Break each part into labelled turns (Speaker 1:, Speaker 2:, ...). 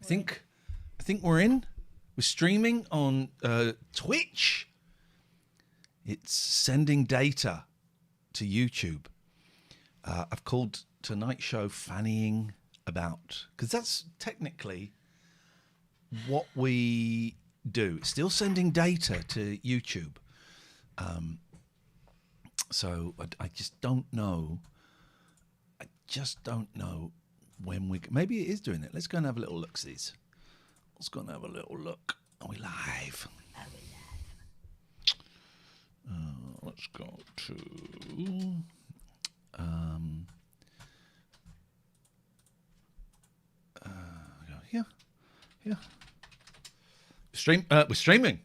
Speaker 1: I think we're in. We're streaming on Twitch. It's sending data to YouTube. I've called tonight's show Fannying about, because that's technically what we do. It's still sending data to YouTube. So I just don't know. When we... Maybe it is doing it. Let's go and have a little look-sees. Let's go and have a little look. Are we live? Let's go to... here. We're streaming.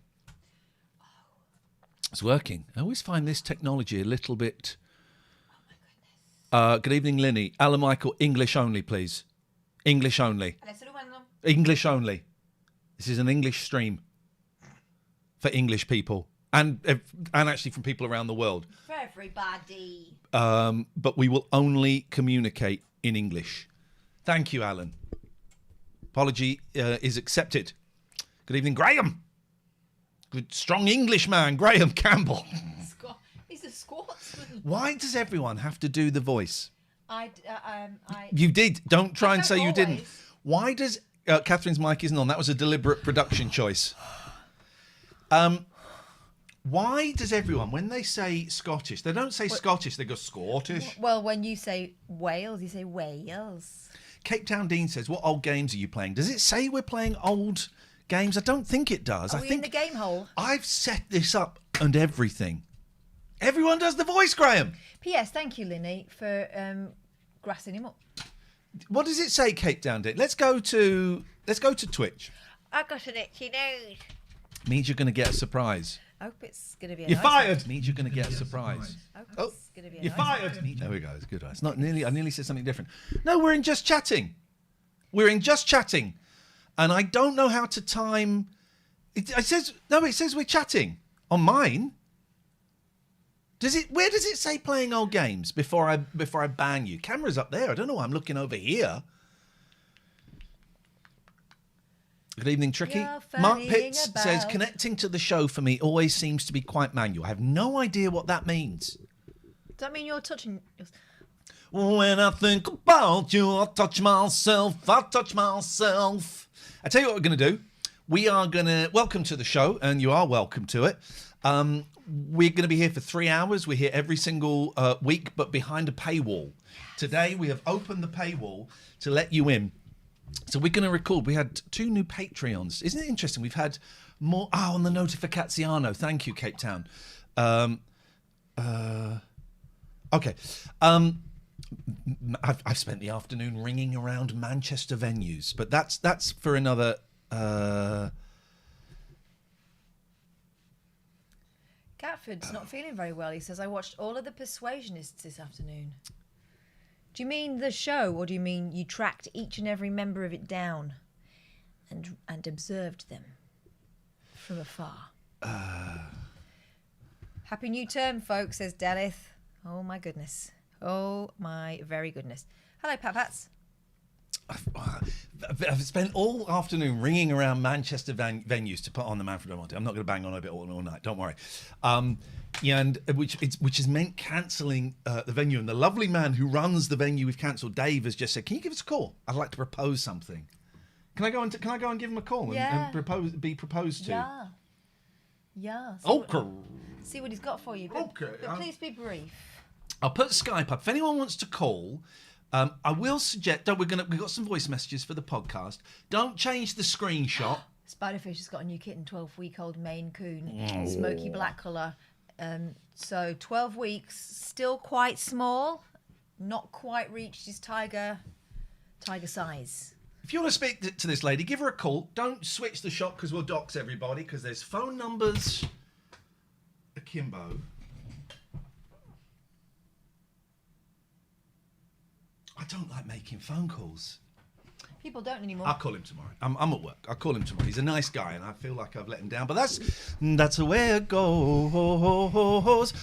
Speaker 1: It's working. I always find this technology a little bit... good evening, Linny. Alan Michael, English only, please. English only. English only. This is an English stream for English people and actually from people around the world.
Speaker 2: For everybody.
Speaker 1: But we will only communicate in English. Thank you, Alan. Apology is accepted. Good evening, Graham. Good, strong English man, Graham Campbell.
Speaker 2: He's a Scotsman.
Speaker 1: Why does everyone have to do the voice?
Speaker 2: I
Speaker 1: You did. Don't try and say you
Speaker 2: always.
Speaker 1: didn't. Why does... Catherine's mic isn't on. That was a deliberate production choice. Why does everyone, when they say Scottish, they don't say Scottish, they go Scottish?
Speaker 2: Well, when you say Wales, you say Wales.
Speaker 1: Cape Town Dean says, what old games are you playing? Does it say we're playing old games? I don't think it does.
Speaker 2: Are we in the game hole?
Speaker 1: I've set this up and everything. Everyone does the voice, Graham.
Speaker 2: P.S. Thank you, Linny, for grassing him up.
Speaker 1: What does it say, Cape Town Dean? Let's go to Twitch.
Speaker 2: I got an itchy nose.
Speaker 1: Means you're going to get a surprise.
Speaker 2: I hope it's going to be a
Speaker 1: You're
Speaker 2: nice
Speaker 1: fired.
Speaker 2: one.
Speaker 1: Means you're going to get a surprise.
Speaker 2: Oh, it's going to be a
Speaker 1: You're
Speaker 2: nice
Speaker 1: fired.
Speaker 2: one.
Speaker 1: There we go. It's good. It's not nearly. I nearly said something different. No, we're in just chatting. We're in just chatting, and I don't know how to time. It says we're chatting on mine. Does it? Where does it say playing old games before I ban you? Camera's up there. I don't know why I'm looking over here. Good evening, Tricky. Mark Pitts says, connecting to the show for me always seems to be quite manual. I have no idea what that means.
Speaker 2: Does that mean you're touching...
Speaker 1: When I think about you, I touch myself. I tell you what we're going to do. We are going to... Welcome to the show, and you are welcome to it. We're going to be here for 3 hours. We're here every single week, but behind a paywall. Today, we have opened the paywall to let you in. So we're going to record. We had 2 new Patreons. Isn't it interesting? We've had more. Oh, on the Notificaziano. Thank you, Cape Town. Okay. I've spent the afternoon ringing around Manchester venues, but that's for another.
Speaker 2: Catford's not feeling very well. He says, I watched all of the Persuasionists this afternoon. Do you mean the show, or do you mean you tracked each and every member of it down and observed them from afar? Happy new term, folks, says Delith. Oh, my goodness. Oh, my very goodness. Hello, Pat-Pats.
Speaker 1: I've spent all afternoon ringing around Manchester venues to put on the Manfred Monty. I'm not going to bang on a bit all night, don't worry. And which has meant cancelling the venue. And the lovely man who runs the venue we've cancelled, Dave, has just said, "Can you give us a call? I'd like to propose something." Can I go and give him a call and be proposed to?
Speaker 2: Yeah. See what he's got for you. But please be brief.
Speaker 1: I'll put Skype up. If anyone wants to call, I will suggest. We've got some voice messages for the podcast. Don't change the screenshot.
Speaker 2: Spiderfish has got a new kitten, 12-week-old Maine Coon, smoky black colour. So 12 weeks, still quite small, not quite reached his tiger size.
Speaker 1: If you want to speak to this lady, give her a call. Don't switch the shot because we'll dox everybody, because there's phone numbers akimbo. I don't like making phone calls.
Speaker 2: People don't anymore.
Speaker 1: I'll call him tomorrow. I'm at work. I'll call him tomorrow. He's a nice guy, and I feel like I've let him down. But that's the way it goes.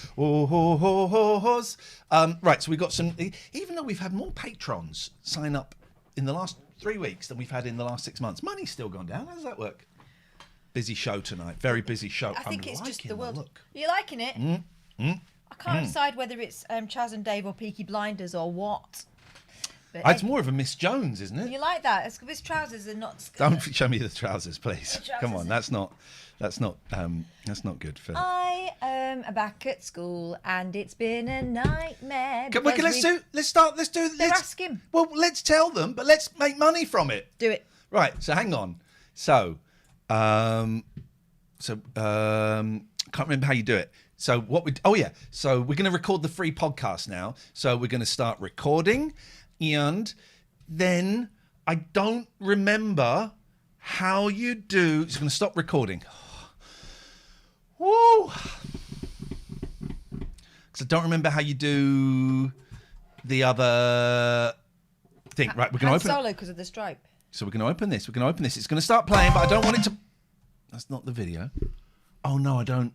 Speaker 1: Right, so we've got some... Even though we've had more patrons sign up in the last 3 weeks than we've had in the last 6 months. Money's still gone down. How does that work? Busy show tonight. Very busy show.
Speaker 2: I think it's just the world.
Speaker 1: Look.
Speaker 2: Are you liking it? I can't decide whether it's Chaz and Dave or Peaky Blinders or what. But
Speaker 1: It's more of a Miss Jones, isn't it?
Speaker 2: you like that? It's his trousers are not.
Speaker 1: Don't show me the trousers, please.
Speaker 2: The trousers
Speaker 1: Come on, that's not good for.
Speaker 2: I am back at school and it's been a nightmare.
Speaker 1: Let's do.
Speaker 2: They're asking.
Speaker 1: Well, let's tell them, but let's make money from it.
Speaker 2: Do it.
Speaker 1: Right. So hang on. So, can't remember how you do it. So So we're going to record the free podcast now. So we're going to start recording, and then I don't remember how you do. It's going to stop recording. Woo! Because I don't remember how you do the other thing. Right, we're going to open
Speaker 2: solo because of the stripe.
Speaker 1: So we're going to open this. It's going to start playing, but I don't want it to. That's not the video. Oh no, I don't.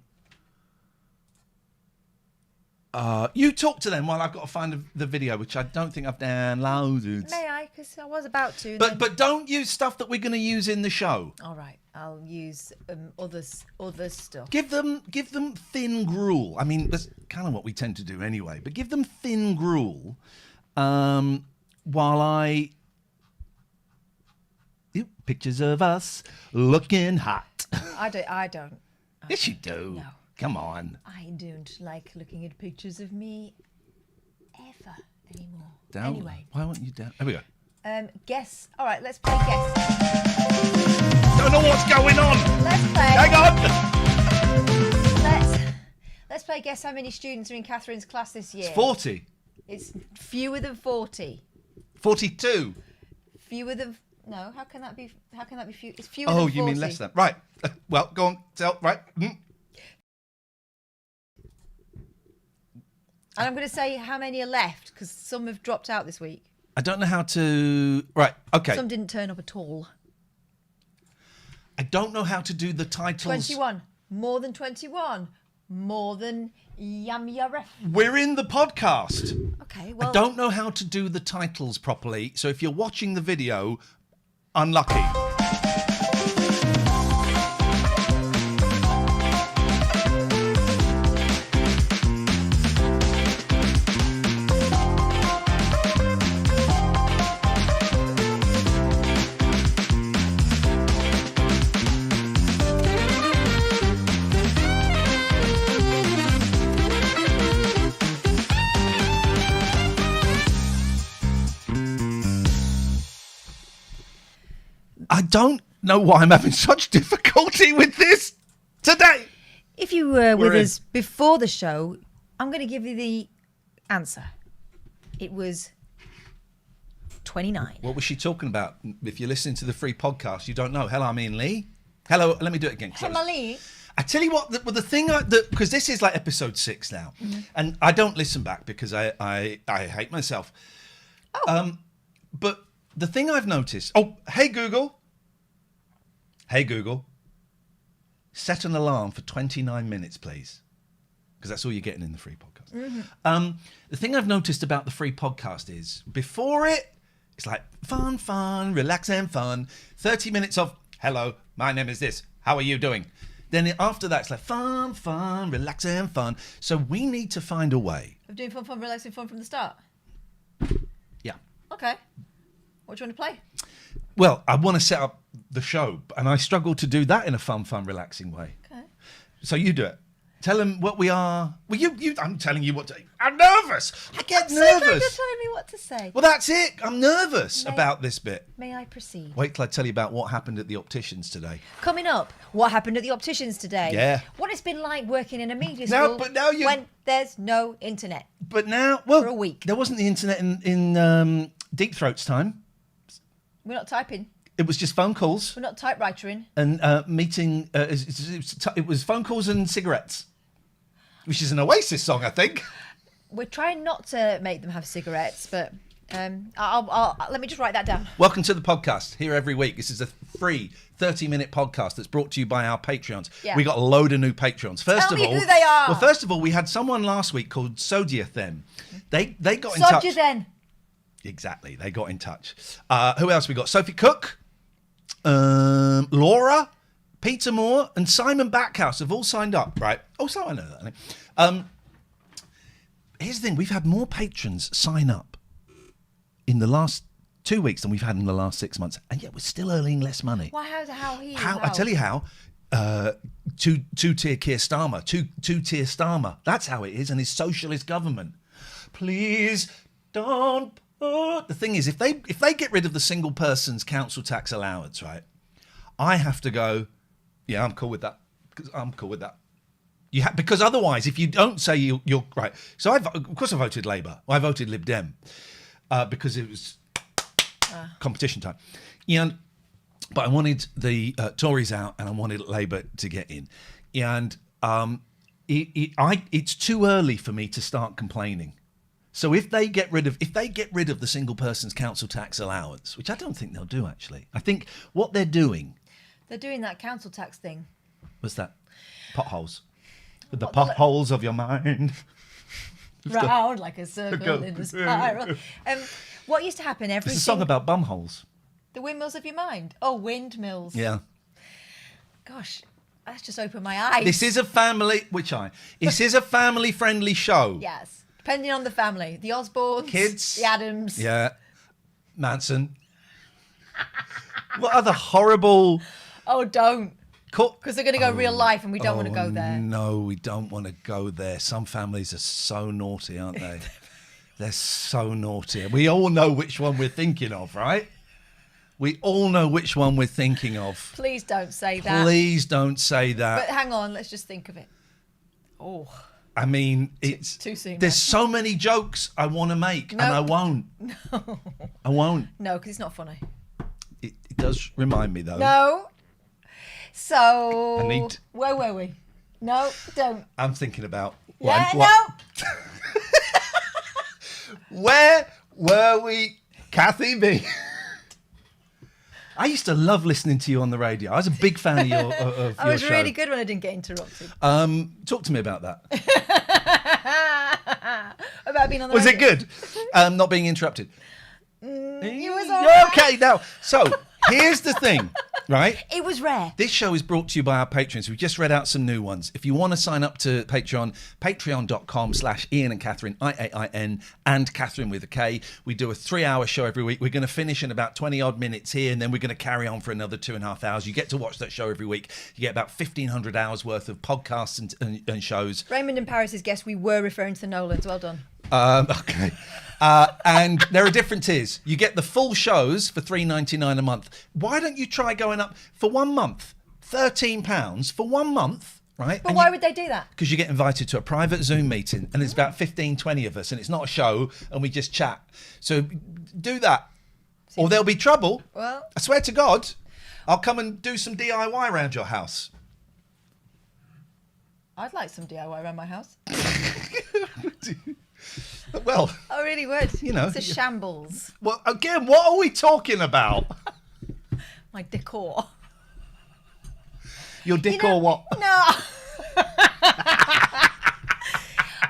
Speaker 1: You talk to them while I've got to find the video, which I don't think I've downloaded.
Speaker 2: May I? Because I was about to.
Speaker 1: But don't use stuff that we're going to use in the show.
Speaker 2: All right, I'll use other stuff.
Speaker 1: Give them thin gruel. I mean, that's kind of what we tend to do anyway. But give them thin gruel, while I. Pictures of us looking hot.
Speaker 2: I don't.
Speaker 1: Yes, you do.
Speaker 2: No.
Speaker 1: Come on.
Speaker 2: I don't like looking at pictures of me ever anymore.
Speaker 1: Down.
Speaker 2: Anyway.
Speaker 1: Why won't you down? Here we go.
Speaker 2: Guess. All right, let's play guess.
Speaker 1: Don't know what's going on.
Speaker 2: Let's play.
Speaker 1: Hang on.
Speaker 2: Let's play guess how many students are in Catherine's class this year.
Speaker 1: It's 40.
Speaker 2: It's fewer than 40.
Speaker 1: 42.
Speaker 2: Fewer than. No, how can that be few? It's fewer than 40.
Speaker 1: Oh, you mean less than. Right. Well, go on. Tell. Right.
Speaker 2: And I'm going to say how many are left because some have dropped out this week.
Speaker 1: I don't know how to. Right. Okay.
Speaker 2: Some didn't turn up at all.
Speaker 1: I don't know how to do the titles.
Speaker 2: 21. More than 21. More than yum yaref.
Speaker 1: We're in the podcast.
Speaker 2: Okay, well.
Speaker 1: I don't know how to do the titles properly. So if you're watching the video, unlucky. I don't know why I'm having such difficulty with this today.
Speaker 2: If you were with us before the show, I'm going to give you the answer. It was 29.
Speaker 1: What was she talking about? If you're listening to the free podcast, you don't know. Hello, I'm Iain Lee. Hello, let me do it again.
Speaker 2: Emily.
Speaker 1: I tell you what, the thing, because this is like episode 6 now, and I don't listen back because I hate myself.
Speaker 2: Oh.
Speaker 1: But the thing I've noticed. Oh, hey Google. Hey Google. Set an alarm for 29 minutes, please, because that's all you're getting in the free podcast. The thing I've noticed about the free podcast is before it's like fun, relax and fun. 30 minutes of hello, my name is this. How are you doing? Then after that, it's like fun, relax and fun. So we need to find a way
Speaker 2: Of doing fun, relaxing fun from the start.
Speaker 1: Yeah.
Speaker 2: Okay. What do you want to play?
Speaker 1: Well, I want to set up the show, and I struggle to do that in a fun, relaxing way.
Speaker 2: Okay.
Speaker 1: So you do it. Tell them what we are. Well, I'm telling you what to. I'm nervous. I get nervous.
Speaker 2: So glad you're telling me what to say.
Speaker 1: Well, that's it. I'm nervous about this bit.
Speaker 2: May I proceed?
Speaker 1: Wait till I tell you about what happened at the Opticians today.
Speaker 2: Coming up, what happened at the Opticians today?
Speaker 1: Yeah.
Speaker 2: What it's been like working in a media school when there's no internet.
Speaker 1: But now, well,
Speaker 2: for a week.
Speaker 1: There wasn't the internet in Deep Throat's time.
Speaker 2: We're not typing.
Speaker 1: It was just phone calls.
Speaker 2: We're not typewritering.
Speaker 1: And meeting. It was phone calls and cigarettes, which is an Oasis song, I think.
Speaker 2: We're trying not to make them have cigarettes, but I'll let me just write that down.
Speaker 1: Welcome to the podcast. Here every week. This is a free 30-minute podcast that's brought to you by our Patreons.
Speaker 2: Yeah.
Speaker 1: We got a load of new Patreons.
Speaker 2: Tell me who they are.
Speaker 1: Well, first of all, we had someone last week called Sodiathen. They got in touch.
Speaker 2: Sodiathen.
Speaker 1: Exactly. They got in touch. Who else we got? Sophie Cook, Laura, Peter Moore, and Simon Backhouse have all signed up, right? Oh, so I know that. Here's the thing. We've had more patrons sign up in the last 2 weeks than we've had in the last 6 months, and yet we're still earning less money.
Speaker 2: Why?
Speaker 1: How? I tell you how. Two-tier Keir Starmer. Two-tier Starmer. That's how it is, and his socialist government. Please don't put... The thing is, if they get rid of the single person's council tax allowance, right, I have to go, yeah, I'm cool with that. I'm cool with that. Because otherwise, if you don't say you're right... So, of course, I voted Labour. I voted Lib Dem because it was competition time. But I wanted the Tories out and I wanted Labour to get in. And it's too early for me to start complaining. So if they get rid of the single person's council tax allowance, which I don't think they'll do actually. I think what they're doing...
Speaker 2: They're doing that council tax thing.
Speaker 1: What's that? Potholes. The potholes of your mind.
Speaker 2: Round like a circle in a spiral. What used to happen every...
Speaker 1: It's a song about bumholes.
Speaker 2: The windmills of your mind. Oh, windmills.
Speaker 1: Yeah.
Speaker 2: Gosh, that's just opened my eyes.
Speaker 1: This is a family... This is a family-friendly show.
Speaker 2: Yes. Depending on the family. The Osborns.
Speaker 1: Kids.
Speaker 2: The Adams.
Speaker 1: Yeah. Manson. What other horrible...
Speaker 2: Oh, don't. Because they're going to go real life and we don't want to go there.
Speaker 1: No, we don't want to go there. Some families are so naughty, aren't they? They're so naughty. We all know which one we're thinking of, right? We all know which one we're thinking of.
Speaker 2: Please don't say that.
Speaker 1: Please don't say that.
Speaker 2: But hang on, let's just think of it. Oh.
Speaker 1: I mean, it's...
Speaker 2: Too soon.
Speaker 1: There's so many jokes I want to make, and I won't.
Speaker 2: No.
Speaker 1: I won't.
Speaker 2: No, because it's not funny.
Speaker 1: It does remind me, though.
Speaker 2: No. So...
Speaker 1: I need...
Speaker 2: Where were we? No, don't.
Speaker 1: I'm thinking about...
Speaker 2: No.
Speaker 1: Where were we, Kathy B? I used to love listening to you on the radio. I was a big fan of your show.
Speaker 2: I was really good when I didn't get interrupted.
Speaker 1: Talk to me about that.
Speaker 2: About being on the
Speaker 1: Was
Speaker 2: radio.
Speaker 1: it good? Not being interrupted.
Speaker 2: It was all right.
Speaker 1: Okay, now, so here's the thing, right?
Speaker 2: It was rare.
Speaker 1: This show is brought to you by our patrons. We just read out some new ones. If you want to sign up to Patreon, patreon.com/Iain and Katherine, IAIN, and Katherine with a K. We do a 3-hour show every week. We're going to finish in about 20 odd minutes here, and then we're going to carry on for another 2.5 hours. You get to watch that show every week. You get about 1,500 hours worth of podcasts and shows.
Speaker 2: Raymond and Paris's guess, we were referring to the Nolans. Well done.
Speaker 1: Okay. And there are different tiers. You get the full shows for $3.99 a month. Why don't you try going up for 1 month? £13 for 1 month, right?
Speaker 2: But why would they do that?
Speaker 1: Because you get invited to a private Zoom meeting and there's about 15, 20 of us and it's not a show and we just chat. So do that. Or there'll be trouble.
Speaker 2: Well,
Speaker 1: I swear to God, I'll come and do some DIY around your house.
Speaker 2: I'd like some DIY around my house.
Speaker 1: Well,
Speaker 2: I really would.
Speaker 1: You know,
Speaker 2: it's a shambles.
Speaker 1: Well, again, what are we talking about?
Speaker 2: My decor.
Speaker 1: Your decor what?
Speaker 2: No.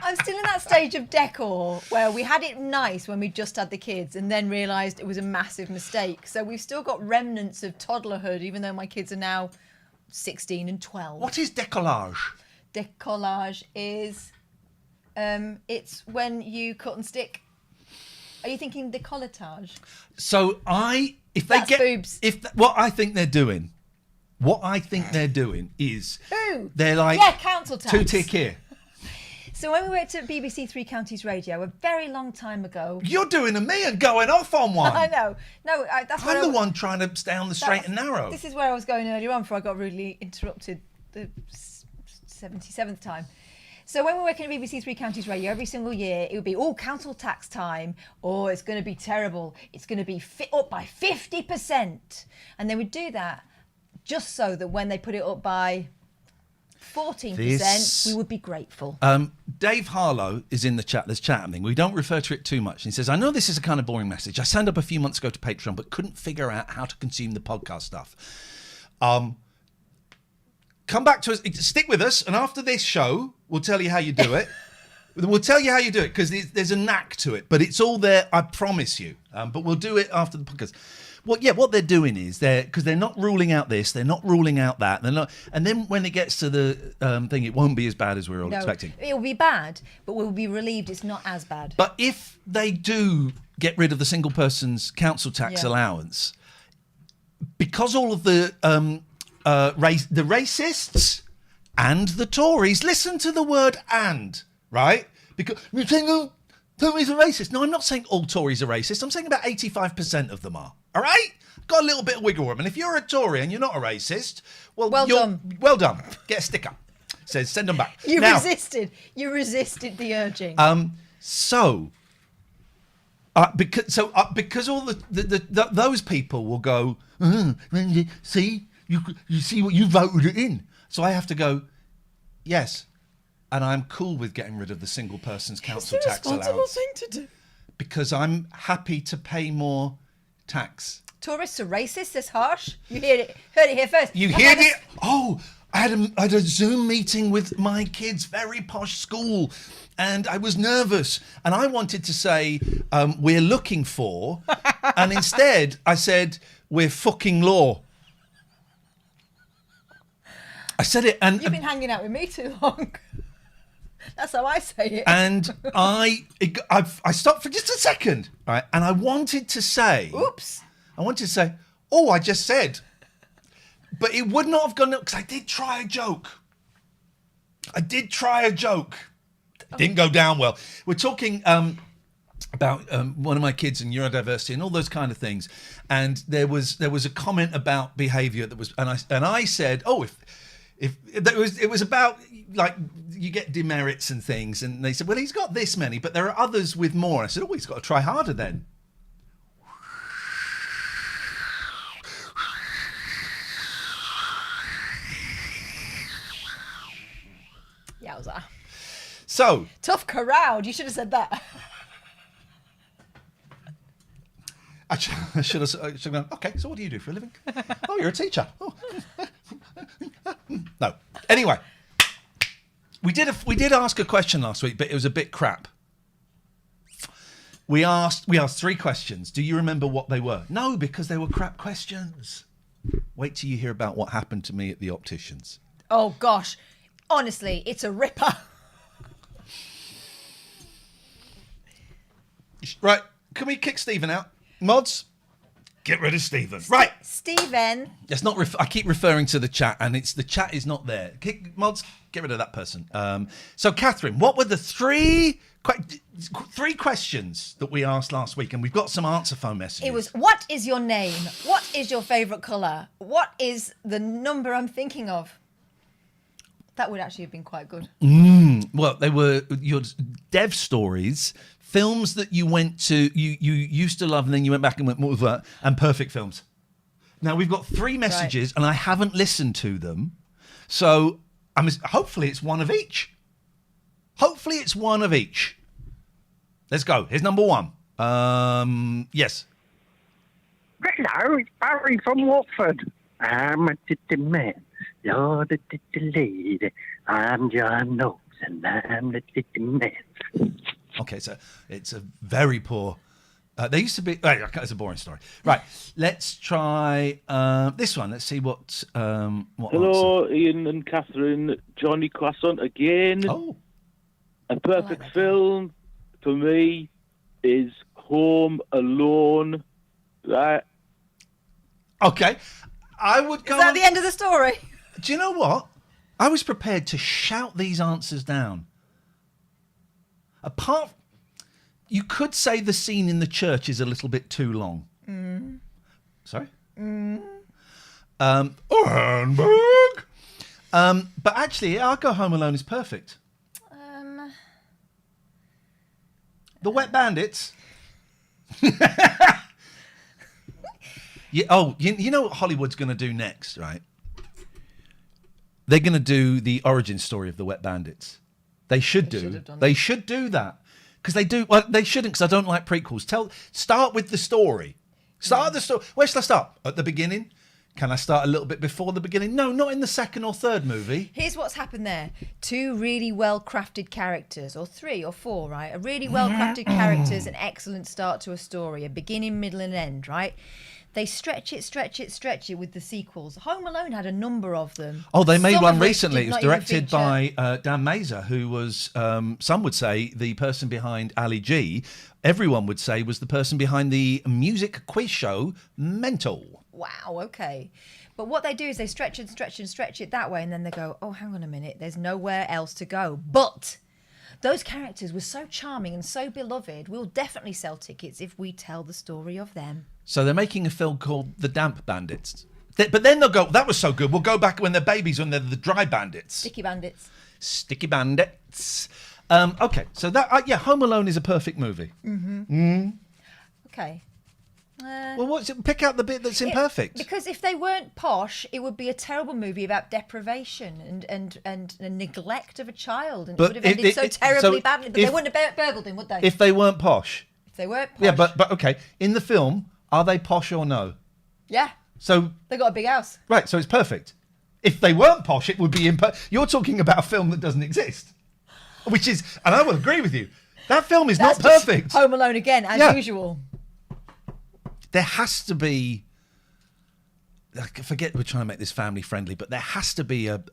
Speaker 2: I'm still in that stage of decor where we had it nice when we just had the kids and then realised it was a massive mistake. So we've still got remnants of toddlerhood, even though my kids are now 16 and 12.
Speaker 1: What is decollage?
Speaker 2: Decollage is... it's when you cut and stick. Are you thinking decolletage?
Speaker 1: So
Speaker 2: boobs.
Speaker 1: What I think they're doing is
Speaker 2: Who?
Speaker 1: they're like
Speaker 2: council tax.
Speaker 1: 2-tier Keir.
Speaker 2: So when we went to BBC Three Counties Radio a very long time ago,
Speaker 1: You're doing a me and going off on one.
Speaker 2: I know. No, that's
Speaker 1: I'm the one trying to stay on the straight and narrow.
Speaker 2: This is where I was going earlier on before I got rudely interrupted the 77th time. So when we're working at BBC Three Counties Radio, every single year, it would be, council tax time, or it's going to be terrible. It's going to be up by 50%. And they would do that just so that when they put it up by 14%, we would be grateful.
Speaker 1: Dave Harlow is in the chat. There's chat happening. We don't refer to it too much. He says, I know this is a kind of boring message. I signed up a few months ago to Patreon, but couldn't figure out how to consume the podcast stuff. Come back to us, stick with us, and after this show, we'll tell you how you do it. We'll tell you how you do it because there's a knack to it, but it's all there. I promise you. But we'll do it after the podcast. What they're doing is because they're not ruling out this, they're not ruling out that, they're not. And then when it gets to the thing, it won't be as bad as we're all expecting.
Speaker 2: It will be bad, but we'll be relieved it's not as bad.
Speaker 1: But if they do get rid of the single person's council tax allowance, because all of the racists and the Tories listen to the word "and," right? Because you're saying, "Oh, Tories are racist." No, I'm not saying all Tories are racist. I'm saying about 85% of them are. All right? Got a little bit of wiggle room. And if you're a Tory and you're not a racist, well done. Well done. Get a sticker. Says send them back.
Speaker 2: You resisted the urging.
Speaker 1: Because all those people will go, see, you see what you voted it in. So I have to go, yes, and I'm cool with getting rid of the single person's council tax allowance.
Speaker 2: It's a responsible thing to do.
Speaker 1: Because I'm happy to pay more tax.
Speaker 2: Tourists are racist. That's harsh. You heard it here first.
Speaker 1: You heard it. Oh, I had a Zoom meeting with my kids' very posh school, and I was nervous, and I wanted to say we're looking for, and instead I said we're fucking law. I said it, and
Speaker 2: you've been hanging out with me too long. That's how I say it.
Speaker 1: And I stopped for just a second, right? And I wanted to say,
Speaker 2: oops.
Speaker 1: I wanted to say, oh, I just said. But it would not have gone, because I did try a joke. It didn't go down well. We're talking about one of my kids and neurodiversity and all those kind of things. And there was a comment about behaviour that was, and I said, oh, if it was about, like, you get demerits and things, and they said, well, he's got this many, but there are others with more. I said, oh, he's got to try harder then.
Speaker 2: Yowza.
Speaker 1: So
Speaker 2: tough crowd. You should have said that.
Speaker 1: I should have gone, okay, so what do you do for a living? Oh, you're a teacher. Oh. No. Anyway, we did ask a question last week, but it was a bit crap. We asked 3 questions. Do you remember what they were? No, because they were crap questions. Wait till you hear about what happened to me at the Opticians.
Speaker 2: Oh gosh, honestly, it's a ripper.
Speaker 1: Right, can we kick Stephen out? Mods, get rid of Stephen. Right.
Speaker 2: Stephen.
Speaker 1: It's not. I keep referring to the chat, and the chat is not there. Mods, get rid of that person. So, Katherine, what were the 3 questions that we asked last week? And we've got some answer phone messages.
Speaker 2: It was, what is your name? What is your favourite colour? What is the number I'm thinking of? That would actually have been quite good.
Speaker 1: Well, they were your dev stories, films that you went to, you used to love, and then you went back and went, what was that? And perfect films. Now, we've got 3 messages, and I haven't listened to them. So, hopefully it's one of each. Let's go. Here's number 1. Yes.
Speaker 3: Hello, it's Barry from Watford. I'm a titty man. You're the titty lady. I'm John Knowles, and I'm the titty man.
Speaker 1: Okay, so it's a very poor... there used to be... it's a boring story. Right, let's try this one. Let's see what
Speaker 4: Hello,
Speaker 1: answer.
Speaker 4: Iain and Katherine. Johnny Croissant again.
Speaker 1: Oh.
Speaker 4: A perfect film for me is Home Alone. Right?
Speaker 1: Okay. I would go...
Speaker 2: Is that the end of the story?
Speaker 1: Do you know what? I was prepared to shout these answers down. You could say the scene in the church is a little bit too long. Sorry? Hamburg. But actually, I'll go Home Alone is perfect. The Wet Bandits. You know what Hollywood's going to do next, right? They're going to do the origin story of the Wet Bandits. They should do that. Because they do. Well, they shouldn't, because I don't like prequels. Start with the story. The story. Where should I start? At the beginning? Can I start a little bit before the beginning? No, not in the second or third movie.
Speaker 2: Here's what's happened there. 2 really well-crafted characters, or 3 or 4, right? A really well-crafted characters, an excellent start to a story, a beginning, middle and end, right? They stretch it with the sequels. Home Alone had a number of them.
Speaker 1: Oh, they made
Speaker 2: Some
Speaker 1: one
Speaker 2: of which
Speaker 1: recently.
Speaker 2: did
Speaker 1: It was
Speaker 2: not even
Speaker 1: directed
Speaker 2: feature.
Speaker 1: by Dan Mazer, who was, some would say, the person behind Ali G. Everyone would say was the person behind the music quiz show Mental.
Speaker 2: Wow, okay. But what they do is they stretch it that way, and then they go, oh, hang on a minute, there's nowhere else to go. But those characters were so charming and so beloved, we'll definitely sell tickets if we tell the story of them.
Speaker 1: So they're making a film called The Damp Bandits. But then they'll go, that was so good, we'll go back when they're babies, when they're the dry bandits.
Speaker 2: Sticky Bandits.
Speaker 1: Sticky Bandits. Okay, so that, Home Alone is a perfect movie.
Speaker 2: Okay.
Speaker 1: Well, what's it? Pick out the bit that's imperfect.
Speaker 2: Because if they weren't posh, it would be a terrible movie about deprivation and neglect of a child, and
Speaker 1: But
Speaker 2: it would have ended so terribly badly. But they
Speaker 1: if-
Speaker 2: wouldn't have burgled him, would they?
Speaker 1: If they weren't posh.
Speaker 2: If they weren't posh.
Speaker 1: Yeah, but okay. In the film, are they posh or no?
Speaker 2: Yeah,
Speaker 1: So,
Speaker 2: they got a big house.
Speaker 1: right, so it's perfect. If they weren't posh, it would be imperfect. You're talking about a film that doesn't exist. Which is, and I will agree with you, that film is
Speaker 2: That's
Speaker 1: not
Speaker 2: just
Speaker 1: perfect.
Speaker 2: Home Alone again, as
Speaker 1: Yeah.
Speaker 2: usual.
Speaker 1: There has to be, I forget we're trying to make this family friendly, but there has to be a,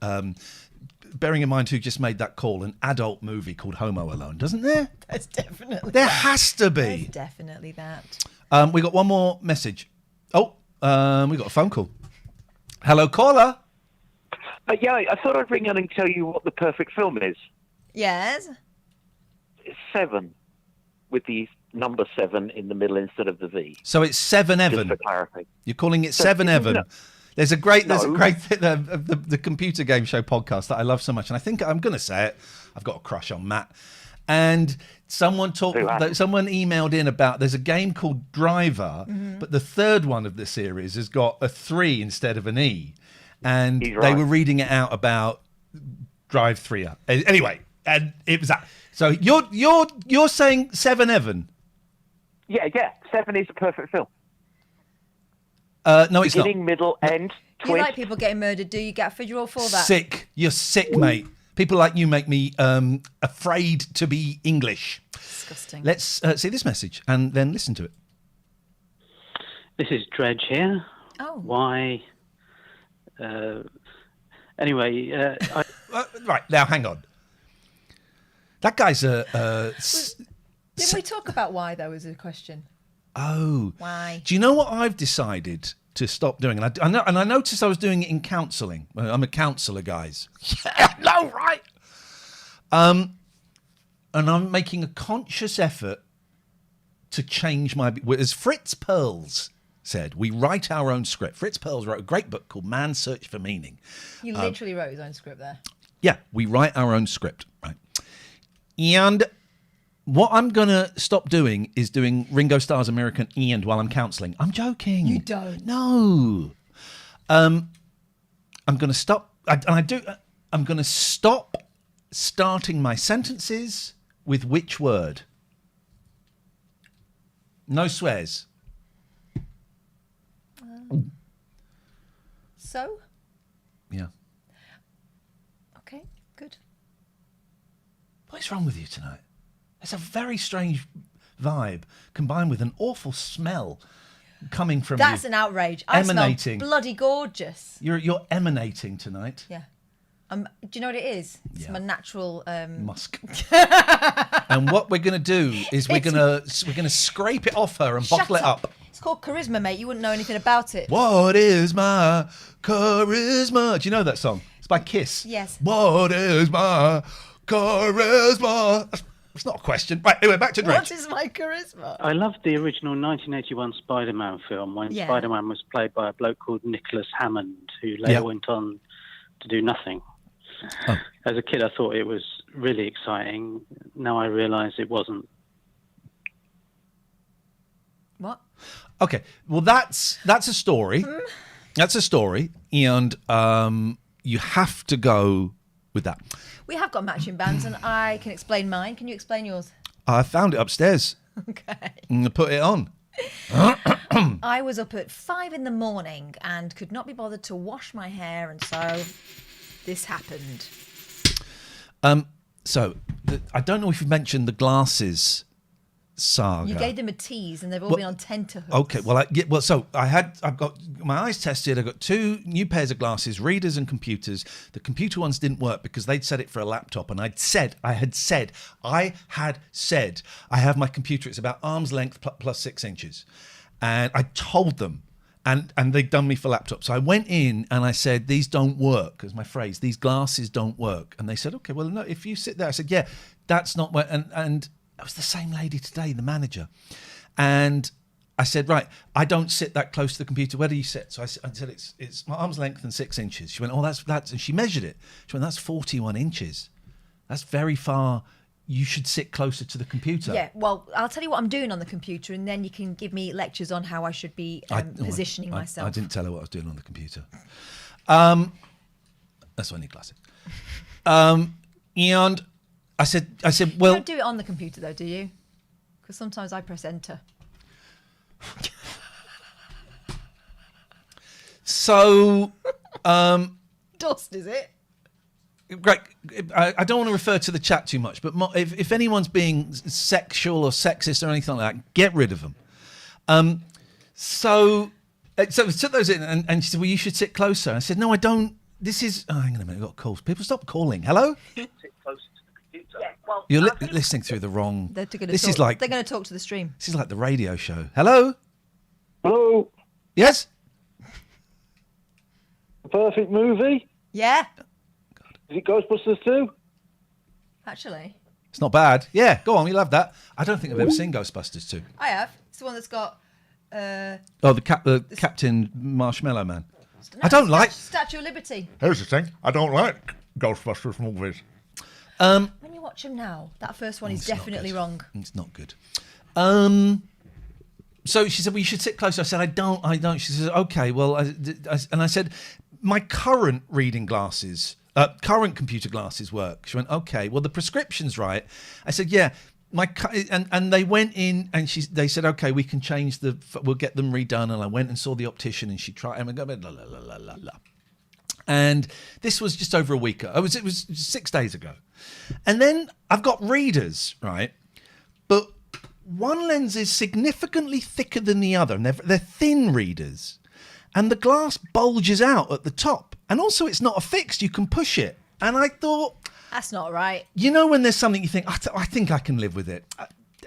Speaker 1: bearing in mind who just made that call, an adult movie called Homo Alone, doesn't there?
Speaker 2: That's definitely
Speaker 1: There
Speaker 2: that.
Speaker 1: has to
Speaker 2: There's
Speaker 1: be.
Speaker 2: definitely that.
Speaker 1: We got one more message. Oh, we got a phone call. Hello, caller.
Speaker 5: Yeah, I thought I'd ring in and tell you what the perfect film is.
Speaker 2: Yes.
Speaker 5: It's 7, with the number 7 in the middle instead of the V.
Speaker 1: So it's Seven
Speaker 5: Just
Speaker 1: Evan.
Speaker 5: for clarity.
Speaker 1: You're calling it Seven Evan.
Speaker 5: No.
Speaker 1: There's a great
Speaker 5: No.
Speaker 1: the computer game show podcast that I love so much, and I think I'm going to say it. I've got a crush on Matt, and someone
Speaker 5: Who hasn't?
Speaker 1: someone emailed in about there's a game called Driver, but the third one of the series has got a 3 instead of an E, and
Speaker 5: He's
Speaker 1: they
Speaker 5: right.
Speaker 1: were reading it out about Drive 3. Anyway, and it was that. So you're saying Seven Evan?
Speaker 5: Yeah, 7 is the perfect film.
Speaker 1: No, it's not.
Speaker 5: Beginning, middle, end,
Speaker 2: You
Speaker 5: twist.
Speaker 2: like people getting murdered, do you, Gatford? You're all for that.
Speaker 1: Sick. You're sick, mate. People like you make me afraid to be English.
Speaker 2: Disgusting.
Speaker 1: Let's see this message and then listen to it.
Speaker 6: This is Dredge here.
Speaker 2: Oh.
Speaker 6: Why? Anyway,
Speaker 1: Right, now hang on. That guy's a...
Speaker 2: Didn't we talk about why, though, as a question?
Speaker 1: Oh.
Speaker 2: Why?
Speaker 1: Do you know what I've decided to stop doing? And I noticed I was doing it in counselling. I'm a counsellor, guys. Yeah, no, right. And I'm making a conscious effort to change my... As Fritz Perls said, we write our own script. Fritz Perls wrote a great book called Man's Search for Meaning.
Speaker 2: You literally wrote his own script there.
Speaker 1: Yeah, we write our own script, right? And what I'm going to stop doing is doing Ringo Starr's American Ian while I'm counselling. I'm joking.
Speaker 2: You don't.
Speaker 1: No. I'm going to stop. I'm going to stop starting my sentences with which word? No swears.
Speaker 2: So?
Speaker 1: Yeah.
Speaker 2: Okay, good.
Speaker 1: What is wrong with you tonight? There's a very strange vibe combined with an awful smell coming from
Speaker 2: That's
Speaker 1: you.
Speaker 2: an outrage. I
Speaker 1: Emanating.
Speaker 2: smell bloody gorgeous.
Speaker 1: You're emanating tonight.
Speaker 2: Yeah. Do you know what it is? It's
Speaker 1: Yeah.
Speaker 2: my natural...
Speaker 1: Musk. And what we're going to do is we're going to scrape it off her and
Speaker 2: Shut
Speaker 1: bottle it up.
Speaker 2: It's called charisma, mate. You wouldn't know anything about it.
Speaker 1: What is my charisma? Do you know that song? It's by Kiss.
Speaker 2: Yes.
Speaker 1: What is my charisma? It's not a question. Right, anyway, back to Dredge.
Speaker 2: What is my charisma?
Speaker 6: I loved the original 1981 Spider-Man film when
Speaker 2: Yeah.
Speaker 6: Spider-Man was played by a bloke called Nicholas Hammond, who later
Speaker 1: Yeah.
Speaker 6: went on to do nothing.
Speaker 1: Oh.
Speaker 6: As a kid, I thought it was really exciting. Now I realise it wasn't.
Speaker 2: What?
Speaker 1: Okay, well, that's a story. That's a story, and you have to go with that.
Speaker 2: We have got matching bands, and I can explain mine. Can you explain yours?
Speaker 1: I found it upstairs
Speaker 2: Okay.
Speaker 1: and I put it on.
Speaker 2: I was up at 5 in the morning and could not be bothered to wash my hair, and so this happened.
Speaker 1: I don't know if you mentioned the glasses saga.
Speaker 2: You gave them a tease, and they've all been on tenterhooks.
Speaker 1: Okay, I've got my eyes tested. I got 2 new pairs of glasses, readers and computers. The computer ones didn't work because they'd set it for a laptop, and I had said I have my computer. It's about arm's length plus 6 inches, and I told them. And they'd done me for laptops. So I went in and I said, these don't work, is my phrase. These glasses don't work. And they said, okay, well, no, if you sit there. I said, yeah, that's not what. And it was the same lady today, the manager. And I said, right, I don't sit that close to the computer. Where do you sit? So I said, it's my arm's length and 6 inches. She went, oh, that's, and she measured it. She went, that's 41 inches. That's very far. You should sit closer to the computer.
Speaker 2: Yeah, well, I'll tell you what I'm doing on the computer, and then you can give me lectures on how I should be positioning myself.
Speaker 1: I didn't tell her what I was doing on the computer. That's why I need glasses. And I said, well...
Speaker 2: You don't do it on the computer, though, do you? Because sometimes I press enter.
Speaker 1: So...
Speaker 2: Dust, is it?
Speaker 1: Great. I don't want to refer to the chat too much, but if anyone's being sexual or sexist or anything like that, get rid of them. So I took those in, and she said, well, you should sit closer. I said, no, I don't. This is... Oh, hang on a minute, I've got calls. People, stop calling. Hello?
Speaker 5: Sit closer to the computer. Yeah, well,
Speaker 1: You're listening through the wrong...
Speaker 2: They're going to talk to the stream.
Speaker 1: This is like the radio show. Hello?
Speaker 3: Hello?
Speaker 1: Yes?
Speaker 3: Perfect movie?
Speaker 2: Yeah,
Speaker 3: Is it Ghostbusters 2?
Speaker 2: actually.
Speaker 1: It's not bad. Yeah, go on, you'll have that. I don't think I've ever seen Ghostbusters 2.
Speaker 2: I have. It's the one that's got...
Speaker 1: the Captain Marshmallow Man. I don't like...
Speaker 2: Statue of Liberty.
Speaker 7: Here's the thing. I don't like Ghostbusters movies.
Speaker 2: When you watch them now, that first one is
Speaker 1: It's not
Speaker 2: definitely
Speaker 1: good.
Speaker 2: wrong.
Speaker 1: It's not good. So she said, well, you should sit closer. I said, I don't. She says, okay, well, and I said, my current reading glasses, current computer glasses work. She went, okay, well, the prescription's right. I said, yeah, and they went in and they said, okay, we can change we'll get them redone. And I went and saw the optician and she tried them and go, la, la, la, la, la, la. And this was just over a week ago. It was 6 days ago. And then I've got readers, right? But one lens is significantly thicker than the other, and they're thin readers. And the glass bulges out at the top. And also it's not affixed, you can push it. And I thought...
Speaker 2: That's not right.
Speaker 1: You know when there's something you think, I think I can live with it.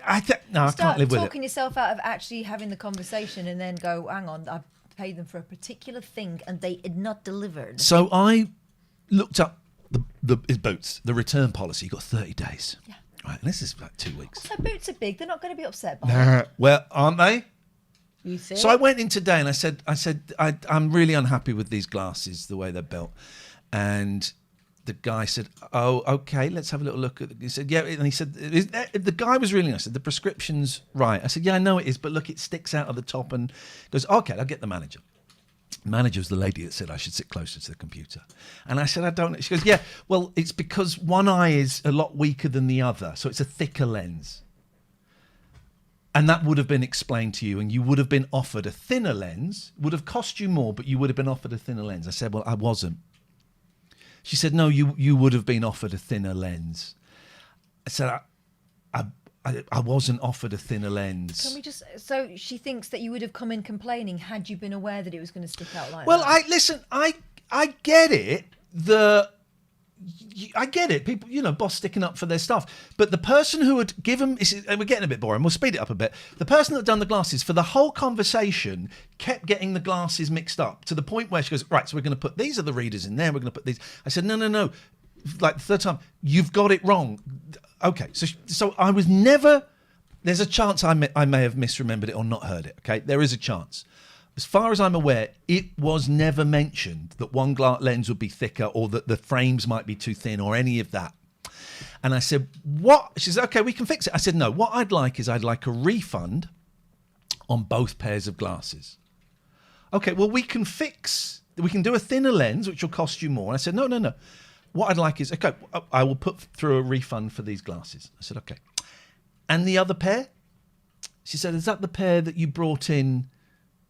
Speaker 1: I can't live with it.
Speaker 2: Start talking yourself out of actually having the conversation and then go, hang on, I paid them for a particular thing and they had not delivered.
Speaker 1: So I looked up the boots, the return policy. You've got 30 days.
Speaker 2: Yeah.
Speaker 1: Right, and this is like 2 weeks.
Speaker 2: So boots are big. They're not going to be upset by it.
Speaker 1: Well, aren't they?
Speaker 2: You see?
Speaker 1: So I went in today and I said, I'm really unhappy with these glasses, the way they're built. And the guy said, oh, okay, let's have a little look at it. He said, yeah. And he said, the guy was really nice. I said, the prescription's right. I said, yeah, I know it is, but look, it sticks out of the top. And he goes, okay, I'll get the manager. The manager was the lady that said I should sit closer to the computer. And I said, I don't. She goes, yeah, well, it's because one eye is a lot weaker than the other. So it's a thicker lens. And that would have been explained to you, and you would have been offered a thinner lens. Would have cost you more, but you would have been offered a thinner lens. I said, well, I wasn't. She said, no, you would have been offered a thinner lens. I said, I wasn't offered a thinner lens.
Speaker 2: Can we just... So she thinks that you would have come in complaining had you been aware that it was going to stick out like
Speaker 1: well,
Speaker 2: that.
Speaker 1: I get it. I get it. People, boss sticking up for their stuff. But the person who had given... And we're getting a bit boring. We'll speed it up a bit. The person that had done the glasses for the whole conversation kept getting the glasses mixed up to the point where she goes, right, so we're going to put these are the readers in there. We're going to put these. I said, no. Like the third time, you've got it wrong. Okay, so I was never... There's a chance I may have misremembered it or not heard it, okay? There is a chance. As far as I'm aware, it was never mentioned that one lens would be thicker or that the frames might be too thin or any of that. And I said, what? She said, okay, we can fix it. I said, no, what I'd like a refund on both pairs of glasses. Okay, well, we can do a thinner lens, which will cost you more. And I said, no. What I'd like is, okay, I will put through a refund for these glasses. I said, okay. And the other pair? She said, is that the pair that you brought in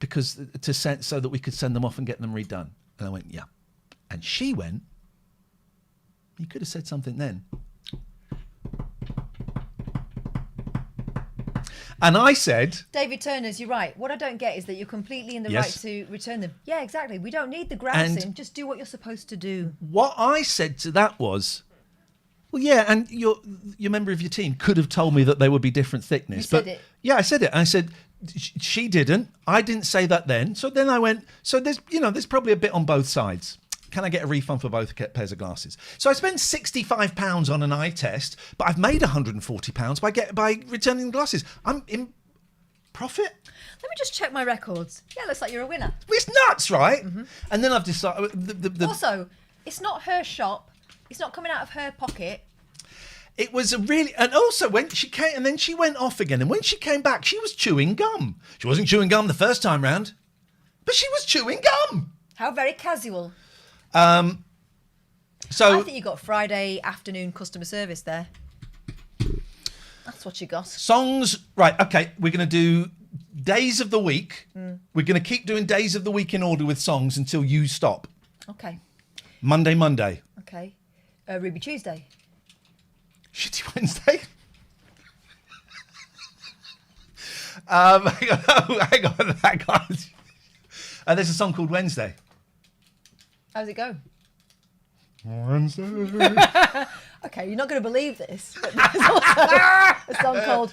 Speaker 1: because to send so that we could send them off and get them redone. And I went, yeah. And she went, you could have said something then. And I said...
Speaker 2: David Turners, you're right. What I don't get is that you're completely in the right to return them. Yeah, exactly. We don't need the grousing. Just do what you're supposed to do.
Speaker 1: What I said to that was, well, yeah, and your member of your team could have told me that they would be different thickness.
Speaker 2: You said it.
Speaker 1: Yeah, I said it. I said, she didn't. I didn't say that then. So then I went, so there's probably a bit on both sides. Can I get a refund for both pairs of glasses? So I spent £65 on an eye test, but I've made £140 by returning the glasses. I'm in profit.
Speaker 2: Let me just check my records. Yeah, looks like you're a winner.
Speaker 1: It's nuts, right? Mm-hmm. And then I've decided...
Speaker 2: Also, it's not her shop. It's not coming out of her pocket.
Speaker 1: It was a really... And also, when she came... And then she went off again. And when she came back, she was chewing gum. She wasn't chewing gum the first time round, but she was chewing gum.
Speaker 2: How very casual.
Speaker 1: So
Speaker 2: I think you got Friday afternoon customer service there. That's what you got.
Speaker 1: Songs, right? Okay, we're going to do days of the week. We're going to keep doing days of the week in order with songs until you stop.
Speaker 2: Okay.
Speaker 1: Monday.
Speaker 2: Okay. Ruby Tuesday.
Speaker 1: Shitty Wednesday. Hang on. There's a song called Wednesday.
Speaker 2: How's it go?
Speaker 7: Wednesday.
Speaker 2: Okay, you're not going to believe this, but there's also a song called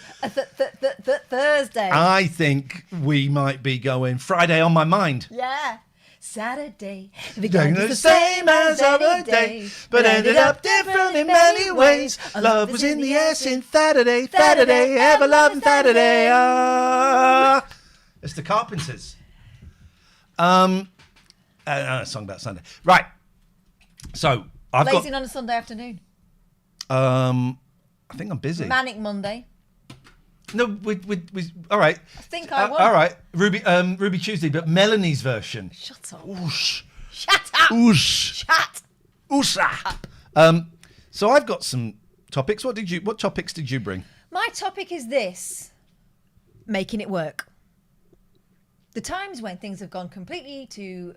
Speaker 2: Thursday.
Speaker 1: I think we might be going Friday on my mind.
Speaker 2: Yeah. Saturday
Speaker 1: Began the same as other day, but ended up different in many ways. Love was in the air since Saturday, ever loving Saturday. It's the Carpenters. A song about Sunday. Right. So I've
Speaker 2: Blazing on a Sunday afternoon.
Speaker 1: I think I'm busy.
Speaker 2: Manic Monday.
Speaker 1: No, we all right.
Speaker 2: I think I won.
Speaker 1: All right, Ruby Tuesday, but Melanie's version.
Speaker 2: Shut up.
Speaker 1: Oosh.
Speaker 2: Shut up.
Speaker 1: Oosh.
Speaker 2: Shut
Speaker 1: Oosh. So I've got some topics. What topics did you bring?
Speaker 2: My topic is this: making it work. The times when things have gone completely to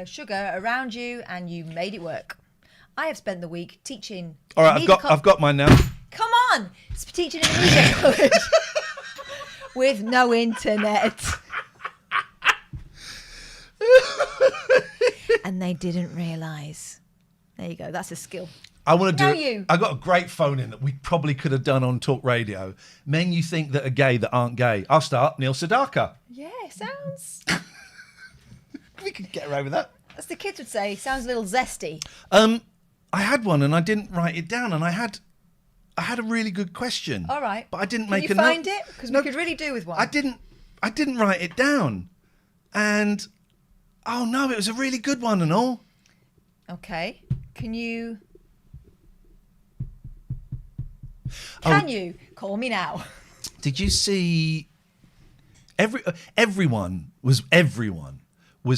Speaker 2: sugar around you and you made it work. I have spent the week teaching.
Speaker 1: All right, I've got mine now.
Speaker 2: Come on, it's teaching in a media college with no internet. And they didn't realise. There you go. That's a skill.
Speaker 1: I want to do.
Speaker 2: You.
Speaker 1: I got a great phone in that we probably could have done on talk radio. Men you think that are gay that aren't gay. I'll start. Neil Sedaka.
Speaker 2: Yeah, sounds.
Speaker 1: We could get away with that.
Speaker 2: As the kids would say, sounds a little zesty.
Speaker 1: I had one and I didn't write it down, and I had a really good question.
Speaker 2: All right,
Speaker 1: but I didn't
Speaker 2: Can
Speaker 1: make
Speaker 2: you
Speaker 1: a note.
Speaker 2: find it? Because we could really do with one.
Speaker 1: I didn't write it down, and oh no, it was a really good one and all.
Speaker 2: Okay, can you?
Speaker 1: Oh.
Speaker 2: Can you call me now?
Speaker 1: Did you see? Everyone was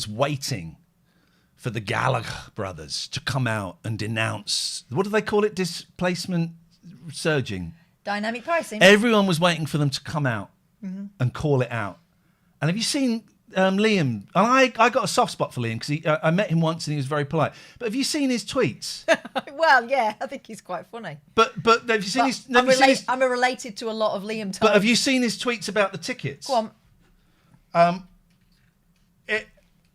Speaker 1: waiting for the Gallagher brothers to come out and denounce. What do they call it? Displacement surging.
Speaker 2: Dynamic pricing.
Speaker 1: Everyone was waiting for them to come out and call it out. And have you seen Liam? And I got a soft spot for Liam because I met him once and he was very polite. But have you seen his tweets?
Speaker 2: Well, yeah, I think he's quite funny.
Speaker 1: But have you seen his?
Speaker 2: I'm related to a lot of Liam.
Speaker 1: But have you seen his tweets about the tickets?
Speaker 2: Go on.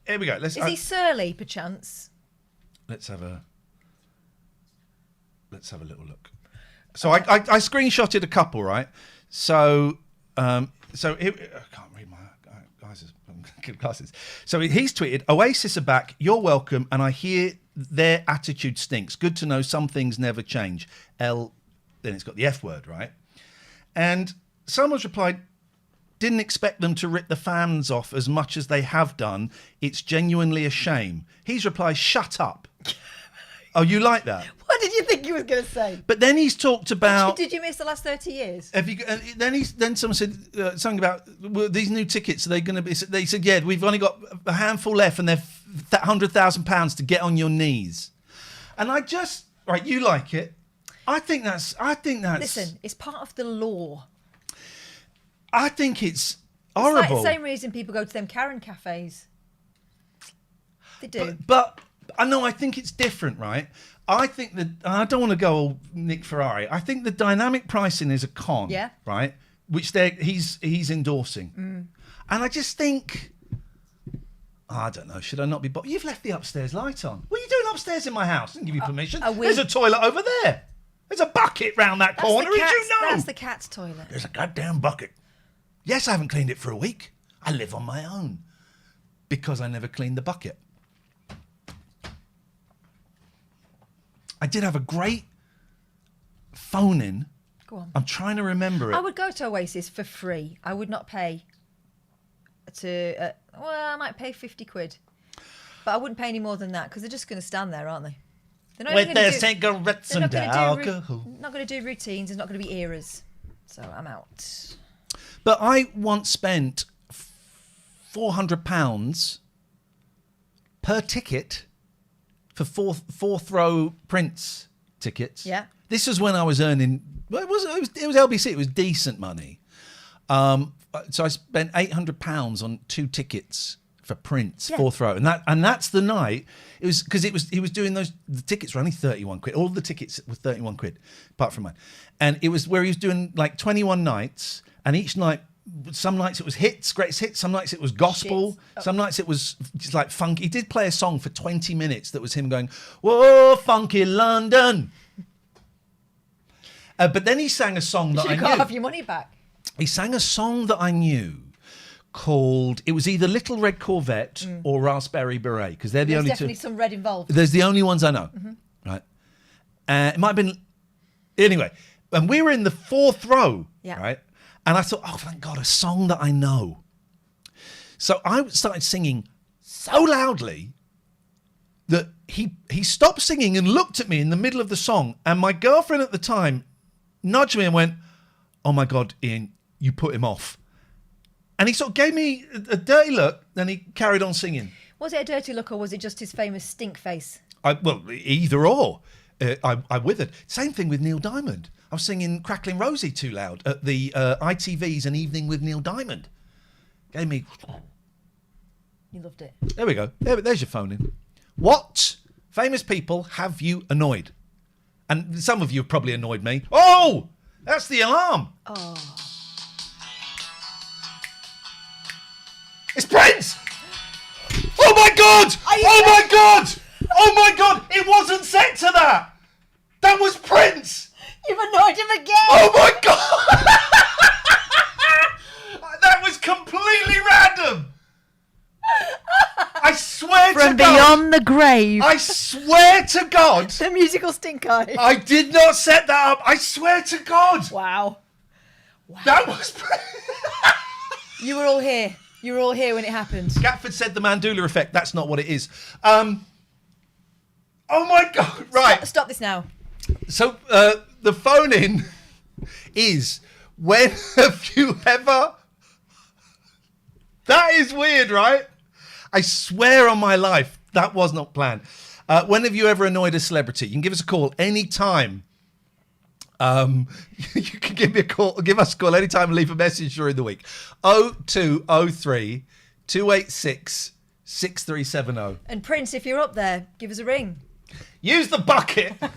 Speaker 1: Here we go.
Speaker 2: Is he surly, perchance?
Speaker 1: Let's have a little look. So I screenshotted a couple, right? So here, I can't read my glasses. So he's tweeted, Oasis are back, you're welcome, and I hear their attitude stinks. Good to know some things never change. Then it's got the F word, right? And someone's replied, didn't expect them to rip the fans off as much as they have done. It's genuinely a shame. He's replied, shut up. Oh, you like that?
Speaker 2: What did you think he was going to say?
Speaker 1: But then he's talked about...
Speaker 2: Did you miss the last 30 years?
Speaker 1: Then someone said something about these new tickets. Are they going to be? They said, yeah, we've only got a handful left, and they're £100,000 to get on your knees. And I just right, you like it? I think that's.
Speaker 2: Listen, it's part of the law.
Speaker 1: I think it's horrible.
Speaker 2: It's like the same reason people go to them Karen cafes. They do.
Speaker 1: But I know, I think it's different, right? I think that, I don't want to go all Nick Ferrari. I think the dynamic pricing is a con, right? Which he's endorsing. And I just think, I don't know, should I not be... You've left the upstairs light on. What are you doing upstairs in my house? I didn't give you permission. There's a toilet over there. There's a bucket round that corner. Did you know?
Speaker 2: That's the cat's toilet.
Speaker 1: There's a goddamn bucket. Yes, I haven't cleaned it for a week. I live on my own because I never cleaned the bucket. I did have a great phone-in.
Speaker 2: Go on.
Speaker 1: I'm trying to remember it.
Speaker 2: I would go to Oasis for free. I would not pay to... I might pay 50 quid. But I wouldn't pay any more than that because they're just going to stand there, aren't they? They're not
Speaker 1: with their cigarettes
Speaker 2: they're
Speaker 1: and alcohol.
Speaker 2: not going to do routines. There's not going to be eras. So I'm out.
Speaker 1: But I once spent £400 per ticket for fourth row Prince tickets.
Speaker 2: Yeah.
Speaker 1: This was when I was earning... It was LBC. It was decent money. So I spent £800 on 2 tickets for Prince, fourth row, and that's the night. It was because he was doing those. The tickets were only 31 quid. All the tickets were 31 quid, apart from mine. And it was where he was doing like 21 nights, and each night, some nights it was hits, greatest hits. Some nights it was gospel. Some nights it was just like funk. He did play a song for 20 minutes that was him going, "Whoa, funky London." But then he sang a song that I knew.
Speaker 2: You got half your money back.
Speaker 1: He sang a song that I knew called, it was either Little Red Corvette or Raspberry Beret, because they're the only two.
Speaker 2: There's definitely some red involved.
Speaker 1: There's the only ones I know, right? It might have been, anyway, and we were in the fourth row, right? And I thought, oh, thank God, a song that I know. So I started singing so loudly that he stopped singing and looked at me in the middle of the song, and my girlfriend at the time nudged me and went, oh my God, Iain, you put him off. And he sort of gave me a dirty look, then he carried on singing.
Speaker 2: Was it a dirty look or was it just his famous stink face?
Speaker 1: Well, either or. I withered. Same thing with Neil Diamond. I was singing Crackling Rosie too loud at the ITV's An Evening with Neil Diamond. Gave me...
Speaker 2: You loved it.
Speaker 1: There we go. There's your phone in. What famous people have you annoyed? And some of you have probably annoyed me. Oh! That's the alarm.
Speaker 2: Oh.
Speaker 1: It's Prince! Oh my God! Oh my God! Oh my God! It wasn't set to that! That was Prince!
Speaker 2: You've annoyed him again!
Speaker 1: Oh my God! That was completely random! I swear to God...
Speaker 2: From beyond the grave.
Speaker 1: I swear to God...
Speaker 2: The musical stink eye.
Speaker 1: I did not set that up. I swear to God.
Speaker 2: Wow.
Speaker 1: That was...
Speaker 2: You were all here. You were all here when it happened.
Speaker 1: Gatford said the Mandela effect. That's not what it is. Oh my God. Right.
Speaker 2: Stop this now.
Speaker 1: So the phone in is, when have you ever... That is weird, right? I swear on my life, that was not planned. When have you ever annoyed a celebrity? You can give us a call anytime. You can give us a call anytime and leave a message during the week. 0203 286 6370.
Speaker 2: And Prince, if you're up there, give us a ring.
Speaker 1: Use the bucket.
Speaker 2: Not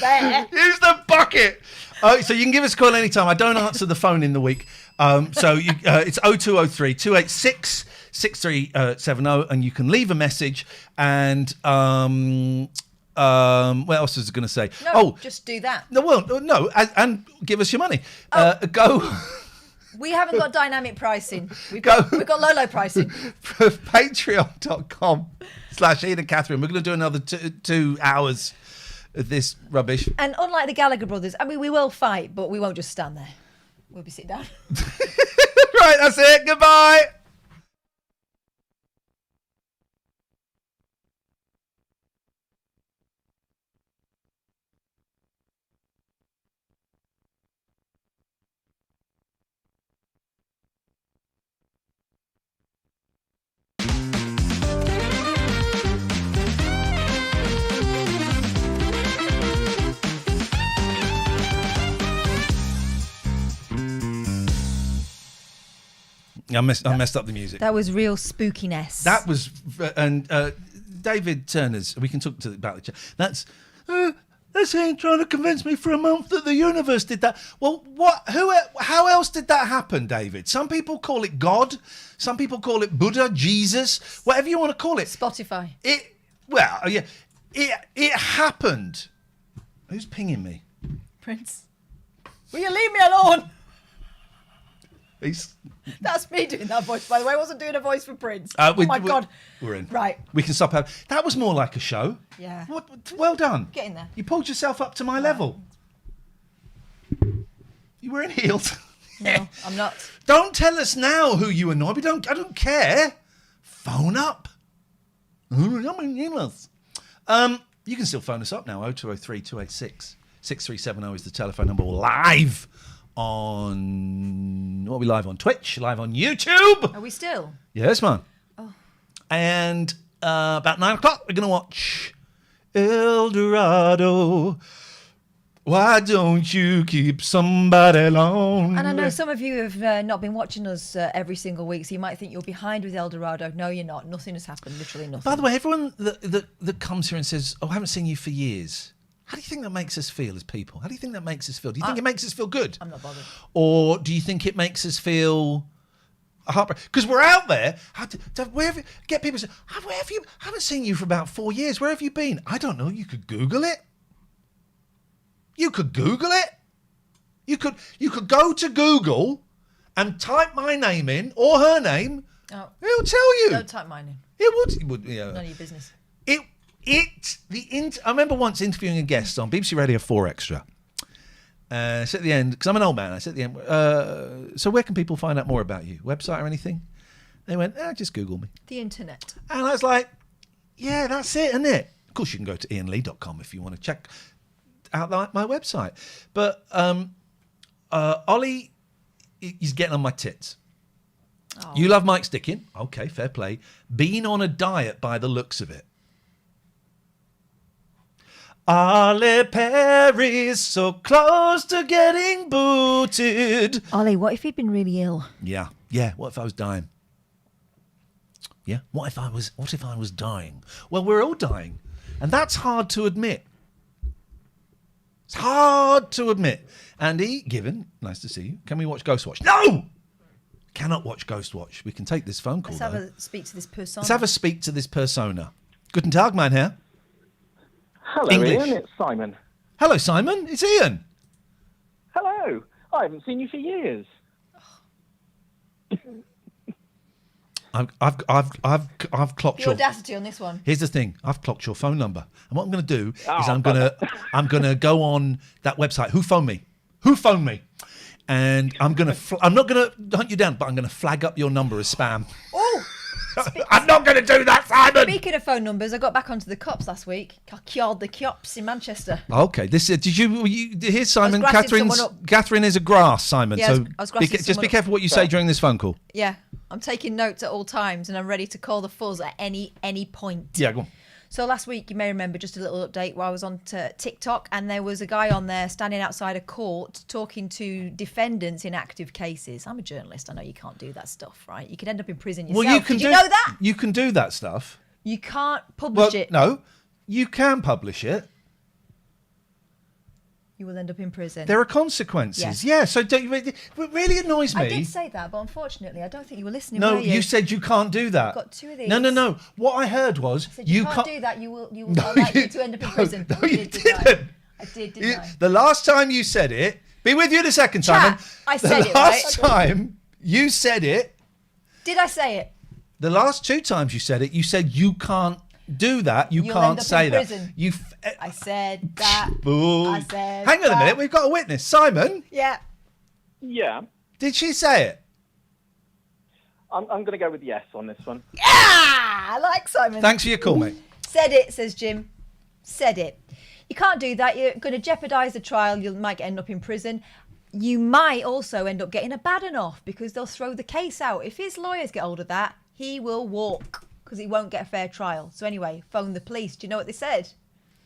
Speaker 2: there.
Speaker 1: Use the bucket. So you can give us a call anytime. I don't answer the phone in the week. It's 0203 286 6370, and you can leave a message. And what else was I going to say?
Speaker 2: No, just do that.
Speaker 1: No, and give us your money. Go.
Speaker 2: We haven't got dynamic pricing. We've got low pricing.
Speaker 1: Patreon.com/Iain and Katherine. We're going to do another 2 hours of this rubbish.
Speaker 2: And unlike the Gallagher brothers, I mean, we will fight, but we won't just stand there. We'll be sitting down.
Speaker 1: Right, that's it. Goodbye. I messed up the music.
Speaker 2: That was real spookiness.
Speaker 1: That was, and David Turner's. We can talk about the chat. That's him trying to convince me for a month that the universe did that. Well, what? Who? How else did that happen, David? Some people call it God. Some people call it Buddha, Jesus, whatever you want to call it.
Speaker 2: Spotify.
Speaker 1: It happened. Who's pinging me?
Speaker 2: Prince. Will you leave me alone?
Speaker 1: He's...
Speaker 2: That's me doing that voice, by the way. I wasn't doing a voice for Prince.
Speaker 1: God. We're in.
Speaker 2: Right.
Speaker 1: We can stop. That was more like a show.
Speaker 2: Yeah.
Speaker 1: Well done.
Speaker 2: Get in there.
Speaker 1: You pulled yourself up to my level. You were in heels.
Speaker 2: No, I'm not.
Speaker 1: Don't tell us now who you annoy. I don't care. Phone up. You can still phone us up now. 0203 286 6370 is the telephone number. We're live on... What are we live on? Twitch, live on YouTube.
Speaker 2: Are we still?
Speaker 1: Yes, man.
Speaker 2: Oh.
Speaker 1: And about 9 o'clock, we're going to watch El Dorado. Why don't you keep somebody alone?
Speaker 2: And I know some of you have not been watching us every single week, so you might think you're behind with El Dorado. No, you're not. Nothing has happened. Literally nothing.
Speaker 1: By the way, everyone that comes here and says, "Oh, I haven't seen you for years," how do you think that makes us feel as people? How do you think that makes us feel? Do you think it makes us feel good?
Speaker 2: I'm not bothered.
Speaker 1: Or do you think it makes us feel heartbreak? Because we're out there. Where have you, get people say, "Where have you? I haven't seen you for about 4 years. Where have you been?" I don't know. You could Google it. You could Google it. You could go to Google and type my name in or her name.
Speaker 2: Oh.
Speaker 1: It'll tell you.
Speaker 2: Don't type mine in.
Speaker 1: It would.
Speaker 2: None of your business.
Speaker 1: I remember once interviewing a guest on BBC Radio 4 Extra. I said at the end, because I'm an old man, I said at the end, so where can people find out more about you? Website or anything? They went, just Google me.
Speaker 2: The internet.
Speaker 1: And I was like, yeah, that's it, isn't it? Of course, you can go to iainlee.com if you want to check out my website. But Ollie is getting on my tits. Oh. You love Mike Sticking. Okay, fair play. Been on a diet by the looks of it. Ollie Perry's so close to getting booted.
Speaker 2: Ollie, what if he'd been really ill?
Speaker 1: Yeah. What if I was dying? Yeah. What if I was dying? Well, we're all dying, and that's hard to admit. It's hard to admit. Andy Given, nice to see you. Can we watch Ghost Watch? No! Cannot watch Ghost Watch. We can take this phone call.
Speaker 2: Let's have a speak to this persona.
Speaker 1: Let's have a speak to this persona. Guten Tag, mein Herr.
Speaker 8: Hello,
Speaker 1: English.
Speaker 8: Ian. It's Simon.
Speaker 1: Hello, Simon. It's Ian.
Speaker 8: Hello. I haven't seen you for years.
Speaker 1: I've clocked
Speaker 2: the audacity on this one.
Speaker 1: Here's the thing. I've clocked your phone number, and what I'm going to do is I'm going to go on that website. Who phoned me? And I'm not going to hunt you down, but I'm going to flag up your number as spam.
Speaker 2: Oh.
Speaker 1: I'm not going to do that, Simon.
Speaker 2: Speaking of phone numbers, I got back onto the cops last week. I cured the cops in Manchester.
Speaker 1: Okay, this did you here's Simon? Catherine is a grass, Simon.
Speaker 2: Yeah,
Speaker 1: so
Speaker 2: I was
Speaker 1: just be careful what you say during this phone call.
Speaker 2: Yeah, I'm taking notes at all times, and I'm ready to call the fuzz at any point.
Speaker 1: Yeah, go on.
Speaker 2: So last week, you may remember, just a little update, where I was on TikTok, and there was a guy on there standing outside a court talking to defendants in active cases. I'm a journalist. I know you can't do that stuff, right? You could end up in prison yourself.
Speaker 1: Well,
Speaker 2: Did you know that?
Speaker 1: You can do that stuff.
Speaker 2: You can't publish it.
Speaker 1: No, you can publish it.
Speaker 2: You will end up in prison.
Speaker 1: There are consequences. Yeah, so it really annoys me.
Speaker 2: I did say that, but unfortunately, I don't think you were listening.
Speaker 1: No,
Speaker 2: were you?
Speaker 1: You said you can't do that.
Speaker 2: I've got two of these.
Speaker 1: No. What I heard was
Speaker 2: I said, you can't do that. You will likely to end up in prison.
Speaker 1: No, you didn't.
Speaker 2: I did, didn't I?
Speaker 1: The last time you said it, be with you in a second, Simon.
Speaker 2: I said it, right?
Speaker 1: The last time you said it.
Speaker 2: Did I say it?
Speaker 1: The last two times you said it, you said you can't do that. You'll can't say that.
Speaker 2: I said that.
Speaker 1: I said hang on a minute, we've got a witness. Simon?
Speaker 2: Yeah.
Speaker 8: Yeah.
Speaker 1: Did she say it?
Speaker 8: I'm going to go with yes on this one.
Speaker 2: Yeah! I like Simon.
Speaker 1: Thanks for your call, mate.
Speaker 2: Said it, says Jim. Said it. You can't do that. You're going to jeopardise the trial. You might end up in prison. You might also end up getting a bad enough because they'll throw the case out. If his lawyers get hold of that, he will walk because he won't get a fair trial. So anyway, phone the police. Do you know what they said?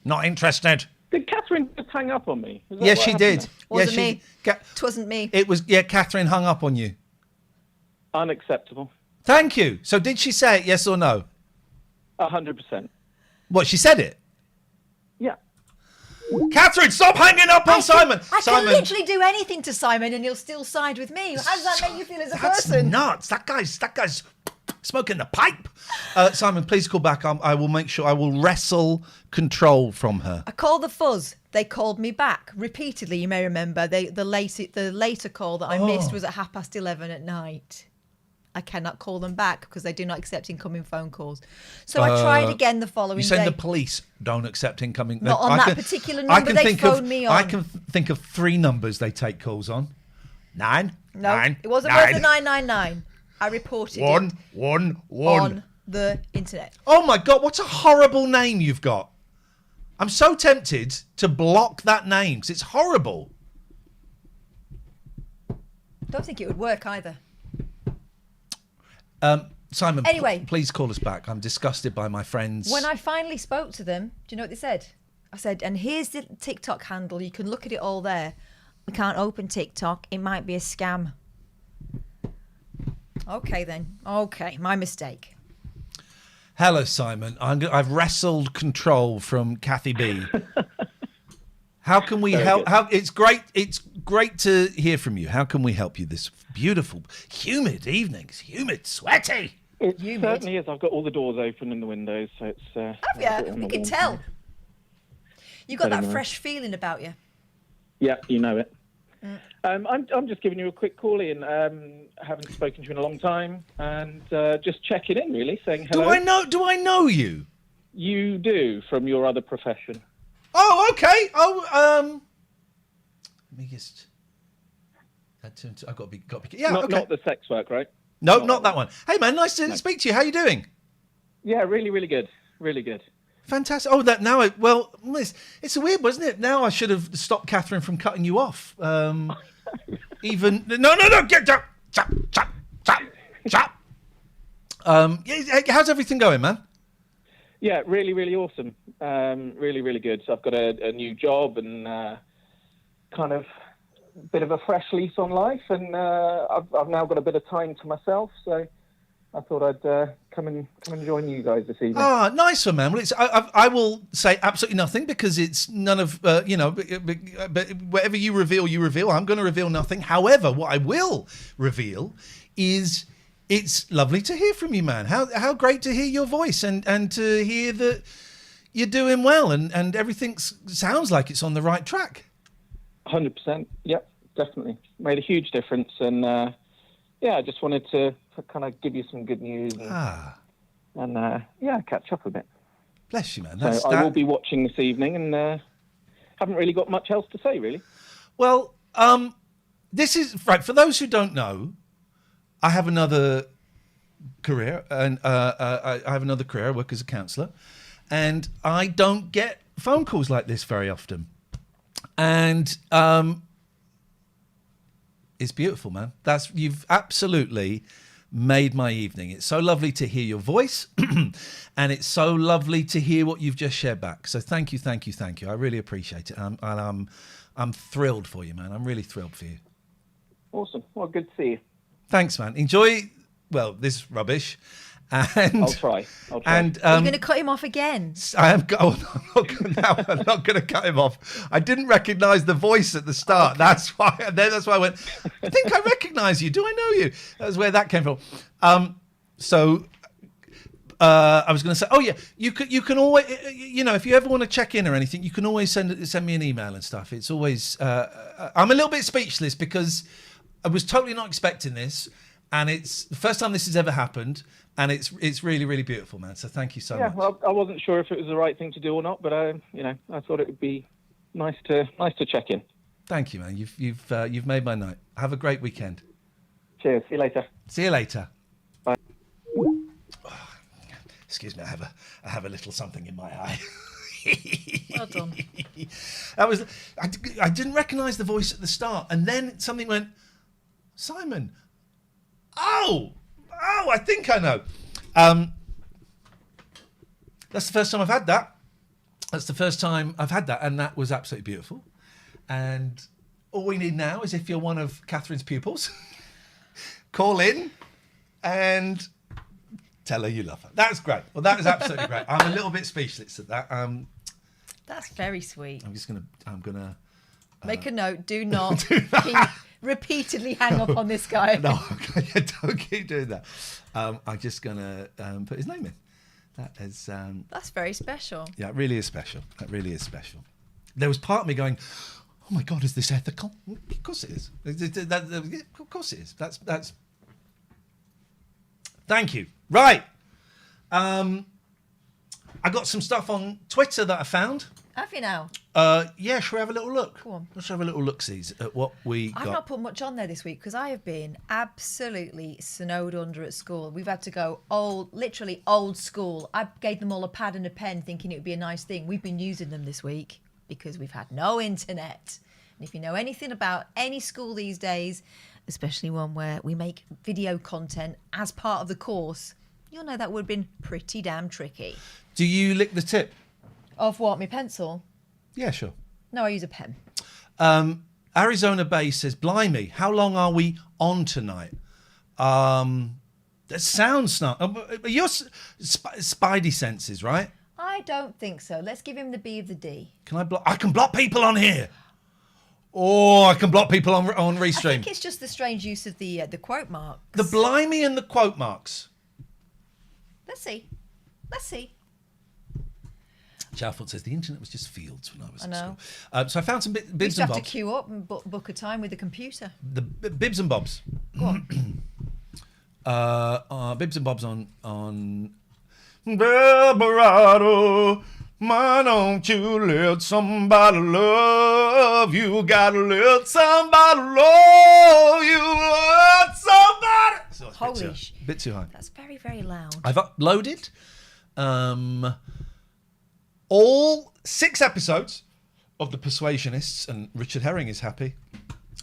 Speaker 1: Not interested.
Speaker 8: Did Catherine just hang up on me?
Speaker 1: Yes, she did.
Speaker 2: Wasn't me. It wasn't me.
Speaker 1: It was, Catherine hung up on you.
Speaker 8: Unacceptable.
Speaker 1: Thank you. So did she say it, yes or no?
Speaker 8: 100%.
Speaker 1: What, she said it?
Speaker 8: Yeah.
Speaker 1: Catherine, stop hanging up on Simon.
Speaker 2: I
Speaker 1: Simon.
Speaker 2: can literally do anything to Simon and he'll still side with me. How does that make you feel as a
Speaker 1: That's
Speaker 2: person?
Speaker 1: nuts. That guy's smoking the pipe. Simon, please call back. I will make sure I will wrestle control from her.
Speaker 2: I called the fuzz. They called me back repeatedly. You may remember the later call that I missed was at 11:30 at night. I cannot call them back because they do not accept incoming phone calls. So I tried again the following day.
Speaker 1: You said the police don't accept incoming.
Speaker 2: Not on that particular number they phoned me on.
Speaker 1: I can think of 3 numbers they take calls on. 9.
Speaker 2: No,
Speaker 1: 9,
Speaker 2: it wasn't
Speaker 1: 9.
Speaker 2: worth the 999. I reported
Speaker 1: 1,
Speaker 2: it
Speaker 1: 1, 1.
Speaker 2: on the internet.
Speaker 1: Oh my God, what a horrible name you've got. I'm so tempted to block that name because it's horrible.
Speaker 2: Don't think it would work either.
Speaker 1: Simon,
Speaker 2: Anyway.
Speaker 1: please call us back. I'm disgusted by my friends.
Speaker 2: When I finally spoke to them, do you know what they said? I said, and here's the TikTok handle. You can look at it all there. We can't open TikTok. It might be a scam. Okay, then. Okay, my mistake.
Speaker 1: Hello, Simon. I've wrestled control from Kathy B. How can we help? It's great. It's great to hear from you. How can we help you this beautiful, humid evening? It's humid, sweaty.
Speaker 8: It certainly is. I've got all the doors open and the windows, so it's...
Speaker 2: Have you? We can tell. You got that fresh feeling about you.
Speaker 8: Yeah, you know it. I'm just giving you a quick call, Ian. Haven't spoken to you in a long time, and just checking in, really, saying hello.
Speaker 1: Do I know you?
Speaker 8: You do, from your other profession.
Speaker 1: Oh, okay. Oh, let me just. I've got to be. Yeah, okay.
Speaker 8: Not the sex work, right?
Speaker 1: No, not that one. Hey, man, nice to speak to you. How you doing?
Speaker 8: Yeah, really, really good. Really good.
Speaker 1: Fantastic. Oh, that now. It's a weird one, isn't it? Now I should have stopped Catherine from cutting you off. Even no. Get down. Chop. How's everything going, man?
Speaker 8: Yeah, really, really awesome. Really, really good. So I've got a new job and kind of a bit of a fresh lease on life, and I've now got a bit of time to myself. So I thought I'd come and join you guys this evening.
Speaker 1: Ah, nice one, man. Well, I will say absolutely nothing because it's none of but whatever you reveal, you reveal. I'm going to reveal nothing. However, what I will reveal is it's lovely to hear from you, man. How great to hear your voice and to hear that you're doing well and everything sounds like it's on the right track.
Speaker 8: 100%. Yep, definitely. Made a huge difference, and I just wanted to kind of give you some good news and catch up a bit.
Speaker 1: Bless you, man.
Speaker 8: I will be watching this evening, and haven't really got much else to say, really.
Speaker 1: Well, this is right for those who don't know. I have another career, and I have another career. I work as a counsellor, and I don't get phone calls like this very often. And it's beautiful, man. You've absolutely made my evening. It's so lovely to hear your voice, and it's so lovely to hear what you've just shared back. So thank you. I really appreciate it. I'm thrilled for you, man. I'm really thrilled for you.
Speaker 8: Awesome. Well, good to see you.
Speaker 1: Thanks, man. Enjoy, this rubbish. And
Speaker 8: I'll try.
Speaker 1: And
Speaker 2: you're going to cut him off again?
Speaker 1: I am. I'm not going to cut him off. I didn't recognise the voice at the start. Okay. That's why I went. I think I recognise you. Do I know you? That's where that came from. I was going to say, oh yeah, you can always, if you ever want to check in or anything, you can always send me an email and stuff. It's always. I'm a little bit speechless because I was totally not expecting this, and it's the first time this has ever happened. And it's really, really beautiful, man. So thank you so much.
Speaker 8: Yeah, well, I wasn't sure if it was the right thing to do or not, but I thought it would be nice to check in.
Speaker 1: Thank you, man. You've made my night. Have a great weekend.
Speaker 8: Cheers. See you later.
Speaker 1: See you later.
Speaker 8: Bye.
Speaker 1: Oh, excuse me. I have a little something in my eye.
Speaker 2: Well done.
Speaker 1: I didn't recognise the voice at the start, and then something went, Simon. Oh, I think I know. That's the first time I've had that. And that was absolutely beautiful. And all we need now is if you're one of Catherine's pupils, call in and tell her you love her. That's great. Well, that is absolutely great. I'm a little bit speechless at that.
Speaker 2: That's very sweet.
Speaker 1: I'm gonna
Speaker 2: make a note. Do not repeatedly hang up on this guy.
Speaker 1: No, don't keep doing that. I'm just gonna put his name in. That is.
Speaker 2: That's very special.
Speaker 1: Yeah, it really is special. That really is special. There was part of me going, "Oh my God, is this ethical?" Of course it is. Of course it is. That's. Thank you. Right. I got some stuff on Twitter that I found.
Speaker 2: Have you now?
Speaker 1: Yeah, shall we have a little look?
Speaker 2: Go on.
Speaker 1: Let's have a little look-sees at what we got.
Speaker 2: I've not put much on there this week because I have been absolutely snowed under at school. We've had to go literally old school. I gave them all a pad and a pen thinking it would be a nice thing. We've been using them this week because we've had no internet. And if you know anything about any school these days, especially one where we make video content as part of the course, you'll know that would have been pretty damn tricky.
Speaker 1: Do you lick the tip?
Speaker 2: Of what, my pencil?
Speaker 1: Yeah, sure.
Speaker 2: No, I use a pen.
Speaker 1: Arizona Bay says, blimey, how long are we on tonight? That sounds snark. Your spidey senses, right?
Speaker 2: I don't think so. Let's give him the B of the D.
Speaker 1: Can I block? I can block people on here. Oh, I can block people on Restream.
Speaker 2: I think it's just the strange use of the quote marks.
Speaker 1: The blimey and the quote marks.
Speaker 2: Let's see.
Speaker 1: Chalford says the internet was just fields when I was
Speaker 2: I
Speaker 1: in
Speaker 2: know.
Speaker 1: school. So I found some bibs and bobs.
Speaker 2: You have to queue up and book a time with the computer.
Speaker 1: The bibs and bobs.
Speaker 2: Go on.
Speaker 1: Bibs and bobs on Desperado. Why don't you let somebody love you? Gotta let somebody love you. Let somebody. So
Speaker 2: Holy
Speaker 1: bit too high.
Speaker 2: That's very, very loud.
Speaker 1: I've uploaded all 6 episodes of The Persuasionists, and Richard Herring is happy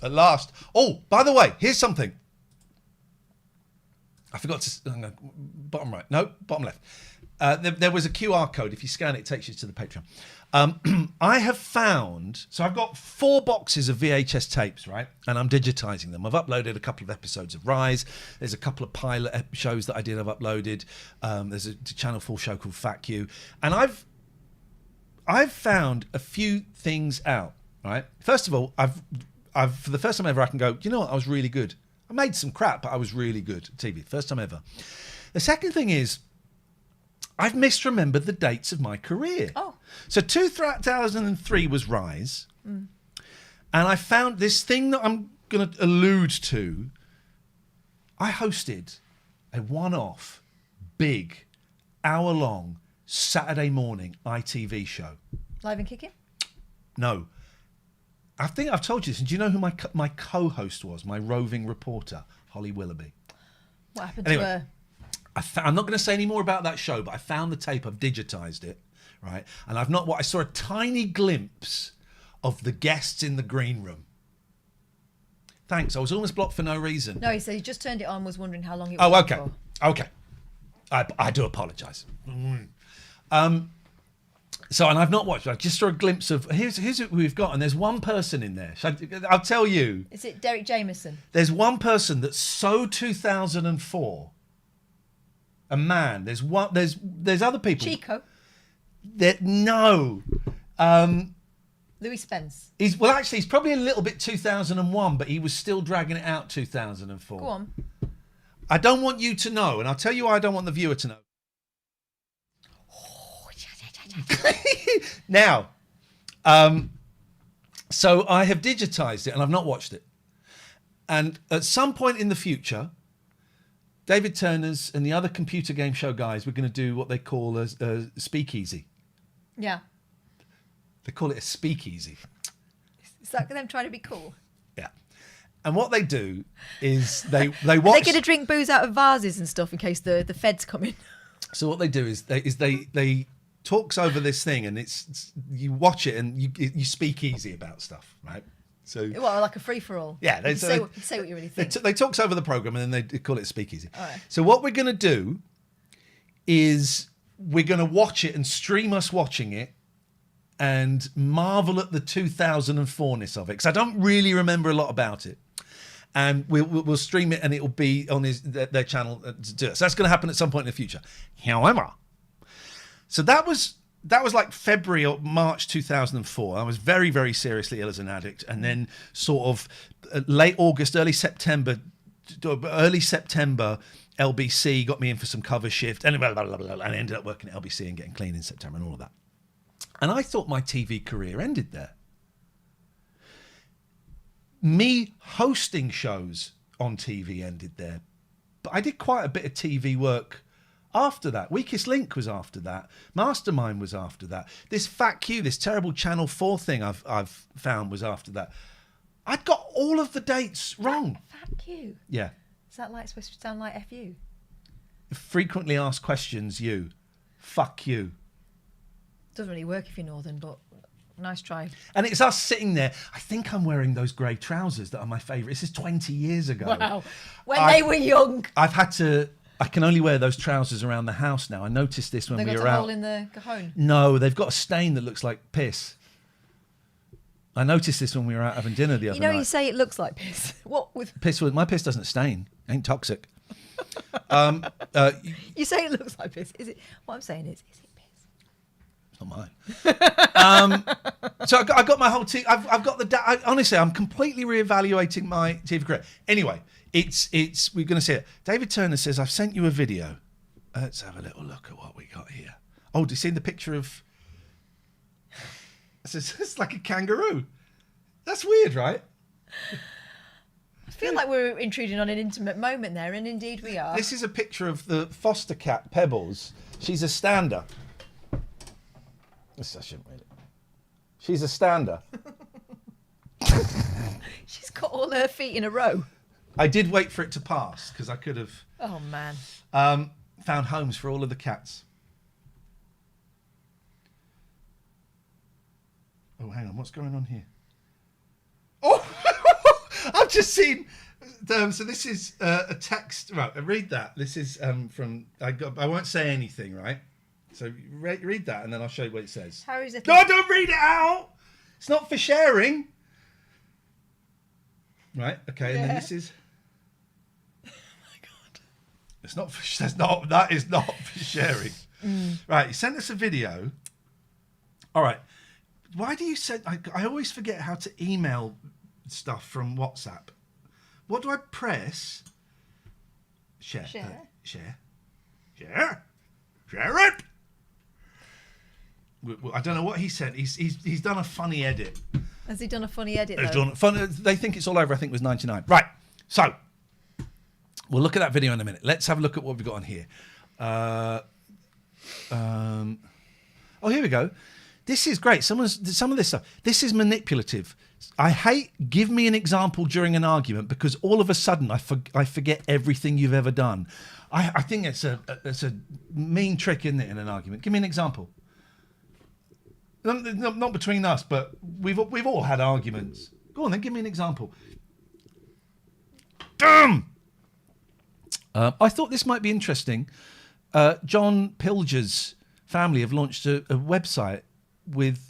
Speaker 1: at last. Oh, by the way, here's something. I forgot to... bottom right. No, bottom left. There was a QR code. If you scan it, it takes you to the Patreon. I have found... So I've got 4 boxes of VHS tapes, right? And I'm digitizing them. I've uploaded a couple of episodes of Rise. There's a couple of pilot shows that I did. I've uploaded. There's a Channel 4 show called Fact You. And I've found a few things out, right? First of all, I've for the first time ever, I can go, you know what? I was really good. I made some crap, but I was really good at TV. First time ever. The second thing is, I've misremembered the dates of my career.
Speaker 2: Oh.
Speaker 1: So 2003 was Rise. And I found this thing that I'm going to allude to. I hosted a one-off, big, hour-long, Saturday morning ITV show.
Speaker 2: Live and kicking?
Speaker 1: No. I think I've told you this. And do you know who my co-host was? My roving reporter, Holly Willoughby.
Speaker 2: What happened
Speaker 1: Anyway,
Speaker 2: to her?
Speaker 1: I'm not going to say any more about that show, but I found the tape. I've digitized it, right? And I saw a tiny glimpse of the guests in the green room. Thanks. I was almost blocked for no reason.
Speaker 2: No, he said he just turned it on, was wondering how long it was.
Speaker 1: Oh, okay.
Speaker 2: For.
Speaker 1: Okay. I do apologise. So, and I've not watched. I just saw a glimpse of. Here's what we've got, and there's one person in there. I'll tell you.
Speaker 2: Is it Derek Jameson?
Speaker 1: There's one person that's so 2004. A man. There's one. There's other people.
Speaker 2: Chico.
Speaker 1: No.
Speaker 2: Louis Spence.
Speaker 1: He's probably a little bit 2001, but he was still dragging it out 2004.
Speaker 2: Go on.
Speaker 1: I don't want you to know, and I'll tell you why I don't want the viewer to know. Now, so I have digitized it and I've not watched it. And at some point in the future, David Turner's and the other computer game show guys, we're going to do what they call a speakeasy.
Speaker 2: Yeah.
Speaker 1: They call it a speakeasy.
Speaker 2: Is that them trying to be cool?
Speaker 1: Yeah. And what they do is they watch...
Speaker 2: They're going to drink booze out of vases and stuff in case the feds come in. So
Speaker 1: what they do is they talks over this thing, and it's you watch it and you speak easy about stuff, right? So
Speaker 2: well, like a free for all.
Speaker 1: Yeah,
Speaker 2: you say what you really think.
Speaker 1: They talks over the program, and then they call it speakeasy.
Speaker 2: All right.
Speaker 1: So what we're going to do is we're going to watch it and stream us watching it, and marvel at the 2004-ness of it, because I don't really remember a lot about it. and we'll stream it, and it will be on their channel to do it. So that's going to happen at some point in the future. However, so that was like February or March 2004. I was very, very seriously ill as an addict, and then sort of late August, early September, LBC got me in for some cover shift, and I ended up working at LBC and getting clean in September and all of that. And I thought my TV career ended there. Me hosting shows on TV ended there. But I did quite a bit of TV work after that. Weakest Link was after that. Mastermind was after that. This Fat Q, this terrible Channel 4 thing I've found was after that. I'd got all of the dates wrong.
Speaker 2: Fat Q?
Speaker 1: Yeah.
Speaker 2: Is that like supposed to sound like FU?
Speaker 1: Frequently asked questions, you. Fuck you.
Speaker 2: Doesn't really work if you're Northern, but nice try.
Speaker 1: And it's us sitting there. I think I'm wearing those grey trousers that are my favourite. This is 20 years ago.
Speaker 2: Wow. When they were young.
Speaker 1: I can only wear those trousers around the house now. I noticed this when we were out.
Speaker 2: They got a hole in the cajon?
Speaker 1: No, they've got a stain that looks like piss. I noticed this when we were out having dinner the other night.
Speaker 2: You say it looks like piss. What with
Speaker 1: piss? My piss doesn't stain. Ain't toxic.
Speaker 2: You say it looks like piss. Is it? What I'm saying is it piss?
Speaker 1: It's not mine. So I got my whole team. I've got honestly, I'm completely reevaluating my TV career. Anyway, it's we're going to see it. David Turner says, I've sent you a video. Let's have a little look at what we got here. Oh, do you see the picture of? It's like a kangaroo. That's weird, right?
Speaker 2: I feel like we're intruding on an intimate moment there, and indeed we are.
Speaker 1: This is a picture of the foster cat, Pebbles. She's a stander. I shouldn't read it. She's a stander.
Speaker 2: She's got all her feet in a row.
Speaker 1: I did wait for it to pass, because I could have...
Speaker 2: Oh, man.
Speaker 1: Found homes for all of the cats. Oh, hang on. What's going on here? Oh! I've just seen... so this is a text... Right, read that. This is from... I won't say anything, right? So read that, and then I'll show you what it says.
Speaker 2: How is it?
Speaker 1: No, don't read it out! It's not for sharing. Right, okay, and then this is...
Speaker 2: Oh, my God.
Speaker 1: It's not for... That is not for sharing. Right, you sent us a video. All right. Why do you send... I always forget how to email stuff from WhatsApp. What do I press? Share. Share it! I don't know what he said. He's done a funny edit.
Speaker 2: Has he done a funny edit,
Speaker 1: He's
Speaker 2: though?
Speaker 1: done fun. They think it's all over. I think it was 99. Right. So, we'll look at that video in a minute. Let's have a look at what we've got on here. Oh, here we go. This is great. Some of this stuff. This is manipulative. I hate give me an example during an argument because all of a sudden I forget everything you've ever done. I think it's a mean trick, isn't it, in an argument? Give me an example. Not between us, but we've all had arguments. Go on then, give me an example. Damn! I thought this might be interesting. John Pilger's family have launched a website with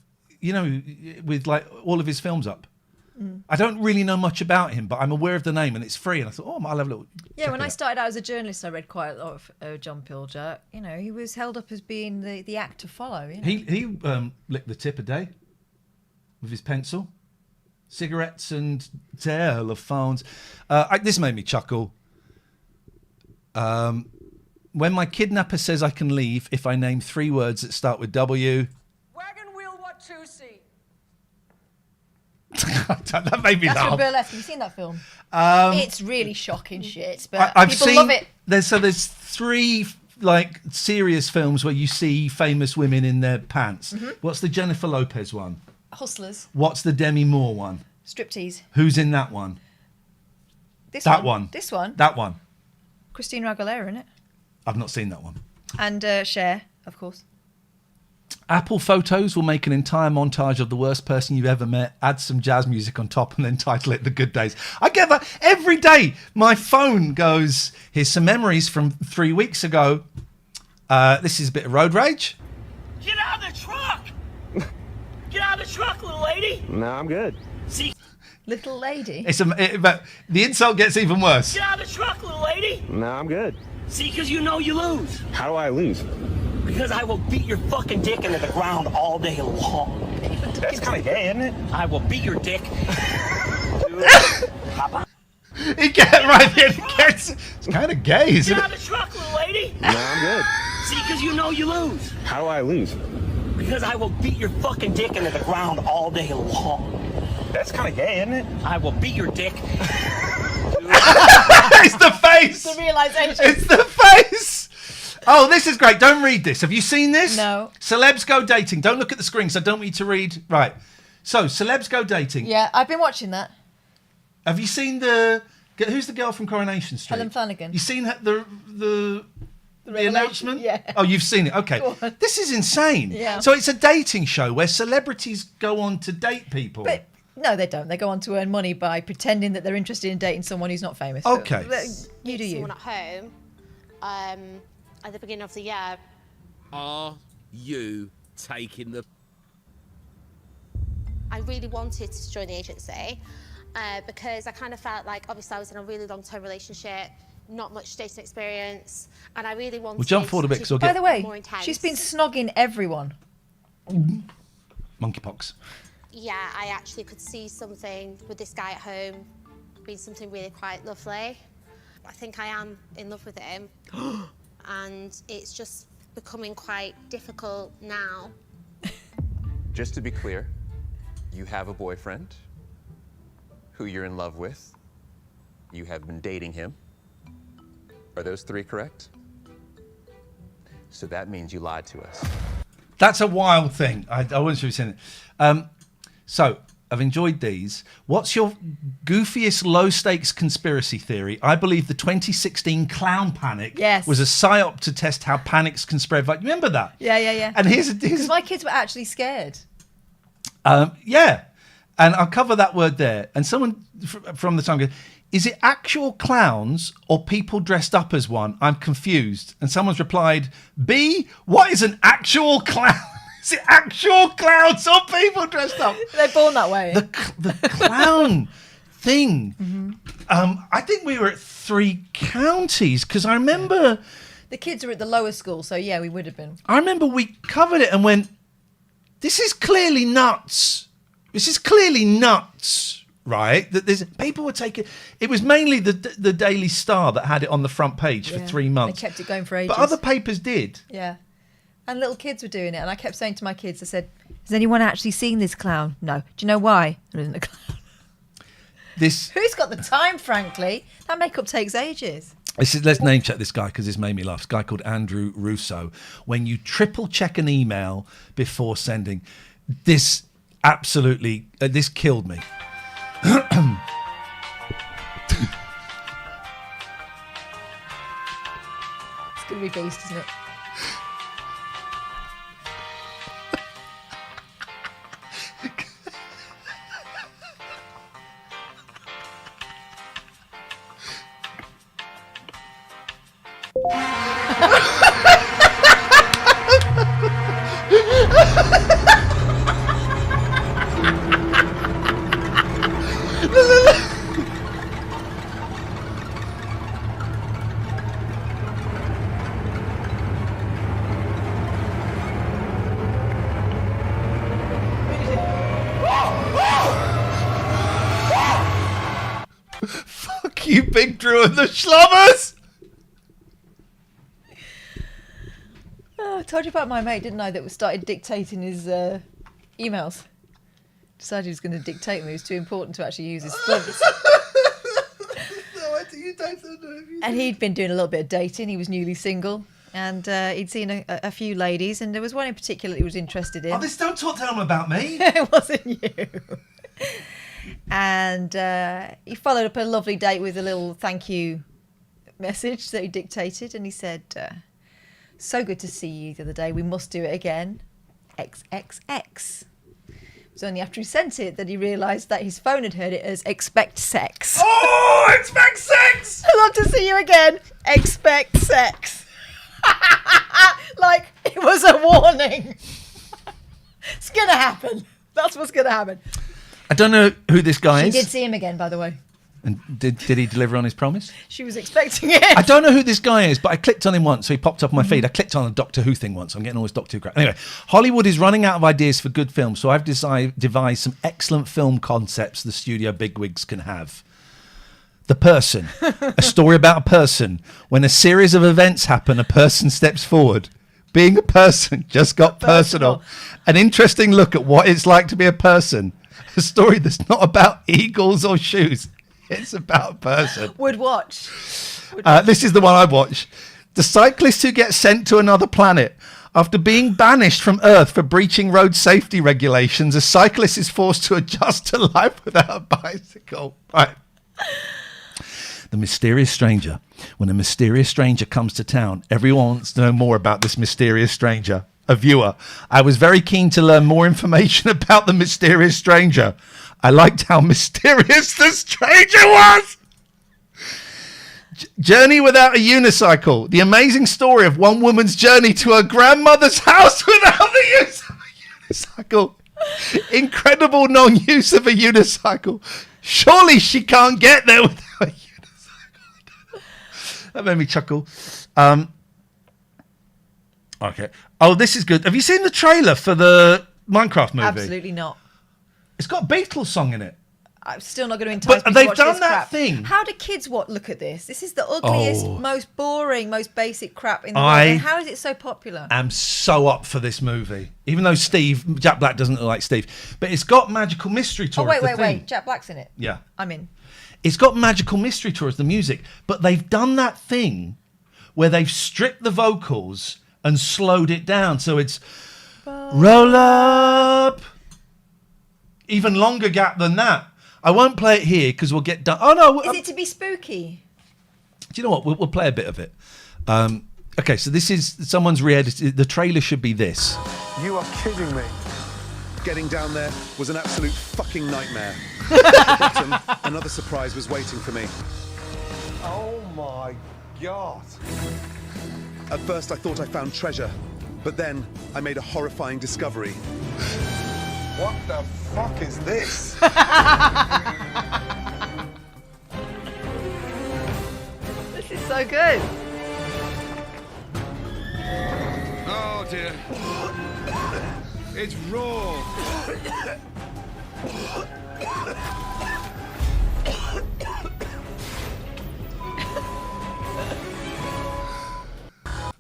Speaker 1: like all of his films up. I don't really know much about him, but I'm aware of the name and it's free. And I thought, I'll have a little.
Speaker 2: Yeah, when I started out as a journalist, I read quite a lot of John Pilger. You know, he was held up as being the act to follow. You know?
Speaker 1: He licked the tip a day with his pencil. Cigarettes and telephones. This made me chuckle. When my kidnapper says I can leave if I name 3 words that start with W.
Speaker 9: Wagon wheel Watusi.
Speaker 1: That made me
Speaker 2: That's
Speaker 1: laugh.
Speaker 2: from Burlesque. Have you seen that film? It's really shocking shit, but
Speaker 1: I've
Speaker 2: people
Speaker 1: seen,
Speaker 2: love it.
Speaker 1: There's 3 like serious films where you see famous women in their pants.
Speaker 2: Mm-hmm.
Speaker 1: What's the Jennifer Lopez one?
Speaker 2: Hustlers.
Speaker 1: What's the Demi Moore one?
Speaker 2: Striptease.
Speaker 1: Who's in that one?
Speaker 2: This
Speaker 1: That
Speaker 2: one.
Speaker 1: one.
Speaker 2: This one.
Speaker 1: That one.
Speaker 2: Christina Aguilera in it.
Speaker 1: I've not seen that one.
Speaker 2: And Cher, of course.
Speaker 1: Apple Photos will make an entire montage of the worst person you've ever met, add some jazz music on top, and then title it The Good Days. I get that every day. My phone goes, here's some memories from 3 weeks ago. This is a bit of road rage.
Speaker 9: Get out of the truck! Get out of the truck, little lady!
Speaker 10: No, I'm good.
Speaker 9: See?
Speaker 2: Little lady.
Speaker 1: But the insult gets even worse.
Speaker 9: Get out of the truck, little lady.
Speaker 10: No, I'm good.
Speaker 9: See, because you know you lose.
Speaker 10: How do I lose?
Speaker 9: Because I will beat your fucking dick into the ground all day long.
Speaker 10: That's kind of gay, isn't it?
Speaker 9: I will beat your dick.
Speaker 1: He gets right in. It's kind of gay, isn't
Speaker 9: Get out
Speaker 1: it?
Speaker 9: of the truck, little lady.
Speaker 10: No, I'm good.
Speaker 9: See, because you know you lose.
Speaker 10: How do I lose?
Speaker 9: Because I will beat your fucking dick into the ground all day long.
Speaker 10: That's kind of gay, isn't it?
Speaker 9: I will beat your dick.
Speaker 1: It's the face.
Speaker 2: The realisation.
Speaker 1: It's the face. Oh, this is great. Don't read this. Have you seen this?
Speaker 2: No.
Speaker 1: Celebs go dating. Don't look at the screen, so I don't want you to read. Right. So, celebs go dating.
Speaker 2: Yeah, I've been watching that.
Speaker 1: Have you seen who's the girl from Coronation Street?
Speaker 2: Helen Flanagan.
Speaker 1: You seen the announcement?
Speaker 2: Yeah.
Speaker 1: Oh, you've seen it. Okay.
Speaker 2: Go on.
Speaker 1: This is insane.
Speaker 2: Yeah.
Speaker 1: So it's a dating show where celebrities go on to date people.
Speaker 2: But no, they don't. They go on to earn money by pretending that they're interested in dating someone who's not famous.
Speaker 1: Okay.
Speaker 2: You do you.
Speaker 11: Someone at home at the beginning of the year.
Speaker 12: Are you taking the...
Speaker 11: I really wanted to join the agency because I kind of felt like, obviously, I was in a really long-term relationship, not much dating experience, and I really wanted...
Speaker 1: We'll jump forward a bit because we'll
Speaker 2: By
Speaker 1: get...
Speaker 2: the way,
Speaker 11: more intense.
Speaker 2: she's been snogging everyone.
Speaker 1: Monkeypox.
Speaker 11: Yeah, I actually could see something with this guy at home being something really quite lovely. I think I am in love with him, and it's just becoming quite difficult now.
Speaker 13: Just to be clear, you have a boyfriend who you're in love with. You have been dating him. Are those three correct? So that means you lied to us.
Speaker 1: That's a wild thing. I wasn't sure you've seen it. So, I've enjoyed these. What's your goofiest low-stakes conspiracy theory? I believe the 2016 clown panic was a psyop to test how panics can spread. You remember that?
Speaker 2: Yeah.
Speaker 1: And here's
Speaker 2: because my kids were actually scared.
Speaker 1: Yeah. And I'll cover that word there. And someone from the time goes, is it actual clowns or people dressed up as one? I'm confused. And someone's replied, B, what is an actual clown? Is it actual clowns or people dressed up?
Speaker 2: They're born that way.
Speaker 1: The clown thing. Mm-hmm. I think we were at 3 counties because I remember...
Speaker 2: The kids are at the lower school, so yeah, we would have been.
Speaker 1: I remember we covered it and went, this is clearly nuts. This is clearly nuts, right? That there's people were taking... It was mainly the Daily Star that had it on the front page for 3 months.
Speaker 2: They kept it going for ages.
Speaker 1: But other papers did.
Speaker 2: Yeah. And little kids were doing it. And I kept saying to my kids, I said, has anyone actually seen this clown? No. Do you know why? There isn't a clown. Who's got the time, frankly? That makeup takes ages.
Speaker 1: Let's name check this guy because this made me laugh. This guy called Andrew Russo. When you triple check an email before sending, this absolutely, this killed me.
Speaker 2: It's going to be beast, isn't it?
Speaker 1: Fuck you, Big Drew and the Schlobbers!
Speaker 2: Oh, I told you about my mate, didn't I, that started dictating his emails. Decided he was going to dictate them. It was too important to actually use his thumbs. And he'd been doing a little bit of dating. He was newly single. And he'd seen a few ladies. And there was one in particular he was interested in.
Speaker 1: Oh, don't tell them about me.
Speaker 2: It wasn't you. And he followed up a lovely date with a little thank you message that he dictated. And he said, so good to see you the other day. We must do it again. XXX. It was only after he sent it that he realised that his phone had heard it as expect sex.
Speaker 1: Oh, expect sex!
Speaker 2: I'd love to see you again. Expect sex. Like it was a warning. It's going to happen. That's what's going to happen.
Speaker 1: I don't know who this guy
Speaker 2: She
Speaker 1: is.
Speaker 2: did see him again, by the way.
Speaker 1: And did he deliver on his promise?
Speaker 2: She was expecting it.
Speaker 1: I don't know who this guy is, but I clicked on him once, so he popped up on my feed. I clicked on a Doctor Who thing once. I'm getting all this Doctor Who crap. Anyway, Hollywood is running out of ideas for good films, so I've devised some excellent film concepts the studio bigwigs can have. The Person. A story about a person. When a series of events happen, a person steps forward. Being a person just got personal. An interesting look at what it's like to be a person. A story that's not about eagles or shoes. It's about a person.
Speaker 2: Would watch.
Speaker 1: This is the one I watch. The cyclist who gets sent to another planet. After being banished from Earth for breaching road safety regulations, a cyclist is forced to adjust to life without a bicycle. Right. The Mysterious Stranger. When a mysterious stranger comes to town, everyone wants to know more about this mysterious stranger. A viewer. I was very keen to learn more information about the mysterious stranger. I liked how mysterious the stranger was. Journey without a unicycle. The amazing story of one woman's journey to her grandmother's house without the use of a unicycle. Incredible non-use of a unicycle. Surely she can't get there without a unicycle. That made me chuckle. Okay. Oh, this is good. Have you seen the trailer for the Minecraft movie?
Speaker 2: Absolutely not.
Speaker 1: It's got a Beatles song in it.
Speaker 2: I'm still not going to entice
Speaker 1: But
Speaker 2: me to
Speaker 1: they've
Speaker 2: watch
Speaker 1: done
Speaker 2: this
Speaker 1: that
Speaker 2: crap.
Speaker 1: thing.
Speaker 2: How do kids look at this? This is the ugliest,
Speaker 1: Oh.
Speaker 2: most boring, most basic crap in the world.
Speaker 1: I-
Speaker 2: And how is it so popular?
Speaker 1: I'm so up for this movie. Even though Jack Black doesn't look like Steve. But it's got Magical Mystery Tour.
Speaker 2: Oh,
Speaker 1: as the theme.
Speaker 2: wait. Jack Black's in it.
Speaker 1: Yeah.
Speaker 2: I'm in.
Speaker 1: It's got Magical Mystery Tour as the music. But they've done that thing where they've stripped the vocals and slowed it down. So it's roll up. Even longer gap than that. I won't play it here because we'll get done. Oh, no.
Speaker 2: Is it to be spooky?
Speaker 1: Do you know what? We'll play a bit of it. Okay, so this is someone's re-edited. The trailer should be this.
Speaker 14: You are kidding me. Getting down there was an absolute fucking nightmare. At the bottom, another surprise was waiting for me.
Speaker 15: Oh my God.
Speaker 14: At first, I thought I found treasure, but then I made a horrifying discovery.
Speaker 15: What the fuck is this?
Speaker 2: This is so good.
Speaker 16: Oh dear. It's raw.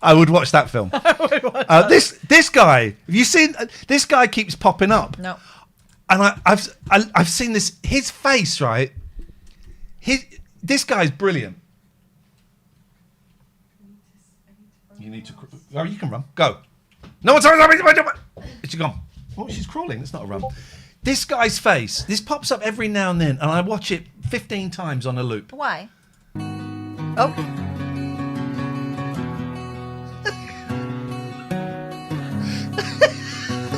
Speaker 1: I would watch that film. This guy. Have you seen? This guy keeps popping up.
Speaker 2: No.
Speaker 1: And I've seen this. His face, right? This guy's brilliant. You need to. Oh, you can run. Go. No one's. She's gone. Oh, she's crawling. It's not a run. This guy's face. This pops up every now and then, and I watch it 15 times on a loop.
Speaker 2: Why? Oh.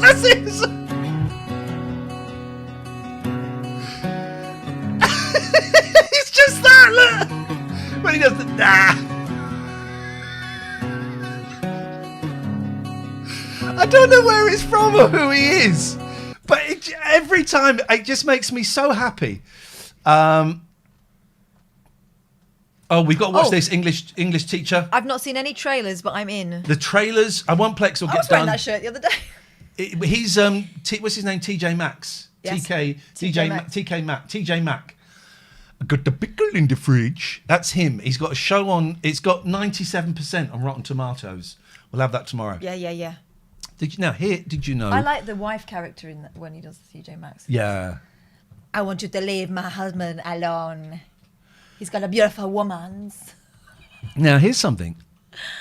Speaker 1: That's it. It's just that. Look. When he does the I don't know where it's from or who he is, but every time it just makes me so happy. Oh, we've got to watch this English teacher.
Speaker 2: I've not seen any trailers, but I'm in.
Speaker 1: The trailers. I won't play because we'll
Speaker 2: I
Speaker 1: get
Speaker 2: was wearing
Speaker 1: done.
Speaker 2: that shirt the other day.
Speaker 1: He's what's his name? TJ Maxx.
Speaker 2: Yes.
Speaker 1: TJ Mack. I got the pickle in the fridge. That's him. He's got a show on. It's got 97% on Rotten Tomatoes. We'll have that tomorrow.
Speaker 2: Yeah.
Speaker 1: Did you know?
Speaker 2: I like the wife character in that when he does TJ Maxx.
Speaker 1: Yeah.
Speaker 2: I want you to leave my husband alone. He's got a beautiful woman.
Speaker 1: Now here's something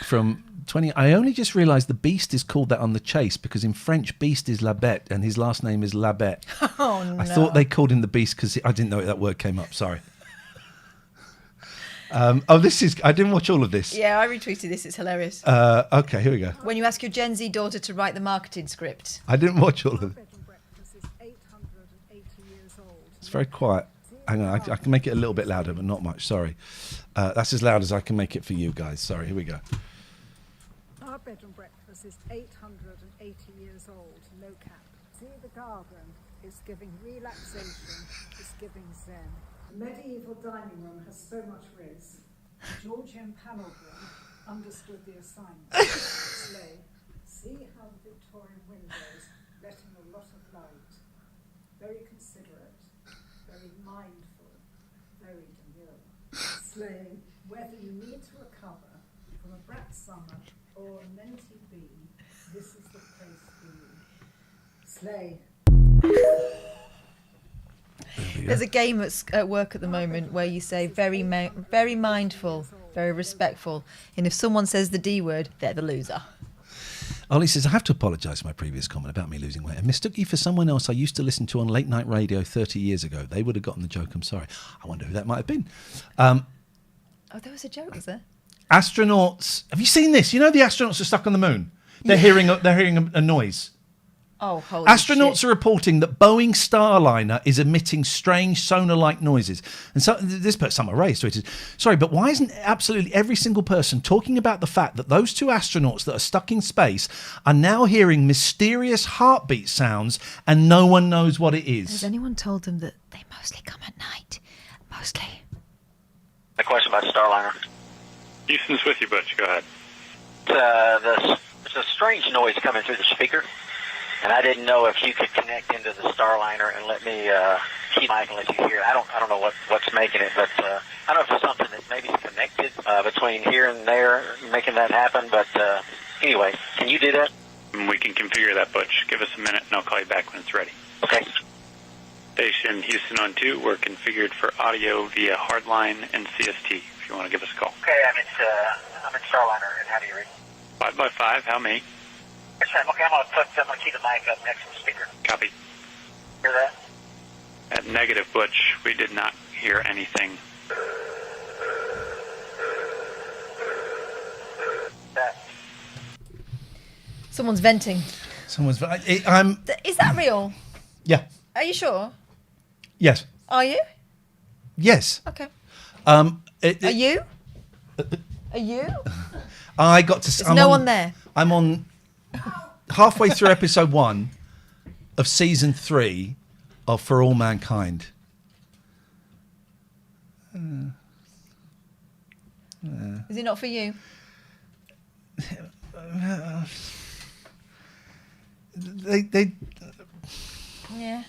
Speaker 1: from 20. I only just realised the Beast is called that on The Chase because in French Beast is La Bête and his last name is La Bête.
Speaker 2: Oh no!
Speaker 1: I thought they called him the Beast because I didn't know that word came up. Sorry. This is. I didn't watch all of this.
Speaker 2: Yeah, I retweeted this. It's hilarious.
Speaker 1: Okay, here we go.
Speaker 2: When you ask your Gen Z daughter to write the marketing script.
Speaker 1: I didn't watch all of it. It's very quiet. Hang on, I can make it a little bit louder, but not much. Sorry. That's as loud as I can make it for you guys. Sorry, here we go.
Speaker 17: Our bed and breakfast is 880 years old, no cap. See the garden is giving relaxation, it's giving zen. The medieval dining room has so much riz. The Georgian panel room understood the assignment. Slay. See how the Victorian windows letting a lot of light. Very considerate, very mindful, very demure. Slay. Whether you need to recover from a brat summer or a menti bee, this is the place for you. Slay.
Speaker 2: There's a game at work at the moment where you say very mindful, very respectful, and if someone says the D word, they're the loser.
Speaker 1: Ollie says, I have to apologise for my previous comment about me losing weight. I mistook you for someone else I used to listen to on late night radio 30 years ago. They would have gotten the joke. I'm sorry. I wonder who that might have been.
Speaker 2: Oh, there was a joke, was there?
Speaker 1: Astronauts. Have you seen this? You know the astronauts are stuck on the moon. They're hearing a noise.
Speaker 2: Oh, holy
Speaker 1: Astronauts
Speaker 2: shit.
Speaker 1: are reporting that Boeing Starliner is emitting strange sonar-like noises. And so this put some raised to it. Sorry, but why isn't absolutely every single person talking about the fact that those two astronauts that are stuck in space are now hearing mysterious heartbeat sounds and no one knows what it is?
Speaker 2: Has anyone told them that they mostly come at night? Mostly.
Speaker 18: A question about Starliner.
Speaker 19: Houston's with you, Butch. Go ahead.
Speaker 18: There's a strange noise coming through the speaker, and I didn't know if you could connect into the Starliner and let me keep mic and let you hear it. I don't know what's making it, but I don't know if it's something that maybe is connected between here and there, making that happen. But anyway, can you do that?
Speaker 19: We can configure that, Butch. Give us a minute, and I'll call you back when it's ready.
Speaker 18: Okay.
Speaker 19: Station Houston on 2. We're configured for audio via hardline and CST. If you want to give us a call.
Speaker 18: Okay, I'm in Starliner, and how do you read?
Speaker 19: 5x5. How many?
Speaker 18: Okay, I'm gonna keep the mic up next to the speaker.
Speaker 19: Copy.
Speaker 18: Hear that?
Speaker 19: At negative, Butch. We did not hear anything.
Speaker 2: Someone's venting.
Speaker 1: Someone's.
Speaker 2: Is that real?
Speaker 1: Yeah.
Speaker 2: Are you sure?
Speaker 1: Yes.
Speaker 2: Are you?
Speaker 1: Yes.
Speaker 2: Okay.
Speaker 1: Are
Speaker 2: you? Are you?
Speaker 1: I got to.
Speaker 2: There's no one there.
Speaker 1: I'm on halfway through episode 1 of season 3 of For All Mankind.
Speaker 2: Is it not for you?
Speaker 1: They
Speaker 2: Yeah.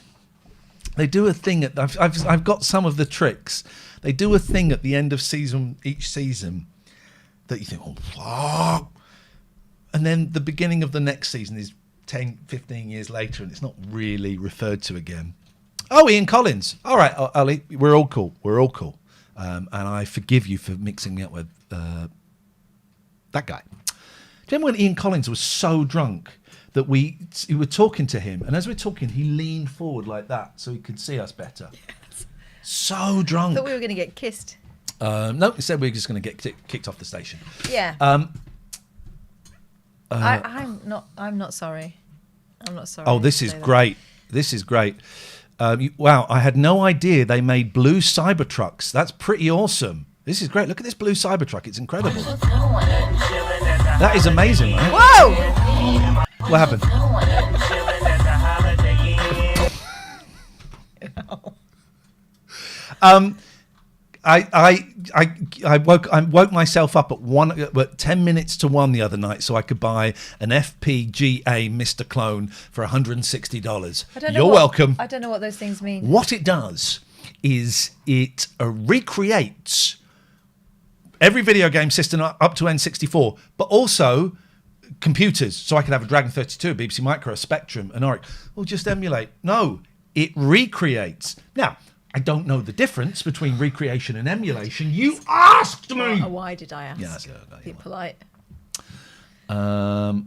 Speaker 1: They do a thing at. I've got some of the tricks. They do a thing at the end of each season that you think, oh fuck, and then the beginning of the next season is 10, 15 years later, and it's not really referred to again. Oh, Iain Collins. All right, Ollie, we're all cool. We're all cool, and I forgive you for mixing me up with that guy. Do you remember when Iain Collins was so drunk that we were talking to him, and as we're talking, he leaned forward like that so he could see us better. Yes. So drunk.
Speaker 2: I thought we were going to get kissed.
Speaker 1: No, he said we were just going to get kicked off the station.
Speaker 2: Yeah. I'm not sorry. I'm not sorry.
Speaker 1: Oh, this is great. This is great. Wow, I had no idea they made blue Cybertrucks. That's pretty awesome. This is great. Look at this blue Cybertruck. It's incredible. That is amazing, right?
Speaker 2: Whoa!
Speaker 1: What happened? I woke myself up at 10 minutes to 1 the other night so I could buy an FPGA Mr. Clone for $160. You're welcome.
Speaker 2: I don't know what those things mean.
Speaker 1: What it does is it recreates every video game system up to N64, but also computers. So I could have a Dragon 32, a BBC Micro, a Spectrum, an Oric. Well, just emulate. No, it recreates. Now, I don't know the difference between recreation and emulation. You asked me.
Speaker 2: Why did I ask?
Speaker 1: Yeah, that's good.
Speaker 2: Be polite.
Speaker 1: I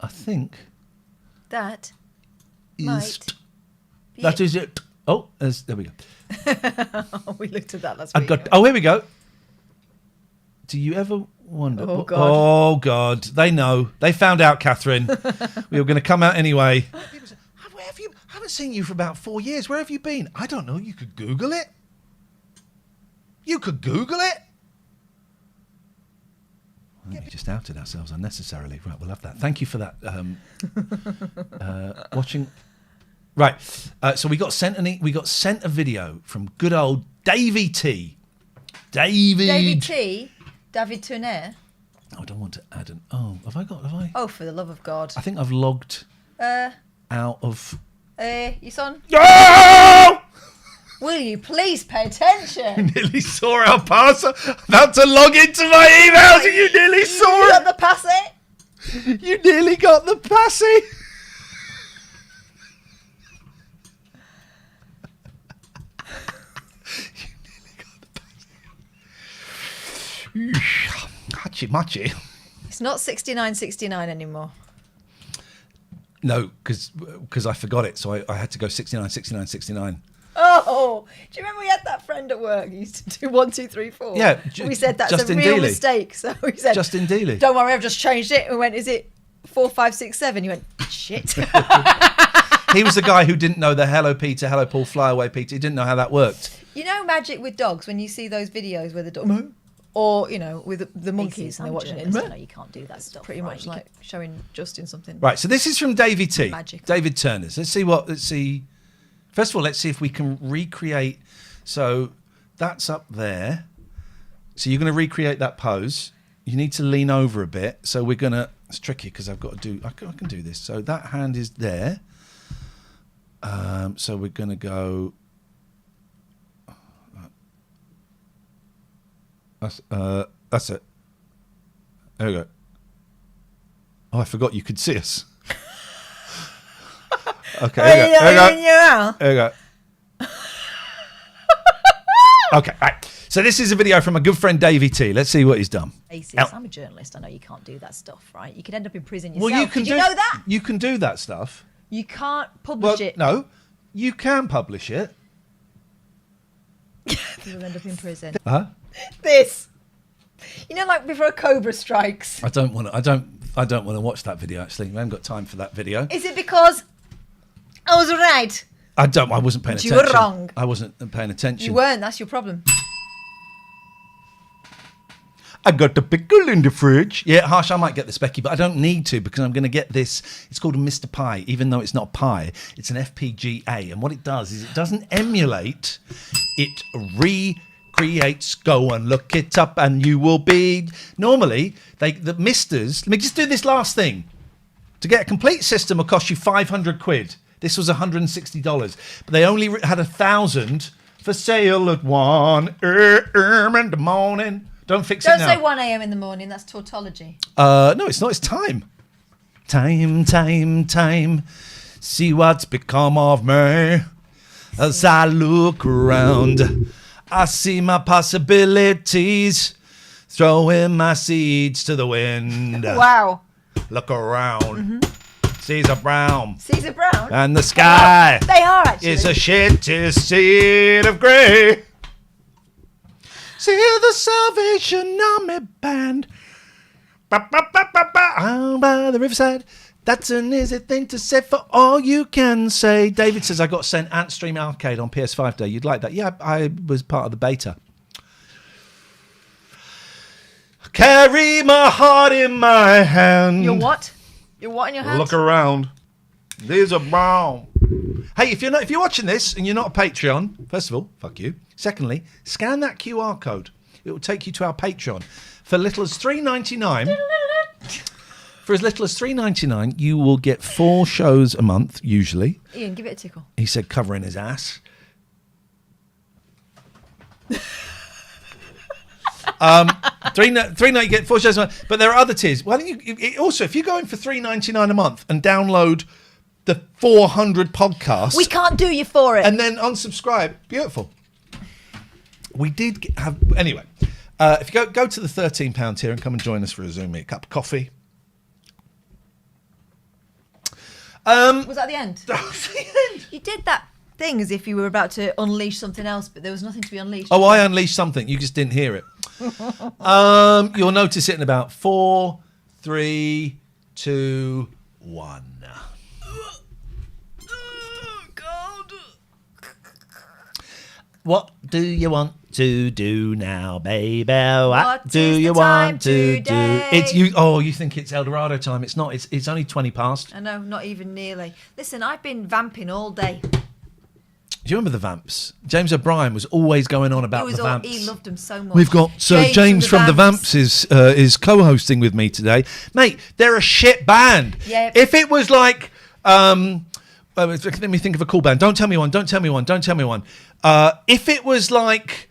Speaker 1: think
Speaker 2: that
Speaker 1: that is it. Oh, there we go.
Speaker 2: We looked at that last week.
Speaker 1: Here we go. Do you ever wonder?
Speaker 2: Oh, God.
Speaker 1: Oh, God. They know. They found out, Katherine. We were going to come out anyway. People say, where have you? I haven't seen you for about 4 years. Where have you been? I don't know. You could Google it. You could Google it. just outed ourselves unnecessarily. Right, we'll have that. Thank you for that. Watching. Right, so we got sent a video from good old Davey T.
Speaker 2: David T. David Turner.
Speaker 1: I don't want to add an. Oh, have I?
Speaker 2: Oh, for the love of God.
Speaker 1: I think I've logged out of.
Speaker 2: You son?
Speaker 1: No!
Speaker 2: Will you please pay attention?
Speaker 1: You nearly saw our passer. About to log into my emails and you nearly saw
Speaker 2: You
Speaker 1: it.
Speaker 2: got the passy?
Speaker 1: You nearly got the passy. Hachi machi.
Speaker 2: It's not 69.69 anymore.
Speaker 1: No, because I forgot it, so I had to go 69.
Speaker 2: Oh, do you remember we had that friend at work who used to do 1, 2, 3, 4?
Speaker 1: Yeah,
Speaker 2: we said that's
Speaker 1: Justin
Speaker 2: a real
Speaker 1: Dealey.
Speaker 2: mistake. So we said,
Speaker 1: Justin Dealey.
Speaker 2: Don't worry, I've just changed it. We went, is it 4, 5, 6, 7? You went, shit.
Speaker 1: He was the guy who didn't know the hello Peter, hello Paul, fly away Peter. He didn't know how that worked.
Speaker 2: You know magic with dogs when you see those videos where the dog, or with the monkeys and they're watching it.
Speaker 20: No, you can't do that stuff.
Speaker 2: Pretty
Speaker 20: right?
Speaker 2: much like showing Justin something.
Speaker 1: Right, so this is from Davey T.
Speaker 2: Magic.
Speaker 1: David Turner's. Let's see. First of all, let's see if we can recreate. So that's up there. So you're going to recreate that pose. You need to lean over a bit. So we're going to. It's tricky because I've got to do. I can do this. So that hand is there. So we're going to go. That's it. There we go. Oh, I forgot you could see us. Okay, there we go. There we go. Okay, right. So this is a video from a good friend Davey T. Let's see what he's done.
Speaker 20: Oasis. I'm a journalist. I know you can't do that stuff, right? You could end up in prison yourself.
Speaker 1: Well, you can
Speaker 20: Did you know that?
Speaker 1: You can do that stuff.
Speaker 2: You can't publish it.
Speaker 1: No, you can publish it.
Speaker 2: You'll end up in prison.
Speaker 1: Huh?
Speaker 2: This. Like before a cobra strikes.
Speaker 1: I don't want to watch that video. Actually, we haven't got time for that video.
Speaker 2: Is it because I was right?
Speaker 1: I wasn't paying attention.
Speaker 2: You were wrong.
Speaker 1: I wasn't paying attention.
Speaker 2: You weren't. That's your problem.
Speaker 1: I got the pickle in the fridge. Yeah, Harsh, I might get the specky, but I don't need to because I'm going to get this. It's called a Mr. Pie, even though it's not pie. It's an FPGA. And what it does is it doesn't emulate. It recreates. Go and look it up and you will be... Normally, the misters... Let me just do this last thing. To get a complete system will cost you 500 quid. This was $160. But they only had 1,000 for sale at 1 a.m. in the morning. Don't fix it now.
Speaker 2: Don't say 1 a.m. in the morning. That's tautology.
Speaker 1: No, it's not. It's time. Time. See what's become of me. As I look around, I see my possibilities. Throwing my seeds to the wind.
Speaker 2: Wow.
Speaker 1: Look around. Caesar Brown.
Speaker 2: Caesar Brown?
Speaker 1: And the sky.
Speaker 2: They are actually.
Speaker 1: Is a shitty seed of grey. See the Salvation Army band. Out by the riverside. That's an easy thing to say for all you can say. David says, I got sent Antstream Arcade on PS5 Day. You'd like that? Yeah, I was part of the beta. Carry my heart in my hand.
Speaker 2: Your what? Your what in your hand?
Speaker 1: Look around. These are brown. Hey, if you're watching this and you're not a Patreon, first of all, fuck you. Secondly, scan that QR code. It will take you to our Patreon. For little as $3.99. For as little as $3.99, you will get 4 shows a month, usually.
Speaker 2: Ian, give it a tickle.
Speaker 1: He said covering his ass. $3.99 you get 4 shows a month. But there are other tiers. Why don't you also, if you go in for $3.99 a month and download the 400 podcasts.
Speaker 2: We can't do you for it.
Speaker 1: And then unsubscribe. Beautiful. We did have... Anyway, if you go to the £13 tier and come and join us for a Zoom meet, a cup of coffee.
Speaker 2: Was that the end? That was the end. You did that thing as if you were about to unleash something else, but there was nothing to be unleashed.
Speaker 1: Oh, I unleashed something. You just didn't hear it. You'll notice it in about 4, 3, 2, 1. What do you want to do now, baby? What do
Speaker 2: is
Speaker 1: you
Speaker 2: the time
Speaker 1: want to
Speaker 2: today?
Speaker 1: do? It's you. Oh, you think it's El Dorado time? It's not. It's only 20 past.
Speaker 2: I know, not even nearly. Listen, I've been vamping all day.
Speaker 1: Do you remember the Vamps? James O'Brien was always going on about the Vamps.
Speaker 2: He loved them so much.
Speaker 1: We've got James from the Vamps is co-hosting with me today, mate. They're a shit band.
Speaker 2: Yeah.
Speaker 1: If it was like, let me think of a cool band. Don't tell me one. Don't tell me one. Don't tell me one. If it was like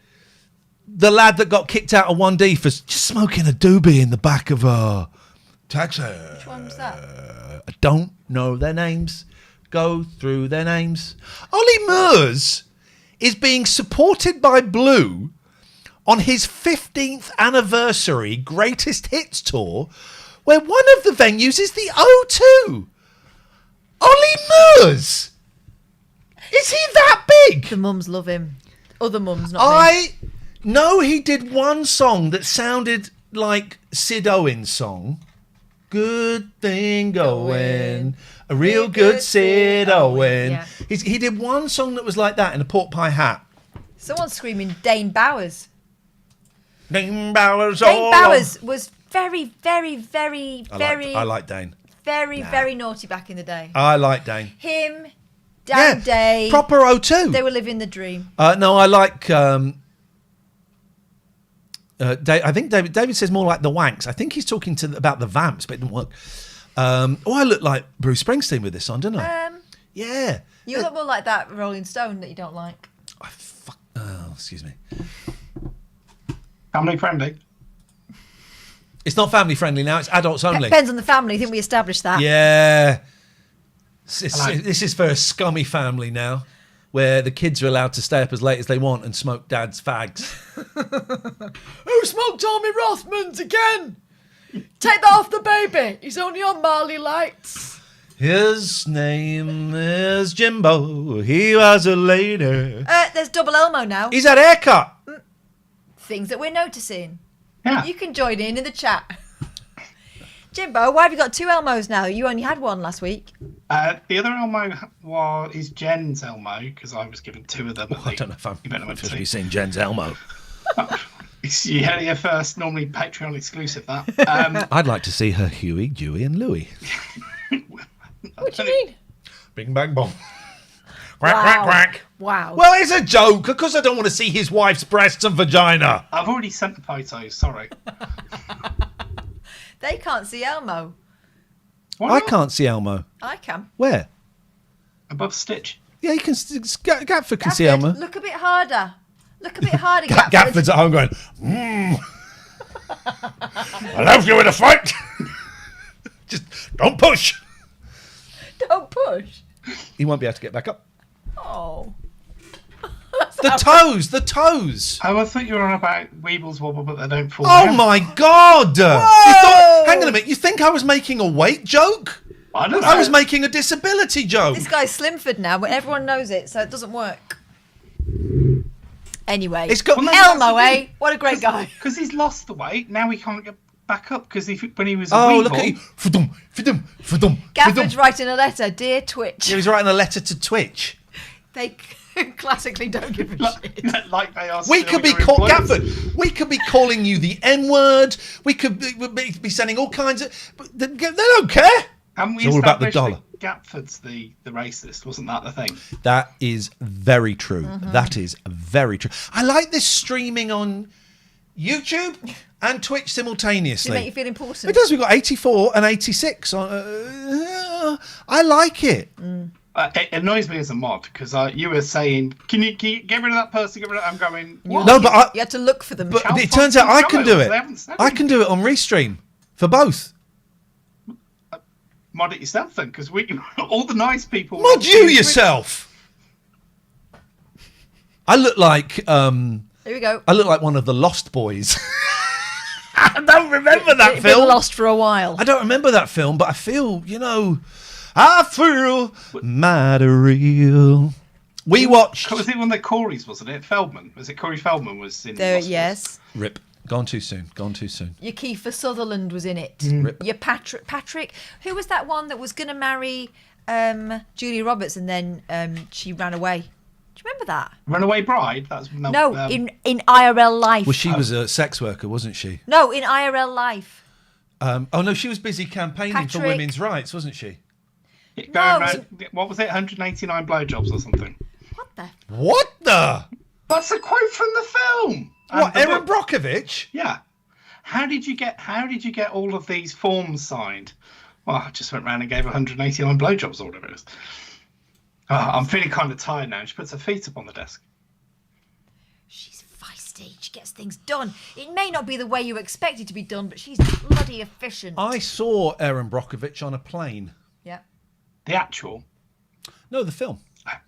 Speaker 1: the lad that got kicked out of 1D for just smoking a doobie in the back of a taxi.
Speaker 2: Which one was that?
Speaker 1: I don't know their names. Go through their names. Ollie Murs is being supported by Blue on his 15th anniversary Greatest Hits tour, where one of the venues is the O2. Ollie Murs! Is he that big?
Speaker 2: The mums love him. Other mums, not me.
Speaker 1: I know he did one song that sounded like Sid Owen's song. Good thing going. A real good Sid Owen.
Speaker 2: Yeah.
Speaker 1: He did one song that was like that in a pork pie hat.
Speaker 2: Someone's screaming Dane Bowers.
Speaker 1: Dane Bowers.
Speaker 2: Dane Bowers was very, very, very,
Speaker 1: I like Dane.
Speaker 2: very naughty back in the day.
Speaker 1: I like Dane.
Speaker 2: Him, Dan Day.
Speaker 1: Proper O2.
Speaker 2: They were living the dream.
Speaker 1: No, I like... I think David says more like the Wanks. I think he's talking about the Vamps, but it didn't work. I look like Bruce Springsteen with this on, didn't I? Yeah.
Speaker 2: You look more like that Rolling Stone that you don't like.
Speaker 1: Oh, excuse me.
Speaker 21: Family friendly.
Speaker 1: It's not family friendly now. It's adults only.
Speaker 2: Depends on the family. I think we established that.
Speaker 1: Yeah. This is for a scummy family now, where the kids are allowed to stay up as late as they want and smoke dad's fags.
Speaker 2: Who smoked Tommy Rothman's again? Take that off the baby. He's only on Marley Lights.
Speaker 1: His name is Jimbo. He was a lady.
Speaker 2: There's Double Elmo now.
Speaker 1: He's had a haircut.
Speaker 2: Things that we're noticing.
Speaker 21: Yeah.
Speaker 2: You can join in the chat. Jimbo, why have you got two Elmos now? You only had one last week.
Speaker 21: The other Elmo is Jen's Elmo, because I was given two of them.
Speaker 1: I don't know if I'm supposed to be seeing Jen's Elmo.
Speaker 21: You heard it here first, normally Patreon exclusive, that.
Speaker 1: I'd like to see her Huey, Dewey and Louie.
Speaker 2: What do you mean?
Speaker 1: Bing, bang, bong. Quack, quack, quack.
Speaker 2: Wow.
Speaker 1: Well, it's a joke. Of course I don't want to see his wife's breasts and vagina.
Speaker 21: I've already sent the photos, sorry.
Speaker 2: They can't see Elmo.
Speaker 1: I can't see Elmo.
Speaker 2: I can.
Speaker 1: Where?
Speaker 21: Above Stitch.
Speaker 1: Yeah, you can. Gatford can see Elmo.
Speaker 2: Look a bit harder. Look a bit harder,
Speaker 1: Gatford's at home going, I love you in a fight. Just don't push.
Speaker 2: Don't push.
Speaker 1: He won't be able to get back up.
Speaker 2: Oh.
Speaker 1: The toes.
Speaker 21: Oh, I thought you were on about Weebles Wobble, but they don't fall
Speaker 1: Oh
Speaker 21: down.
Speaker 1: my God. Hang on a minute. You think I was making a weight joke?
Speaker 21: I don't know.
Speaker 1: I was making a disability joke.
Speaker 2: This guy's Slimford now, but everyone knows it, so it doesn't work. Anyway,
Speaker 1: It's got
Speaker 2: Elmo, eh? What a great guy.
Speaker 21: Because he's lost the weight, now he can't get back up, because when he was a
Speaker 1: Oh,
Speaker 21: Weeble...
Speaker 1: look at you. Fudum.
Speaker 2: Gafford's writing a letter. Dear Twitch.
Speaker 1: Yeah, he's writing a letter to Twitch.
Speaker 2: They classically don't give a shit.
Speaker 21: Like they are.
Speaker 1: We could be called Gafford. We could be calling you the N-word. We could be sending all kinds of. But they don't care.
Speaker 21: And we
Speaker 1: it's all about the dollar.
Speaker 21: Gatford's the racist, wasn't that the thing?
Speaker 1: That is very true.
Speaker 2: Mm-hmm.
Speaker 1: That is very true. I like this streaming on YouTube and Twitch
Speaker 2: Does it
Speaker 1: simultaneously.
Speaker 2: make you feel important?
Speaker 1: It does. We've got 84 and 86. I like it.
Speaker 21: It annoys me as a mod because you were saying, can you get rid of that person? Get rid of that. I'm going. What?
Speaker 1: No, but
Speaker 2: you had to look for them.
Speaker 1: But it turns out I can do it. I can do it on Restream for both.
Speaker 21: Mod it yourself then, because all the nice people.
Speaker 1: Mod you yourself. I look like.
Speaker 2: Here we go.
Speaker 1: I look like one of the Lost Boys. I don't remember that
Speaker 2: Been
Speaker 1: film.
Speaker 2: lost for a while.
Speaker 1: I don't remember that film, but I feel, I feel mighty real. We watched.
Speaker 21: Was it one of the Corey's, wasn't it? Feldman. Was it Corey Feldman was in
Speaker 2: There,
Speaker 21: Lost
Speaker 2: yes.
Speaker 1: Rip. Gone too soon.
Speaker 2: Your Kiefer Sutherland was in it.
Speaker 1: Rip.
Speaker 2: Your Patrick. Who was that one that was going to marry Julia Roberts and then she ran away? Do you remember that?
Speaker 21: Runaway Bride? That's
Speaker 2: No, in IRL life.
Speaker 1: Well, she was a sex worker, wasn't she?
Speaker 2: No, in IRL life.
Speaker 1: Oh no, she was busy campaigning for women's rights, wasn't she?
Speaker 21: What was it? 189 blowjobs or something.
Speaker 1: What the?
Speaker 21: That's a quote from the film.
Speaker 1: What, Erin Brockovich?
Speaker 21: Yeah. How did you get all of these forms signed? Well, I just went round and gave 189 blowjobs or whatever it is. I'm feeling kind of tired now. She puts her feet up on the desk.
Speaker 2: She's feisty. She gets things done. It may not be the way you expect it to be done, but she's bloody efficient.
Speaker 1: I saw Erin Brockovich on a plane.
Speaker 2: Yeah.
Speaker 21: The actual?
Speaker 1: No, the film.
Speaker 21: I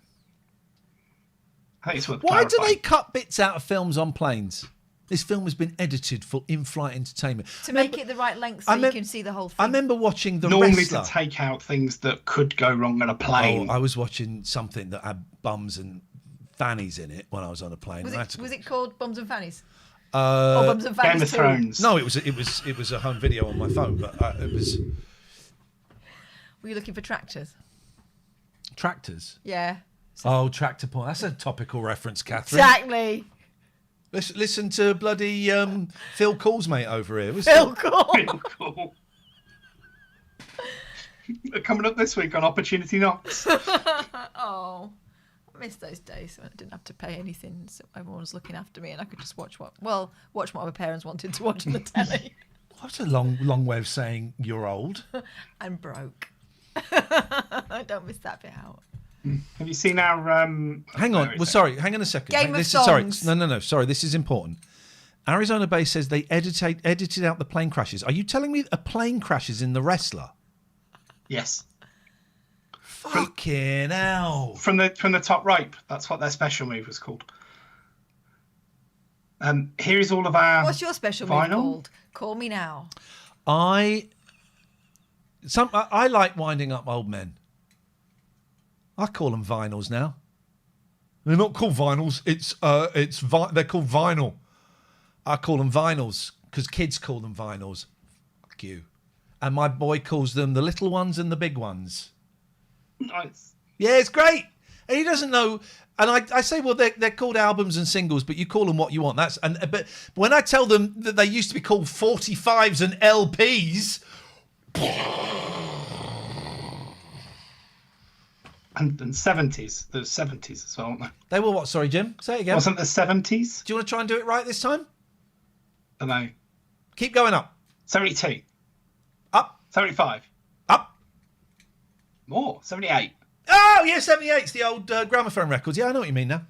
Speaker 21: think it's worth
Speaker 1: Why do
Speaker 21: clarifying.
Speaker 1: they cut bits out of films on planes? This film has been edited for in-flight entertainment.
Speaker 2: To make it the right length so you can see the whole thing.
Speaker 1: I remember watching The
Speaker 21: Normally
Speaker 1: Wrestler.
Speaker 21: to take out things that could go wrong on a plane.
Speaker 1: Oh, I was watching something that had bums and fannies in it when I was on a plane.
Speaker 2: Was it called Bums and Fannies?
Speaker 1: Or
Speaker 2: Bums and Fannies
Speaker 21: Game of Thrones.
Speaker 1: No, it was a home video on my phone, but it was
Speaker 2: Were you looking for tractors?
Speaker 1: tractors.
Speaker 2: Yeah.
Speaker 1: Oh, tractor porn. That's a topical reference, Catherine.
Speaker 2: Exactly.
Speaker 1: Listen to bloody Phil Cool's mate over here.
Speaker 2: Phil Cool.
Speaker 21: Phil Cool. Coming up this week on Opportunity Knocks.
Speaker 2: Oh, I miss those days when I didn't have to pay anything, so everyone was looking after me, and I could just watch what my parents wanted to watch on the telly.
Speaker 1: What a long way of saying you're old.
Speaker 2: I'm broke. I don't miss that bit out.
Speaker 21: Have you seen our?
Speaker 1: Hang on. Well, sorry. Hang on a second.
Speaker 2: Game of
Speaker 1: Songs.
Speaker 2: Songs.
Speaker 1: No. Sorry, this is important. Arizona Bay says they edited out the plane crashes. Are you telling me a plane crashes in The Wrestler?
Speaker 21: Yes.
Speaker 1: Fucking hell.
Speaker 21: From the top rope. That's what their special move was called. Here is all of our.
Speaker 2: What's your special move
Speaker 21: vinyl.
Speaker 2: called? Call me now.
Speaker 1: I like winding up old men. I call them vinyls now. They're not called vinyls. They're called vinyl. I call them vinyls because kids call them vinyls. Fuck you. And my boy calls them the little ones and the big ones.
Speaker 21: Nice.
Speaker 1: Yeah, it's great. And he doesn't know. And I say, well, they're called albums and singles, but you call them what you want. But when I tell them that they used to be called 45s and LPs.
Speaker 21: And 70s. There's 70s as well, aren't there?
Speaker 1: They were what? Sorry, Jim? Say it again.
Speaker 21: Wasn't the 70s?
Speaker 1: Do you want to try and do it right this time?
Speaker 21: I don't know.
Speaker 1: Keep going up.
Speaker 21: 72.
Speaker 1: Up.
Speaker 21: 75.
Speaker 1: Up.
Speaker 21: More. 78.
Speaker 1: Oh, yeah, 78's the old gramophone records. Yeah, I know what you mean now.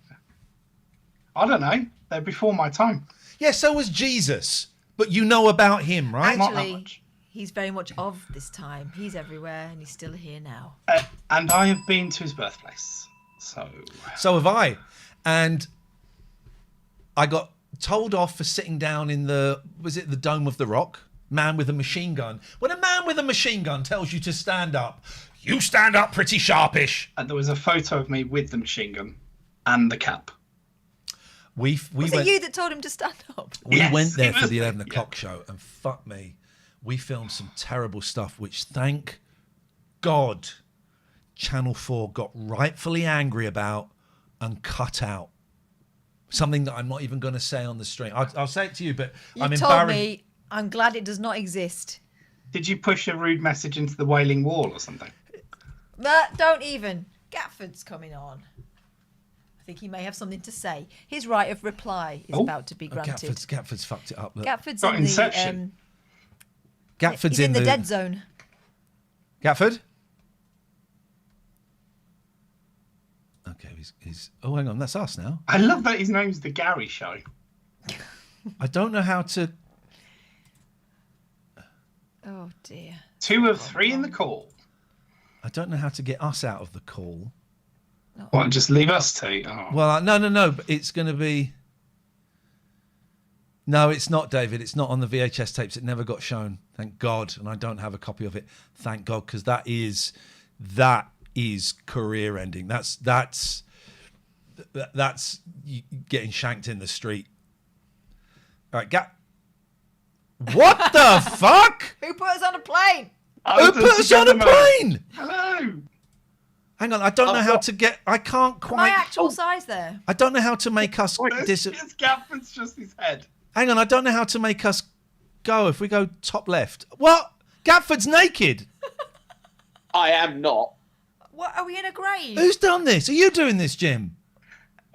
Speaker 21: I don't know. They're before my time.
Speaker 1: Yeah, so was Jesus. But you know about him, right?
Speaker 2: Actually, he's very much of this time. He's everywhere, and he's still here now.
Speaker 21: And I have been to his birthplace. So
Speaker 1: have I. And I got told off for sitting down in the Dome of the Rock? Man with a machine gun. When a man with a machine gun tells you to stand up, you stand up pretty sharpish.
Speaker 21: And there was a photo of me with the machine gun and the cap.
Speaker 1: Was
Speaker 2: it you that told him to stand up?
Speaker 1: We went there for the 11 o'clock show, and fuck me, we filmed some terrible stuff, which thank God Channel 4 got rightfully angry about and cut out. Something that I'm not even going to say on the stream. I'll say it to you, but I'm embarrassed.
Speaker 2: You told me. I'm glad it does not exist.
Speaker 21: Did you push a rude message into the Wailing Wall or something?
Speaker 2: Don't even. Gatford's coming on. I think he may have something to say. His right of reply is about to be granted.
Speaker 1: Gatford's fucked it up. Look.
Speaker 2: Gatford's
Speaker 21: Got
Speaker 2: in
Speaker 21: Inception.
Speaker 2: the.
Speaker 1: Gatford's
Speaker 2: He's in the dead zone.
Speaker 1: Gatford? Okay, he's. Oh, hang on, that's us now.
Speaker 21: I love that his name's The Gary Show.
Speaker 1: I don't know how to.
Speaker 2: Oh dear.
Speaker 21: 2 of 3 in the call.
Speaker 1: I don't know how to get us out of the call.
Speaker 21: What, just leave us to? Oh.
Speaker 1: Well, no, but it's going to be. No, it's not, David. It's not on the VHS tapes. It never got shown. Thank God. And I don't have a copy of it. Thank God, because that is career ending. That's you getting shanked in the street. All right, what the fuck?
Speaker 2: Who put us on a plane?
Speaker 1: Who put us on a plane?
Speaker 21: Hello.
Speaker 1: Hang on, I don't know how to get. I can't quite.
Speaker 2: My actual size there.
Speaker 1: I don't know how to make us.
Speaker 21: His Gatford's just his head.
Speaker 1: Hang on, I don't know how to make us go. If we go top left, what? Gatford's naked.
Speaker 4: I am not.
Speaker 2: What? Are we in a grave?
Speaker 1: Who's done this? Are you doing this, Jim?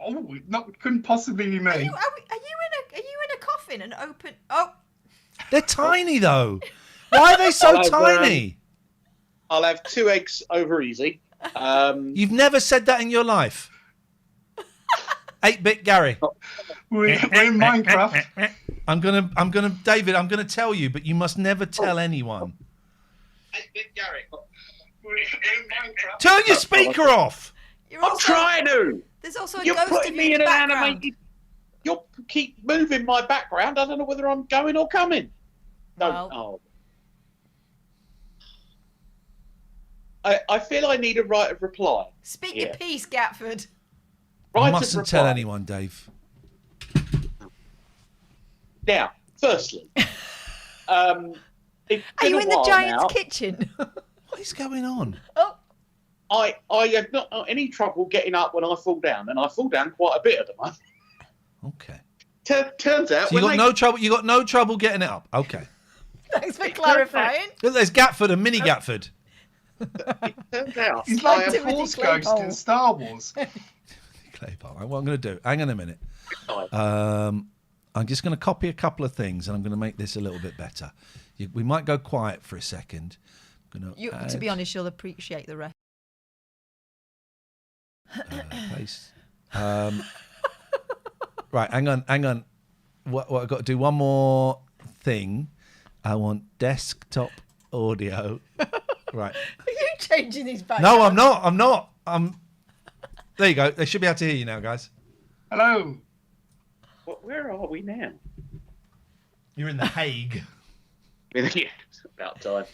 Speaker 21: Oh, couldn't possibly be me.
Speaker 2: Are you in a coffin and open? Oh,
Speaker 1: they're tiny though. Why are they so tiny?
Speaker 4: I'll have 2 eggs over easy.
Speaker 1: You've never said that in your life. 8-bit Gary.
Speaker 21: We're in Minecraft.
Speaker 1: David, I'm gonna tell you, but you must never tell anyone.
Speaker 4: 8-bit Gary.
Speaker 21: We're in Minecraft.
Speaker 1: Turn your speaker off.
Speaker 4: I'm trying to.
Speaker 2: There's also a
Speaker 4: You're
Speaker 2: ghost
Speaker 4: putting
Speaker 2: of
Speaker 4: me
Speaker 2: you
Speaker 4: in
Speaker 2: the
Speaker 4: an
Speaker 2: background.
Speaker 4: animated. You keep moving my background. I don't know whether I'm going or coming.
Speaker 2: Well.
Speaker 4: I feel I need a right of reply.
Speaker 2: Speak your piece, Gatford.
Speaker 4: Right
Speaker 1: You mustn't
Speaker 4: of
Speaker 1: tell
Speaker 4: reply.
Speaker 1: anyone, Dave.
Speaker 4: Now, firstly,
Speaker 2: Are you in the giant's kitchen?
Speaker 1: What is going on?
Speaker 2: Oh.
Speaker 4: I have not had any trouble getting up when I fall down, and I fall down quite a bit at the moment.
Speaker 1: Okay.
Speaker 4: Turns out
Speaker 1: So you got no trouble. You got no trouble getting it up. Okay.
Speaker 2: Thanks for clarifying.
Speaker 1: Look, there's Gatford and Mini Gatford.
Speaker 4: Turns out
Speaker 21: He's like
Speaker 4: I
Speaker 21: the
Speaker 4: am
Speaker 21: Force Ghost in Star Wars.
Speaker 1: Claypole. What I'm going to do? Hang on a minute. I'm just going to copy a couple of things, and I'm going to make this a little bit better. We might go quiet for a second.
Speaker 2: To be honest, you'll appreciate the rest.
Speaker 1: Paste. Right, hang on. What I've got to do one more thing. I want desktop audio. Right.
Speaker 2: Are you changing these back?
Speaker 1: No, I'm not. There you go. They should be able to hear you now, guys.
Speaker 21: Hello.
Speaker 4: Where are we now?
Speaker 1: You're in The Hague.
Speaker 4: Yeah, it's about time.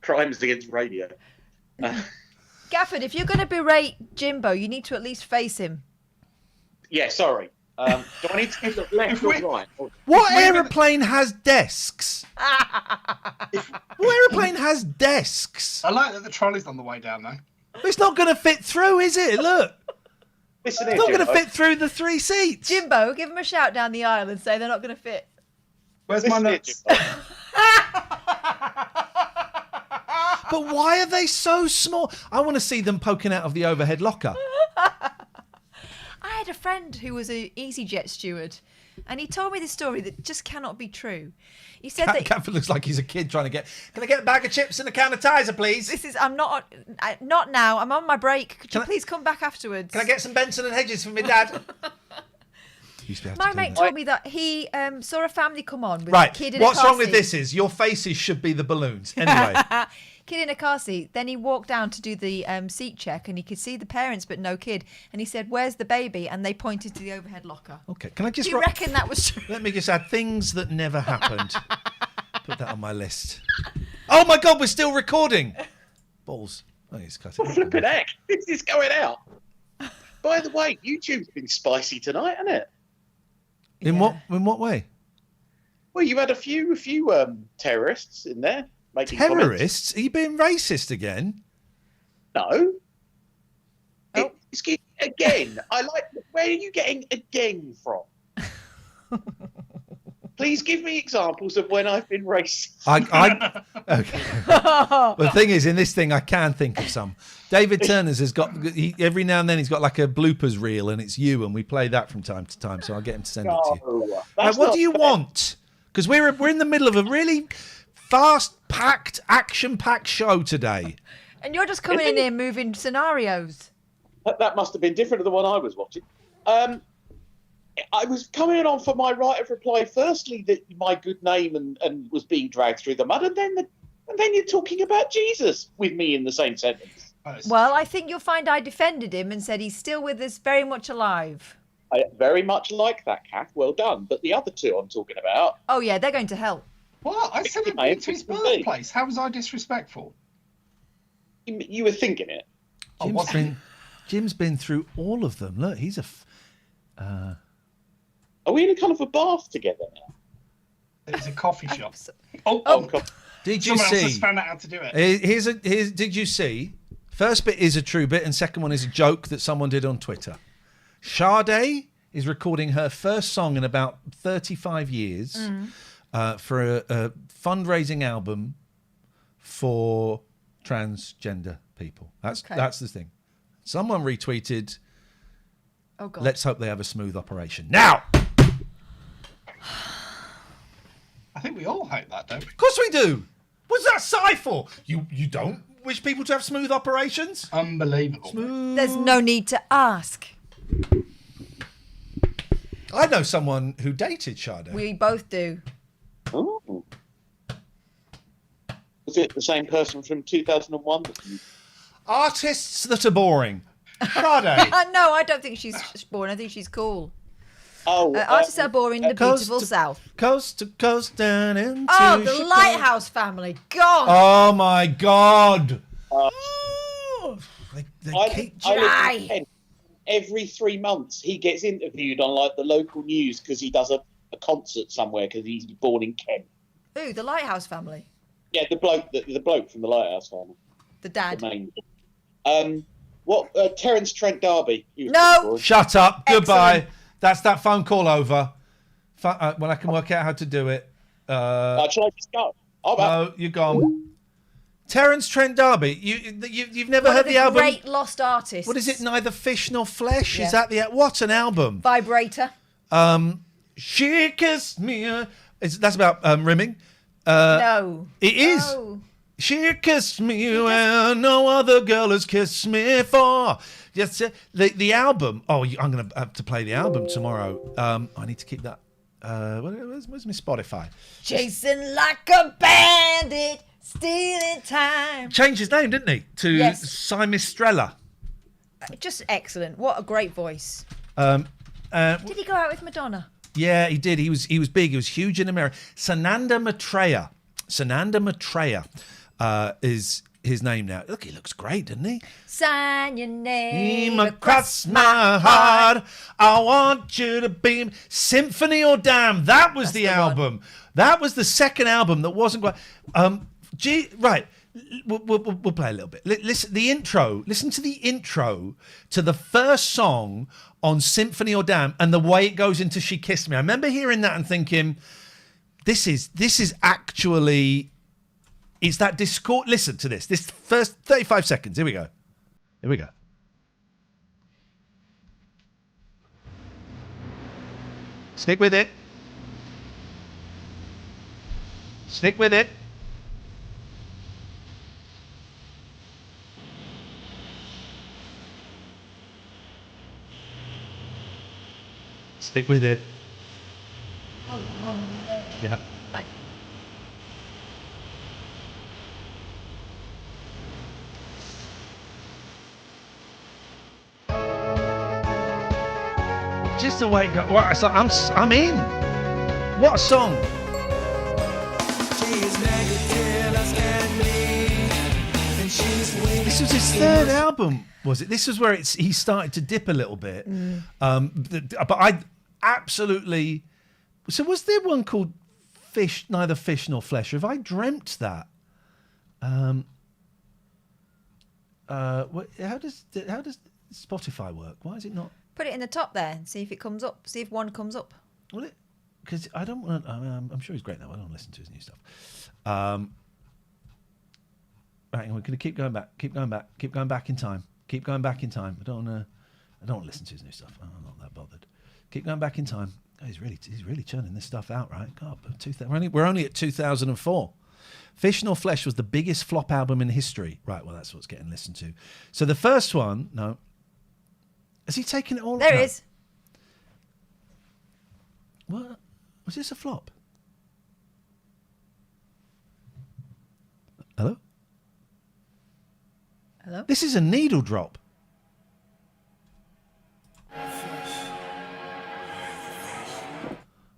Speaker 4: Crimes against radio.
Speaker 2: Gafford, if you're going to berate Jimbo, you need to at least face him.
Speaker 4: Yeah, sorry. Do I need to look left or right?
Speaker 1: What aeroplane has desks? What aeroplane has desks?
Speaker 21: I like that the trolley's on the way down though.
Speaker 1: It's not going to fit through, is it? Look.
Speaker 4: It's
Speaker 1: not going to fit through the 3 seats.
Speaker 2: Jimbo, give him a shout down the aisle and say they're not going to fit.
Speaker 21: Where's my nuts?
Speaker 1: But why are they so small? I want to see them poking out of the overhead locker.
Speaker 2: I had a friend who was an EasyJet steward, and he told me this story that just cannot be true. He said that
Speaker 1: Catford looks like he's a kid trying to get. Can I get a bag of chips and a can of Tizer, please?
Speaker 2: I'm not now. I'm on my break. Could you please come back afterwards?
Speaker 1: Can I get some Benson and Hedges from my dad?
Speaker 2: My mate told me that he saw a family come on with
Speaker 1: Right.
Speaker 2: a kid in a car
Speaker 1: What's wrong with
Speaker 2: seat.
Speaker 1: this is your faces should be the balloons. Anyway.
Speaker 2: Kid in a car seat. Then he walked down to do the seat check, and he could see the parents but no kid. And he said, "Where's the baby?" And they pointed to the overhead locker.
Speaker 1: Okay. Can I just?
Speaker 2: Do you reckon that was true?
Speaker 1: Let me just add things that never happened. Put that on my list. Oh my God, we're still recording. Balls. Oh, he's cutting.
Speaker 4: What flipping heck? This is going out. By the way, YouTube's been spicy tonight, hasn't it?
Speaker 1: In what way?
Speaker 4: Well, you had a few terrorists in there making
Speaker 1: Terrorists? Are you being racist again?
Speaker 4: No. Excuse me, again. Where are you getting again from? Please give me examples of when I've been racist.
Speaker 1: Okay. Well, the thing is, in this thing, I can think of some. David Turner's has got every now and then he's got like a bloopers reel, and it's you, and we play that from time to time. So I'll get him to send it to you. Right, what do you want? Because we're in the middle of a really fast-packed, action-packed show today.
Speaker 2: And you're just coming in here moving scenarios.
Speaker 4: That must have been different to the one I was watching. I was coming on for my right of reply. Firstly, that my good name and was being dragged through the mud, and then you're talking about Jesus with me in the same sentence.
Speaker 2: Well, I think you'll find I defended him and said he's still with us, very much alive.
Speaker 4: I very much like that, Kath. Well done. But the other two I'm talking about.
Speaker 2: Oh yeah, they're going to hell.
Speaker 21: What? I said it to his birthplace. How was I disrespectful?
Speaker 4: You were thinking it.
Speaker 1: Jim's been through all of them. Look, he's a.
Speaker 4: Are we in a kind of a bath together now?
Speaker 21: It's a coffee shop.
Speaker 1: Did you
Speaker 21: Someone else
Speaker 1: see?
Speaker 21: has found out how to do it.
Speaker 1: Did you see First bit is a true bit, and second one is a joke that someone did on Twitter. Sade is recording her first song in about 35 years for a fundraising album for transgender people. That's the thing. Someone retweeted,
Speaker 2: oh God.
Speaker 1: Let's hope they have a smooth operation. Now!
Speaker 21: I think we all hope that, don't we?
Speaker 1: Of course we do! What's that sigh for? You don't wish people to have smooth operations?
Speaker 21: Unbelievable.
Speaker 2: There's no need to ask.
Speaker 1: I know someone who dated Sade.
Speaker 2: We both do.
Speaker 4: Ooh. Was it the same person from 2001?
Speaker 1: Artists that are boring. Sade.
Speaker 2: No, I don't think she's boring. I think she's cool.
Speaker 4: Oh,
Speaker 2: artists that are boring in the beautiful South.
Speaker 1: Coast to coast down into
Speaker 2: Oh, the
Speaker 1: Chicago.
Speaker 2: Lighthouse Family. God.
Speaker 1: Oh my God.
Speaker 4: I live in Kent. Every 3 months, he gets interviewed on like the local news because he does a concert somewhere because he's born in Kent.
Speaker 2: Ooh, the Lighthouse Family.
Speaker 4: Yeah, the bloke from the Lighthouse Family.
Speaker 2: The dad.
Speaker 4: The main. Terence Trent D'Arby.
Speaker 2: No.
Speaker 1: Shut up. Goodbye.
Speaker 2: Excellent.
Speaker 1: That's that phone call over. When I can work out how to do it.
Speaker 4: Shall I just go?
Speaker 1: No, you're gone. Terence Trent D'Arby. You've never
Speaker 2: One
Speaker 1: heard
Speaker 2: of
Speaker 1: the album?
Speaker 2: Great lost artists.
Speaker 1: What is it? Neither Fish Nor Flesh?
Speaker 2: Yeah.
Speaker 1: Is that the... What an album.
Speaker 2: Vibrator.
Speaker 1: She kissed me. That's about rimming.
Speaker 2: No.
Speaker 1: It is.
Speaker 2: No.
Speaker 1: She kissed me where no other girl has kissed me for. Yes, the album. Oh, I'm going to have to play the album tomorrow. I need to keep that. Where's my Spotify?
Speaker 2: Chasing like a bandit, stealing time.
Speaker 1: Changed his name, didn't he? To
Speaker 2: Yes.
Speaker 1: Simistrella.
Speaker 2: Just excellent. What a great voice.
Speaker 1: Did
Speaker 2: he go out with Madonna?
Speaker 1: Yeah, he did. He was big. He was huge in America. Sananda Maitreya is his name now. Look, he looks great, doesn't he?
Speaker 2: Sign your name
Speaker 1: Across my heart, I want you to be Symphony or Damn. That was the album. That was the second album that wasn't quite. Right. We'll play a little bit. Listen, the intro. Listen to the intro to the first song on Symphony or Damn, and the way it goes into She Kissed Me. I remember hearing that and thinking, this is actually. It's that Discord. Listen to this. This first 35 seconds. Here we go. Stick with it. Stick with it. Stick with it. Yeah. Just the way it goes. What, I'm in. What a song. This was his third album, was it? This was where he started to dip a little bit. But I absolutely... So was there one called Neither Fish Nor Flesh? Have I dreamt that? How does Spotify work? Why is it not...
Speaker 2: Put it in the top there and see if it comes up. See if one comes up.
Speaker 1: Will it? Because I don't want. I'm sure he's great now. I don't listen to his new stuff. Right, we're going to keep going back. Keep going back. Keep going back in time. Keep going back in time. I don't want to listen to his new stuff. I'm not that bothered. Keep going back in time. Oh, he's really churning this stuff out, right? God, we're only at 2004. Fish Nor Flesh was the biggest flop album in history. Right. Well, that's what's getting listened to. So the first one, no. Has he taken it all?
Speaker 2: There it is.
Speaker 1: What? Was this a flop? Hello?
Speaker 2: Hello?
Speaker 1: This is a needle drop.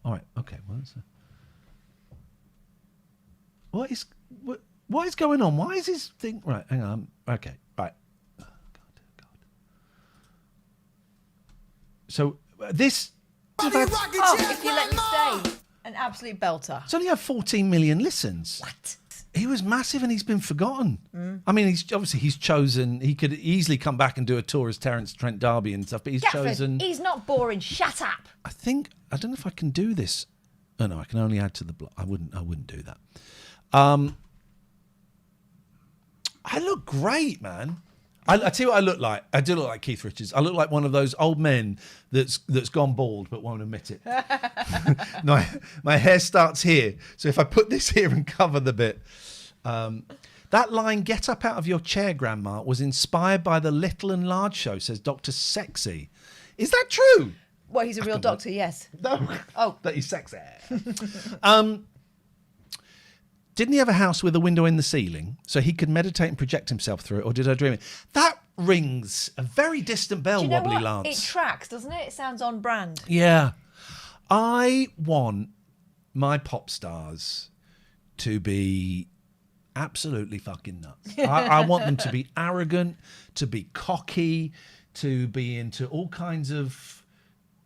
Speaker 1: All right. Okay. Well, that's what is going on? Why is this thing... Right. Hang on. Okay. Right. So this...
Speaker 2: If you let me stay. An absolute belter.
Speaker 1: It's only had 14 million listens.
Speaker 2: What?
Speaker 1: He was massive, and he's been forgotten.
Speaker 2: Mm.
Speaker 1: I mean, he's chosen. He could easily come back and do a tour as Terence Trent D'Arby and stuff, but he's
Speaker 2: Katherine,
Speaker 1: chosen.
Speaker 2: he's not boring. Shut up.
Speaker 1: I don't know if I can do this. Oh no, I can only add to the block. I wouldn't do that. I look great, man. I tell you what I look like. I do look like Keith Richards. I look like one of those old men that's gone bald but won't admit it. My hair starts here, so if I put this here and cover the bit. That line, "Get up out of your chair, Grandma," was inspired by the Little and Large Show, says Dr. Sexy. Is that true?
Speaker 2: Well, he's a real doctor, yes.
Speaker 1: No.
Speaker 2: Oh.
Speaker 1: That he's sexy. Didn't he have a house with a window in the ceiling so he could meditate and project himself through it, or did I dream it? That rings a very distant bell,
Speaker 2: Do you know
Speaker 1: Wobbly
Speaker 2: what?
Speaker 1: Lance.
Speaker 2: It tracks, doesn't it? It sounds on brand.
Speaker 1: Yeah. I want my pop stars to be absolutely fucking nuts. I want them to be arrogant, to be cocky, to be into all kinds of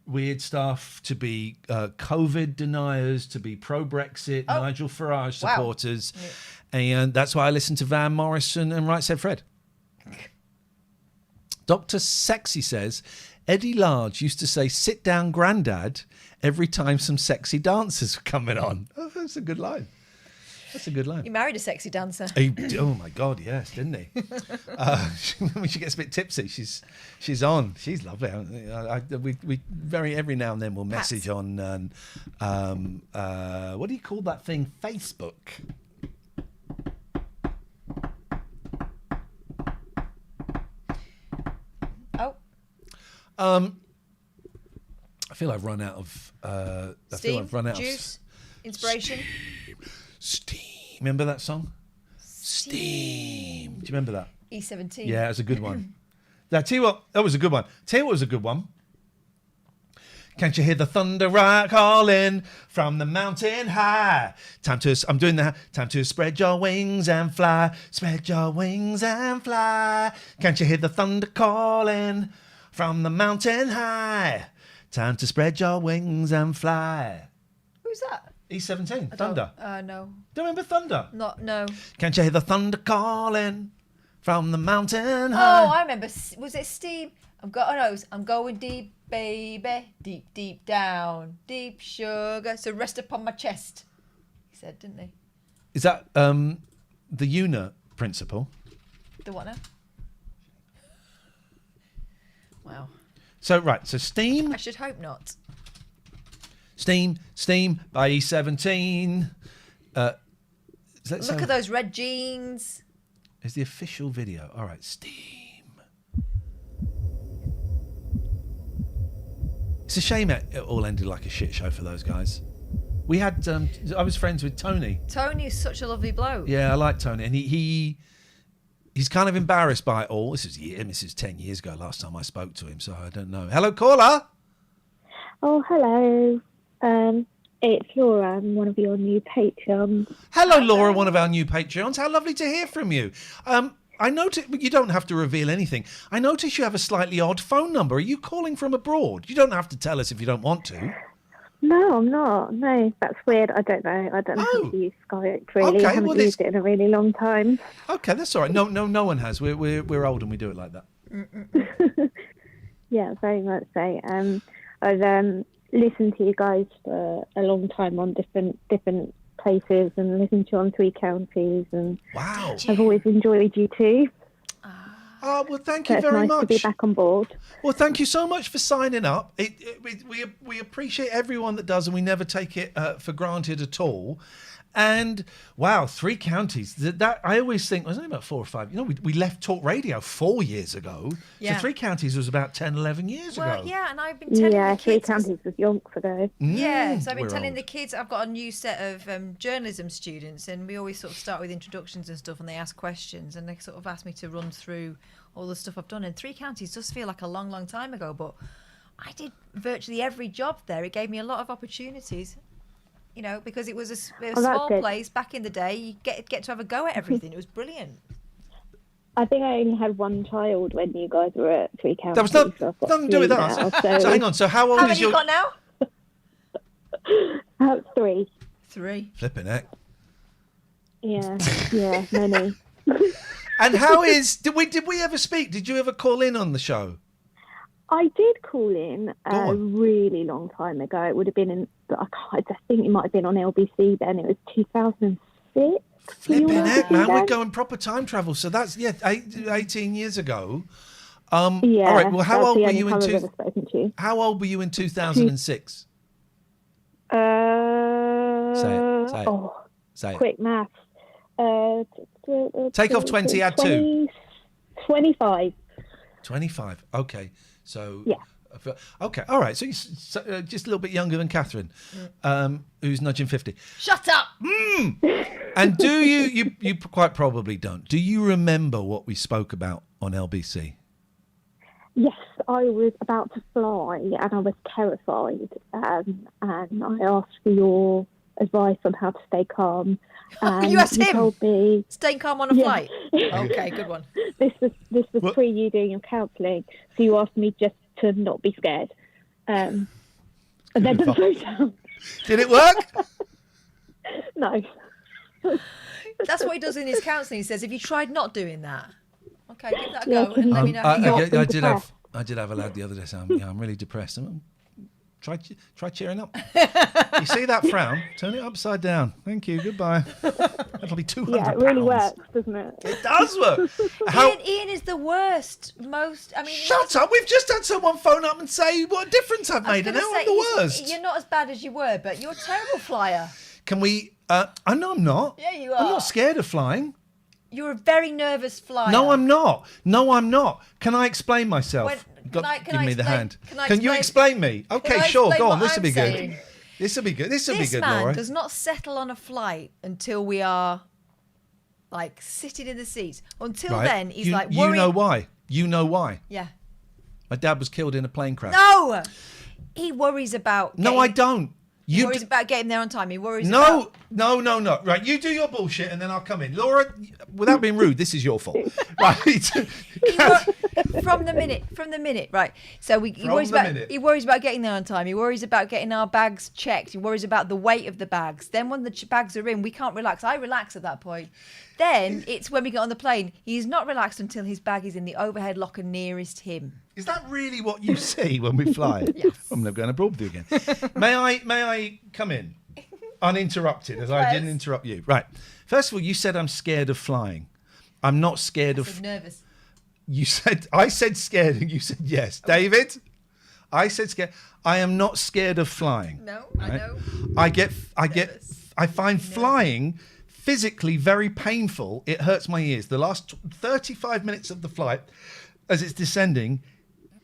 Speaker 1: weird stuff, to be COVID deniers, to be pro-Brexit, Nigel Farage supporters. Wow. And that's why I listen to Van Morrison and Right Said Fred. Dr. Sexy says, Eddie Large used to say, "Sit down, Grandad," every time some sexy dancers were coming on. Oh, that's a good line. That's a good line.
Speaker 2: He married a sexy dancer.
Speaker 1: Oh my God, yes, didn't he? When she gets a bit tipsy, she's on. She's lovely. We very every now and then we'll message on what do you call that thing? Facebook.
Speaker 2: Oh.
Speaker 1: I feel I've run out of.
Speaker 2: Steam, juice, inspiration.
Speaker 1: Steam. Remember that song? Steam. Do you remember that?
Speaker 2: E17.
Speaker 1: Yeah, it was a good one. Now, tell you what, that was a good one. Tell you what was a good one. Can't you hear the thunder calling from the mountain high? Time to spread your wings and fly. Spread your wings and fly. Can't you hear the thunder calling from the mountain high? Time to spread your wings and fly.
Speaker 2: Who's that?
Speaker 1: E17, Thunder.
Speaker 2: No.
Speaker 1: Don't remember Thunder?
Speaker 2: No.
Speaker 1: Can't you hear the thunder calling from the mountain high?
Speaker 2: Oh, I remember. Was it Steam? I'm going deep, baby. Deep, deep down. Deep sugar. So rest upon my chest. He said, didn't he?
Speaker 1: Is that the UNA principle?
Speaker 2: The what now? Wow.
Speaker 1: So Steam.
Speaker 2: I should hope not.
Speaker 1: Steam by E17.
Speaker 2: Look at those red jeans.
Speaker 1: Is the official video. All right, Steam. It's a shame it all ended like a shit show for those guys. We had, I was friends with Tony.
Speaker 2: Tony is such a lovely bloke.
Speaker 1: Yeah, I like Tony. And he's kind of embarrassed by it all. This is 10 years ago last time I spoke to him, so I don't know. Hello, caller.
Speaker 6: Oh, hello. It's Laura. I'm one of your new Patreons.
Speaker 1: Hello, Laura, one of our new Patreons. How lovely to hear from you. I noticed, you don't have to reveal anything. I notice you have a slightly odd phone number. Are you calling from abroad? You don't have to tell us if you don't want to.
Speaker 6: No, I'm not. No, that's weird. I don't know. I don't know how to use Skype, really.
Speaker 1: Okay,
Speaker 6: I haven't used it in a really long time.
Speaker 1: Okay, that's all right. No one has. We're old and we do it like that.
Speaker 6: Yeah, very much so. I've listened to you guys for a long time on different places and listened to you on 3 Counties, and
Speaker 1: wow,
Speaker 6: I've always enjoyed you too.
Speaker 1: Oh, well, thank you
Speaker 6: So
Speaker 1: very
Speaker 6: it's nice
Speaker 1: much.
Speaker 6: to be back on board.
Speaker 1: Well, thank you so much for signing up. We appreciate everyone that does, and we never take it for granted at all. And wow, 3 Counties. That I always think was only about 4 or 5. You know, we left Talk Radio 4 years ago.
Speaker 2: Yeah.
Speaker 1: So 3 Counties was about 10, 11 years ago.
Speaker 2: Well, yeah, and I've been telling the
Speaker 6: 3
Speaker 2: kids.
Speaker 6: Counties was yonks ago.
Speaker 2: Yeah, so I've been
Speaker 1: we're
Speaker 2: telling
Speaker 1: old.
Speaker 2: the kids I've got a new set of journalism students, and we always sort of start with introductions and stuff, and they ask questions, and they sort of ask me to run through all the stuff I've done. And 3 Counties does feel like a long, long time ago, but I did virtually every job there. It gave me a lot of opportunities. You know, because it was a small
Speaker 6: good.
Speaker 2: place back in the day. You get to have a go at everything. It was brilliant.
Speaker 6: I think I only had one child when you guys were at 3 Counties.
Speaker 1: That was nothing to do with that. So hang on. So how old
Speaker 2: How
Speaker 1: is
Speaker 2: many you
Speaker 1: your?
Speaker 2: got now?
Speaker 6: 3.
Speaker 2: 3.
Speaker 1: Flipping heck.
Speaker 6: Yeah, many.
Speaker 1: And how is? Did we ever speak? Did you ever call in on the show?
Speaker 6: I did call in a really long time ago. It would have been I think it might have been on LBC then. It was 2006.
Speaker 1: Flipping heck, man. We're going proper time travel. So that's, 18 years ago. All right. Well, how old were you in How old were you in 2006? Say it. Say it.
Speaker 6: Quick maths.
Speaker 1: Take off 20, add 2.
Speaker 6: 25.
Speaker 1: 25. Okay. So okay. All right. So you're just a little bit younger than Katherine, who's nudging 50.
Speaker 2: Shut up.
Speaker 1: And do you quite probably don't. Do you remember what we spoke about on LBC?
Speaker 6: Yes, I was about to fly and I was terrified. And I asked for your advice on how to stay calm. And
Speaker 2: you asked him?
Speaker 6: Told me,
Speaker 2: staying calm on a flight? Okay, good one.
Speaker 6: This was pre you doing your counselling. So you asked me just to not be scared. And then to slow down.
Speaker 1: Did it work?
Speaker 6: No.
Speaker 2: That's what he does in his counselling. He says, if you tried not doing that, okay, give that a go and let me know how you
Speaker 1: I did have a lad the other day saying, I'm really depressed. Try cheering up. You see that frown? Turn it upside down. Thank you. Goodbye. That'll be £200.
Speaker 6: Yeah, it really works, doesn't it?
Speaker 1: It does work.
Speaker 2: Ian is the worst.
Speaker 1: Shut up. We've just had someone phone up and say what a difference I've made, and now I'm the worst.
Speaker 2: You're not as bad as you were, but you're a terrible flyer.
Speaker 1: Can we? I know I'm not.
Speaker 2: Yeah, you are.
Speaker 1: I'm not scared of flying.
Speaker 2: You're a very nervous flyer.
Speaker 1: No, I'm not. Can I explain myself? Give me the hand. Can you explain me? Okay, sure. Go on. This will be good. This will be good. This will be good, Laura.
Speaker 2: This man does not settle on a flight until we are like sitting in the seats. Until then, he's like worried.
Speaker 1: You know why? You know why?
Speaker 2: Yeah.
Speaker 1: My dad was killed in a plane crash.
Speaker 2: No, he worries about.
Speaker 1: No, I don't.
Speaker 2: He worries about getting there on time. He worries.
Speaker 1: No. Right, you do your bullshit, and then I'll come in. Laura, without being rude, this is your fault. Right.
Speaker 2: From the minute, right. So he worries about getting there on time. He worries about getting our bags checked. He worries about the weight of the bags. Then when the bags are in, we can't relax. I relax at that point. Then it's when we get on the plane. He's not relaxed until his bag is in the overhead locker nearest him.
Speaker 1: Is that really what you see when we fly? Yes. I'm never going abroad with you again. May I come in uninterrupted, as I didn't interrupt you? Right. First of all, you said I'm scared of flying. I'm not scared of.
Speaker 2: Nervous.
Speaker 1: I said scared, and you said yes. David, I said scared. I am not scared of flying.
Speaker 2: No,
Speaker 1: right? I know. I find flying physically very painful. It hurts my ears. The last 35 minutes of the flight, as it's descending,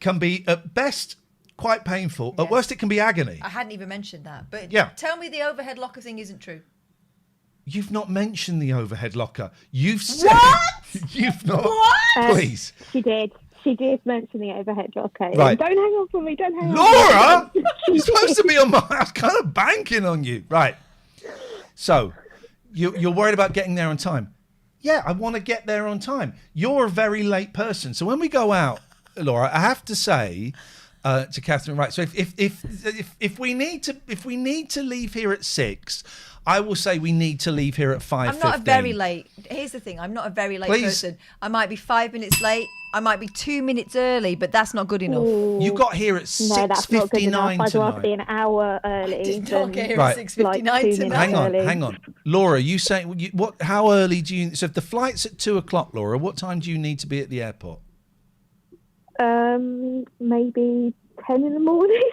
Speaker 1: can be at best quite painful. Yes. At worst, it can be agony.
Speaker 2: I hadn't even mentioned that. But tell me the overhead locker thing isn't true.
Speaker 1: You've not mentioned the overhead locker. You've said...
Speaker 2: What?
Speaker 1: You've not...
Speaker 2: What?
Speaker 1: Please.
Speaker 6: She did. She did mention the overhead locker.
Speaker 1: Right.
Speaker 6: Don't hang on for me. Don't hang on.
Speaker 1: Laura! You're supposed to be on my... I was kind of banking on you. Right. So, you're worried about getting there on time. Yeah, I want to get there on time. You're a very late person. So when we go out, Laura, I have to say to Katherine, right? So if we need to leave here at 6, I will say we need to leave here at 5:15.
Speaker 2: I'm not a very late. Here's the thing. I'm not a very late person. I might be 5 minutes late. I might be 2 minutes early, but that's not good enough.
Speaker 6: Ooh.
Speaker 1: You got here at 6:59 tonight.
Speaker 6: I'd rather be an hour early.
Speaker 2: I did not get here at 6:59 tonight.
Speaker 1: Hang on. Laura, you say what? How early do you? So if the flight's at 2:00, Laura, what time do you need to be at the airport?
Speaker 6: Maybe 10 in the morning.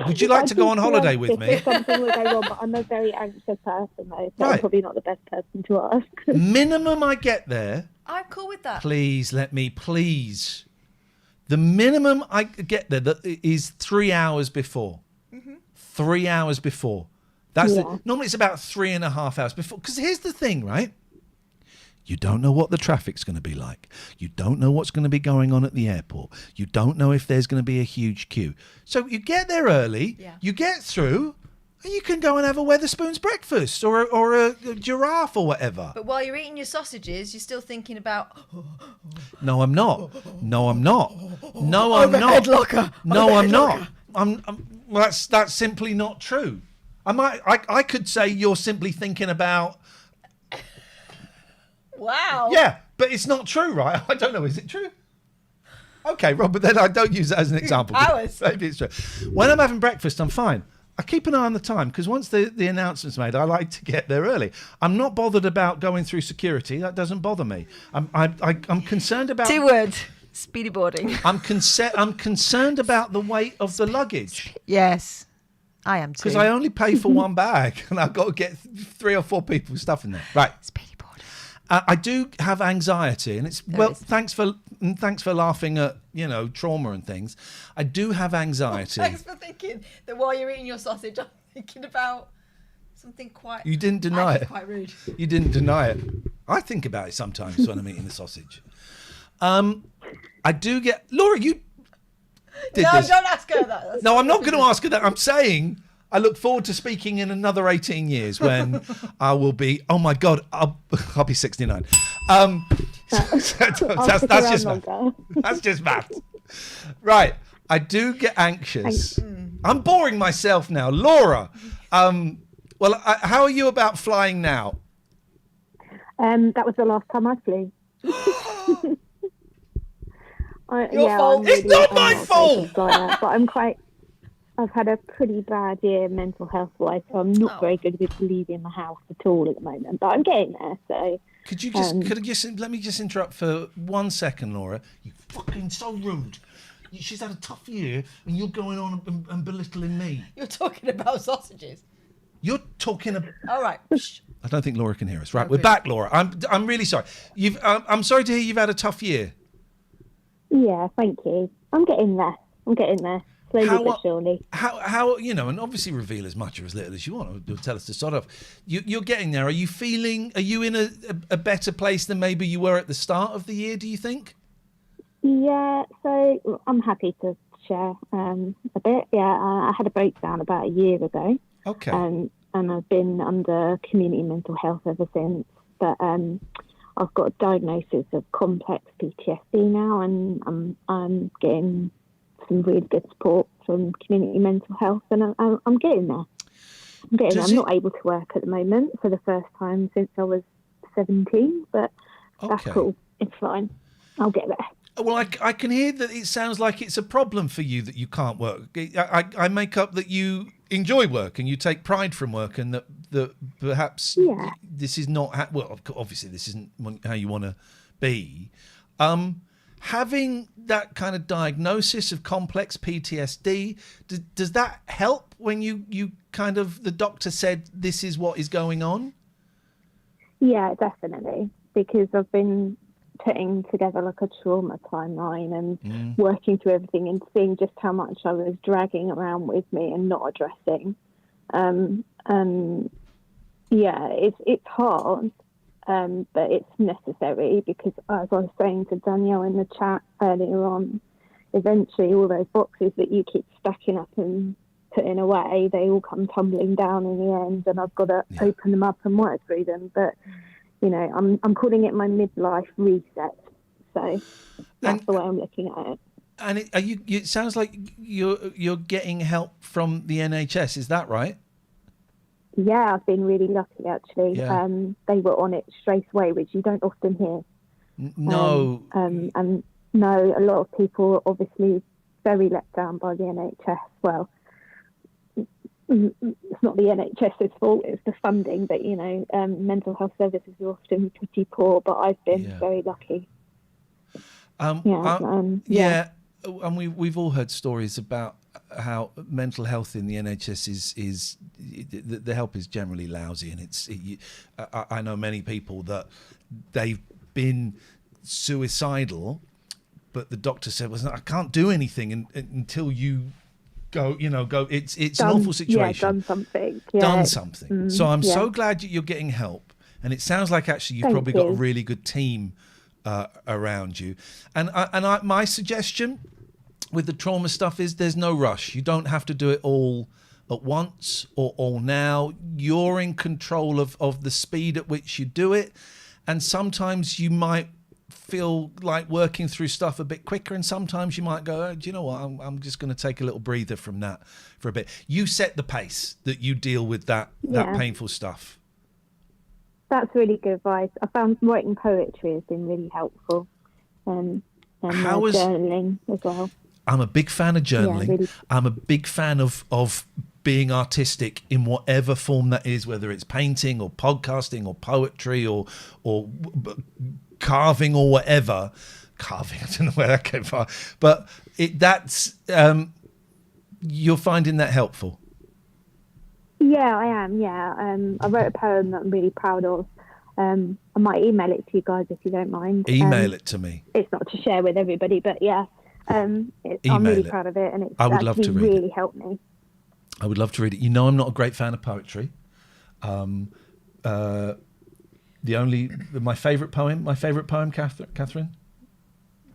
Speaker 1: Would you like to go on holiday with me?
Speaker 6: If something would go wrong, but I'm a very anxious person, though, so I'm probably not the best person to ask.
Speaker 1: Minimum I get there.
Speaker 2: I'm cool with that.
Speaker 1: Please. The minimum I get there is 3 hours before. Mm-hmm. 3 hours before. Normally it's about 3.5 hours before. Because here's the thing, right? You don't know what the traffic's going to be like. You don't know what's going to be going on at the airport. You don't know if there's going to be a huge queue. So you get there early, you get through, and you can go and have a Wetherspoons breakfast or a giraffe or whatever.
Speaker 2: But while you're eating your sausages, you're still thinking about...
Speaker 1: No, I'm not.
Speaker 2: Overhead locker.
Speaker 1: No, I'm not. Well, that's simply not true. I could say you're simply thinking about
Speaker 2: Wow.
Speaker 1: Yeah, but it's not true, right? I don't know. Is it true? Okay, Rob, but then I don't use it as an example.
Speaker 2: Hours.
Speaker 1: Maybe it's true. When I'm having breakfast, I'm fine. I keep an eye on the time because once the announcement's made, I like to get there early. I'm not bothered about going through security. That doesn't bother me. I'm concerned about...
Speaker 2: 2 words. Speedy boarding.
Speaker 1: I'm concerned about the weight of the luggage.
Speaker 2: Yes, I am too.
Speaker 1: Because I only pay for one bag and I've got to get 3 or 4 people's stuff in there. Right.
Speaker 2: Speedy boarding.
Speaker 1: I do have anxiety, and it's thanks for laughing at trauma and things. I do have anxiety.
Speaker 2: Thanks for thinking that while you're eating your sausage, I'm thinking about something quite.
Speaker 1: You didn't deny it.
Speaker 2: Quite rude.
Speaker 1: You didn't deny it. I think about it sometimes when I'm eating the sausage. I do get Laura. You did this.
Speaker 2: Don't ask her that.
Speaker 1: No, I'm not going to ask her that. I'm saying I look forward to speaking in another 18 years when I will be. Oh my God, I'll be 69. That's just math. That's just math. Right. I do get anxious. I'm boring myself now, Laura. How are you about flying now?
Speaker 6: That was the last time I flew.
Speaker 1: Your fault. It's not my fault.
Speaker 6: But I've had a pretty bad year mental health wise, so I'm not very good with leaving the house at all at the moment. But I'm getting there. So
Speaker 1: could you just let me just interrupt for 1 second, Laura? You fucking so rude. She's had a tough year, and you're going on and belittling me.
Speaker 2: You're talking about sausages.
Speaker 1: You're talking about.
Speaker 2: All right.
Speaker 1: I don't think Laura can hear us. Right, we're back, Laura. I'm really sorry. I'm sorry to hear you've had a tough year.
Speaker 6: Yeah, thank you. I'm getting there. Slowly but surely.
Speaker 1: How and obviously reveal as much or as little as you want. You'll tell us to start off. You're getting there. Are you in a better place than maybe you were at the start of the year, do you think?
Speaker 6: Yeah, so I'm happy to share a bit. Yeah, I had a breakdown about a year ago.
Speaker 1: Okay.
Speaker 6: And I've been under community mental health ever since. But I've got a diagnosis of complex PTSD now, and I'm getting some really good support from community mental health, and I'm getting there. I'm not able to work at the moment for the first time since I was 17, but that's cool. It's fine. I'll get there.
Speaker 1: Well, I can hear that it sounds like it's a problem for you that you can't work. I make up that you enjoy work and you take pride from work, and that perhaps this is not obviously this isn't how you want to be. Having that kind of diagnosis of complex PTSD, does that help when you kind of the doctor said this is what is going on?
Speaker 6: Yeah, definitely, because I've been putting together like a trauma timeline and working through everything and seeing just how much I was dragging around with me and not addressing. It's hard, but it's necessary because, as I was saying to Danielle in the chat earlier on, eventually all those boxes that you keep stacking up and putting away, they all come tumbling down in the end, and I've got to open them up and work through them. But I'm calling it my midlife reset. So that's the way I'm looking at it.
Speaker 1: And it sounds like you're getting help from the NHS. Is that right?
Speaker 6: Yeah, I've been really lucky actually.
Speaker 1: Yeah.
Speaker 6: They were on it straight away, which you don't often hear.
Speaker 1: No.
Speaker 6: And no, a lot of people are obviously very let down by the NHS. Well, it's not the NHS's fault, it's the funding, but mental health services are often pretty poor, but I've been very lucky.
Speaker 1: And we've all heard stories about how mental health in the NHS is the help is generally lousy, and I know many people that they've been suicidal, but the doctor said, "Well, I can't do anything until you go. It's an awful situation. Done something. So I'm so glad you're getting help, and it sounds like actually you've probably got a really good team around you. And my suggestion with the trauma stuff is there's no rush. You don't have to do it all at once or all now. You're in control of the speed at which you do it, and sometimes you might feel like working through stuff a bit quicker, and sometimes you might go, oh, do you know what, I'm just going to take a little breather from that for a bit. You set the pace that you deal with that painful stuff.
Speaker 6: That's really good advice. I found writing poetry has been really helpful, and journaling as well.
Speaker 1: I'm a big fan of journaling.
Speaker 6: Yeah, really.
Speaker 1: I'm a big fan of being artistic in whatever form that is, whether it's painting or podcasting or poetry or carving or whatever. Carving, I don't know where that came from, but you're finding that helpful.
Speaker 6: Yeah, I am. Yeah, I wrote a poem that I'm really proud of. I might email it to you guys if you don't mind.
Speaker 1: Email it to me.
Speaker 6: It's not to share with everybody, but yeah, I'm really proud of it, and it's
Speaker 1: I would love to read
Speaker 6: really helped me.
Speaker 1: I would love to read it. You know, I'm not a great fan of poetry. My favourite poem, Catherine.